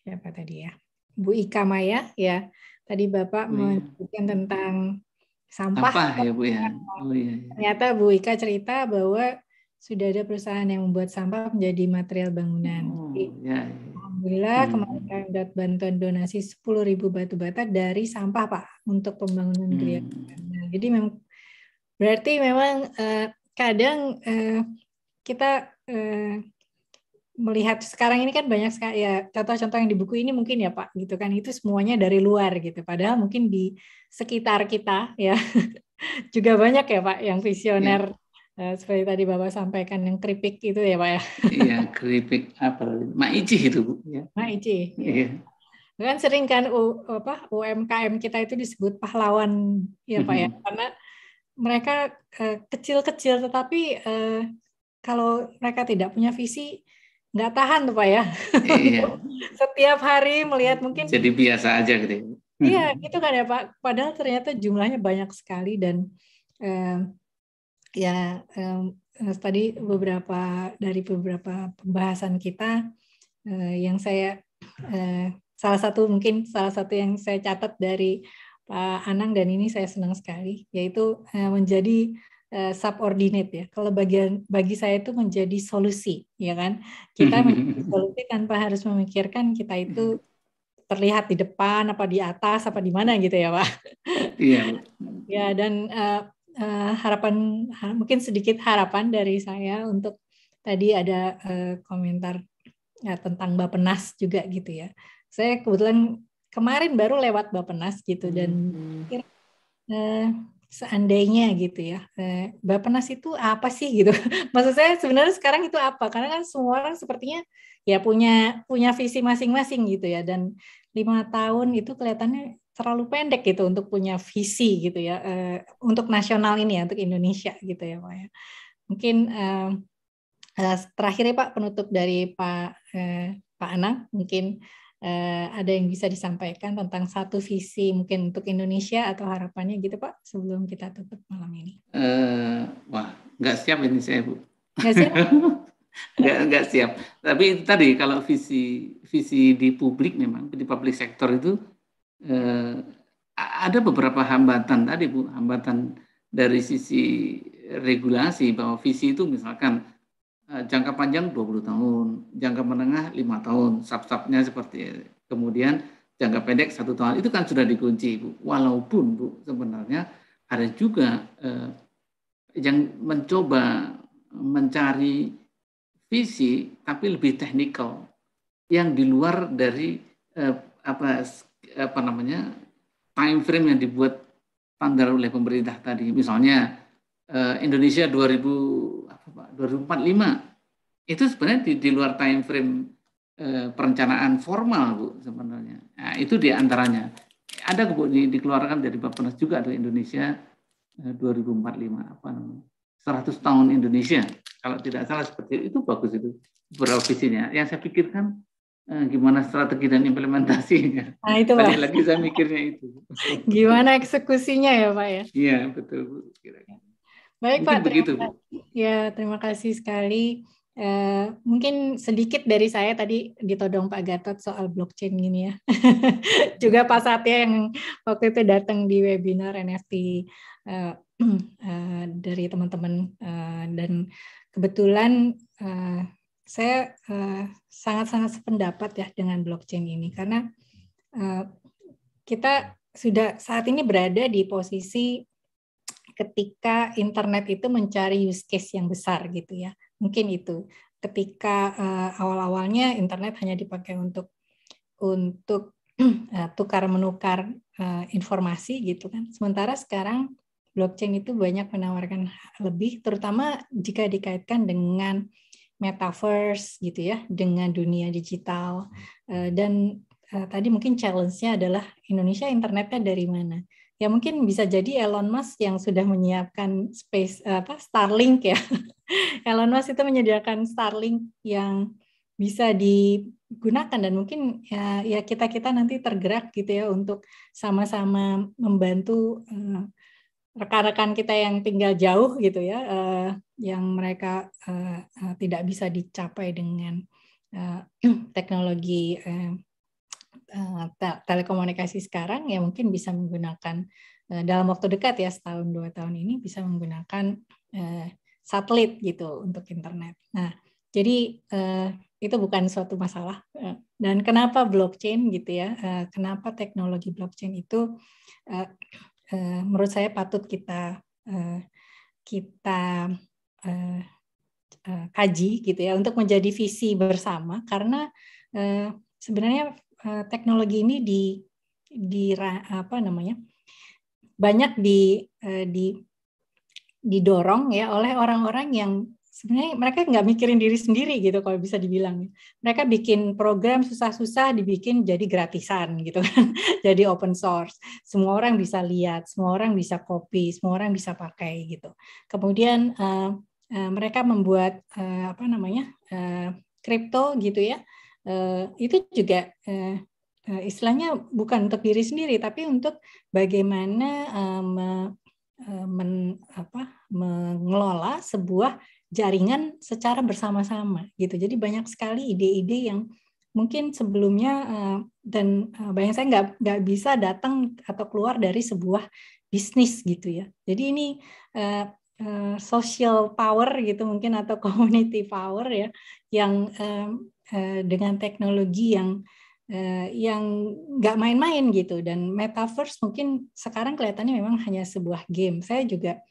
siapa tadi ya? Bu Ika Maya ya. Tadi Bapak menyebutkan tentang sampah ya Bu ya. Oh iya. Ternyata Bu Ika cerita bahwa sudah ada perusahaan yang membuat sampah menjadi material bangunan. Alhamdulillah kemarin kami dapat bantuan donasi 10.000 batu bata dari sampah Pak untuk pembangunan gereja. Nah, jadi memang berarti memang kadang kita melihat sekarang ini kan banyak sekali ya contoh-contoh yang di buku ini mungkin ya Pak gitu kan, itu semuanya dari luar gitu, padahal mungkin di sekitar kita ya juga banyak ya Pak yang visioner seperti tadi Bapak sampaikan yang keripik itu ya Pak ya. Iya, keripik apa? Maici itu Bu ya. Maici. Iya. Kan sering kan UMKM kita itu disebut pahlawan ya Pak ya, karena mereka kecil-kecil tetapi kalau mereka tidak punya visi nggak tahan tuh Pak ya. Iya. Setiap hari melihat mungkin jadi biasa aja gitu. Iya, gitu kan ya Pak. Padahal ternyata jumlahnya banyak sekali dan tadi beberapa pembahasan kita yang saya salah satu yang saya catat dari Pak Anang dan ini saya senang sekali, yaitu menjadi subordinate ya. Kalau bagi saya itu menjadi solusi, ya kan? Kita menjadi solusi tanpa harus memikirkan kita itu terlihat di depan, apa di atas, apa di mana gitu ya Pak. Iya. Ya dan mungkin sedikit harapan dari saya untuk tadi ada komentar tentang Bappenas juga gitu ya. Saya kebetulan kemarin baru lewat Bappenas gitu dan seandainya gitu ya, Bappenas itu apa sih gitu? Maksud saya sebenarnya sekarang itu apa? Karena kan semua orang sepertinya ya punya visi masing-masing gitu ya, dan 5 tahun itu kelihatannya terlalu pendek gitu untuk punya visi gitu ya, untuk nasional ini ya, untuk Indonesia gitu ya Pak ya. Mungkin terakhir ya Pak, penutup dari Pak Anang, mungkin ada yang bisa disampaikan tentang satu visi mungkin untuk Indonesia atau harapannya gitu Pak, sebelum kita tutup malam ini. Wah, nggak siap ini saya Bu. Nggak siap? nggak siap. Tapi tadi kalau visi di publik memang di public sector itu ada beberapa hambatan tadi Bu, hambatan dari sisi regulasi, bahwa visi itu misalkan jangka panjang 20 tahun, jangka menengah 5 tahun, sub-subnya seperti, kemudian jangka pendek 1 tahun, itu kan sudah dikunci Bu. Walaupun Bu sebenarnya ada juga yang mencoba mencari visi tapi lebih teknikal, yang di luar dari apa namanya time frame yang dibuat standar oleh pemerintah tadi. Misalnya Indonesia 2045 itu sebenarnya di luar time frame perencanaan formal Bu sebenarnya. Nah, itu diantaranya ada Bu dikeluarkan dari Bappenas juga, ada Indonesia 2045 apa namanya 100 tahun Indonesia kalau tidak salah, seperti itu. Bagus itu beberapa visinya. Yang saya pikirkan gimana strategi dan implementasinya. Nah, itu Balik Pak. lagi saya mikirnya itu. Gimana eksekusinya ya Pak ya? Iya betul Bu. Baik Mungkin Pak, begitu, Bu. terima kasih sekali. Mungkin sedikit dari saya tadi ditodong Pak Gatot soal blockchain gini ya. Juga Pak Satya yang waktu itu datang di webinar NFT dari teman-teman, dan kebetulan saya sangat-sangat sependapat ya dengan blockchain ini, karena kita sudah saat ini berada di posisi ketika internet itu mencari use case yang besar gitu ya. Mungkin itu ketika awal-awalnya internet hanya dipakai untuk tukar menukar informasi gitu kan. Sementara sekarang blockchain itu banyak menawarkan lebih, terutama jika dikaitkan dengan metaverse gitu ya, dengan dunia digital. Dan tadi mungkin challenge-nya adalah Indonesia internetnya dari mana? Ya mungkin bisa jadi Elon Musk yang sudah menyiapkan Starlink ya. Elon Musk itu menyediakan Starlink yang bisa digunakan, dan mungkin ya kita nanti tergerak gitu ya untuk sama-sama membantu rekan-rekan kita yang tinggal jauh gitu ya, yang mereka tidak bisa dicapai dengan teknologi telekomunikasi sekarang, ya mungkin bisa menggunakan dalam waktu dekat ya, 1-2 tahun ini bisa menggunakan satelit gitu untuk internet. Nah, jadi itu bukan suatu masalah. Dan kenapa blockchain gitu ya? Kenapa teknologi blockchain itu menurut saya patut kita kaji gitu ya untuk menjadi visi bersama, karena sebenarnya teknologi ini banyak didorong ya oleh orang-orang yang sebenarnya mereka nggak mikirin diri sendiri gitu, kalau bisa dibilang. Mereka bikin program susah-susah dibikin jadi gratisan gitu kan, jadi open source. Semua orang bisa lihat, semua orang bisa copy, semua orang bisa pakai gitu. Kemudian mereka membuat kripto gitu ya. Itu juga istilahnya bukan untuk diri sendiri, tapi untuk bagaimana mengelola sebuah jaringan secara bersama-sama gitu. Jadi banyak sekali ide-ide yang mungkin sebelumnya dan bayang saya nggak bisa datang atau keluar dari sebuah bisnis gitu ya. Jadi ini social power gitu mungkin, atau community power ya, yang dengan teknologi yang nggak main-main gitu. Dan metaverse mungkin sekarang kelihatannya memang hanya sebuah game. Saya juga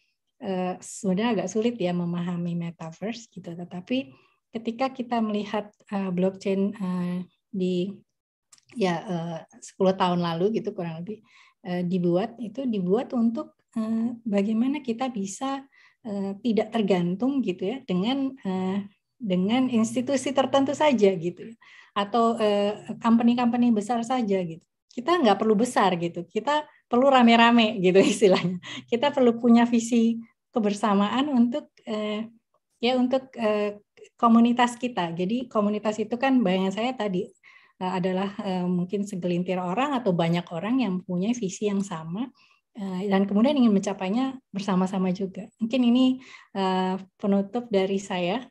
sebenarnya agak sulit ya memahami metaverse gitu. Tetapi ketika kita melihat blockchain di 10 tahun lalu gitu kurang lebih dibuat untuk bagaimana kita bisa tidak tergantung gitu ya dengan institusi tertentu saja gitu ya, atau company-company besar saja gitu. Kita nggak perlu besar gitu, kita perlu rame-rame gitu istilahnya. Kita perlu punya visi kebersamaan untuk komunitas kita. Jadi komunitas itu kan bayangan saya tadi adalah mungkin segelintir orang atau banyak orang yang mempunyai visi yang sama dan kemudian ingin mencapainya bersama-sama juga. Mungkin ini penutup dari saya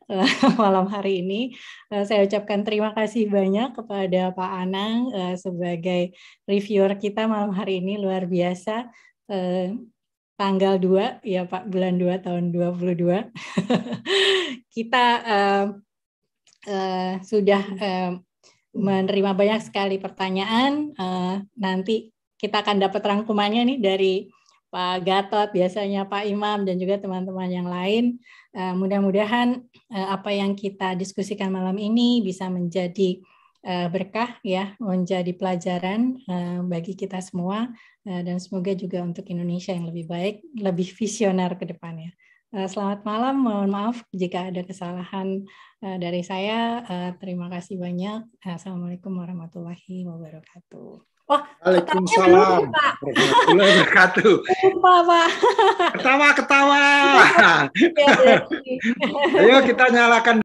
malam hari ini. Saya ucapkan terima kasih banyak kepada Pak Anang sebagai reviewer kita malam hari ini, luar biasa. Tanggal 2 ya Pak, bulan 2 tahun 22. Kita sudah menerima banyak sekali pertanyaan. Nanti kita akan dapat rangkumannya nih dari Pak Gatot, biasanya Pak Imam, dan juga teman-teman yang lain. Mudah-mudahan apa yang kita diskusikan malam ini bisa menjadi berkah ya, menjadi pelajaran bagi kita semua, dan semoga juga untuk Indonesia yang lebih baik, lebih visioner ke depannya. Selamat malam, mohon maaf jika ada kesalahan dari saya. Terima kasih banyak. Assalamualaikum warahmatullahi wabarakatuh. Oh, waalaikumsalam warahmatullahi wabarakatuh. Pak. Ketawa. Ayo kita nyalakan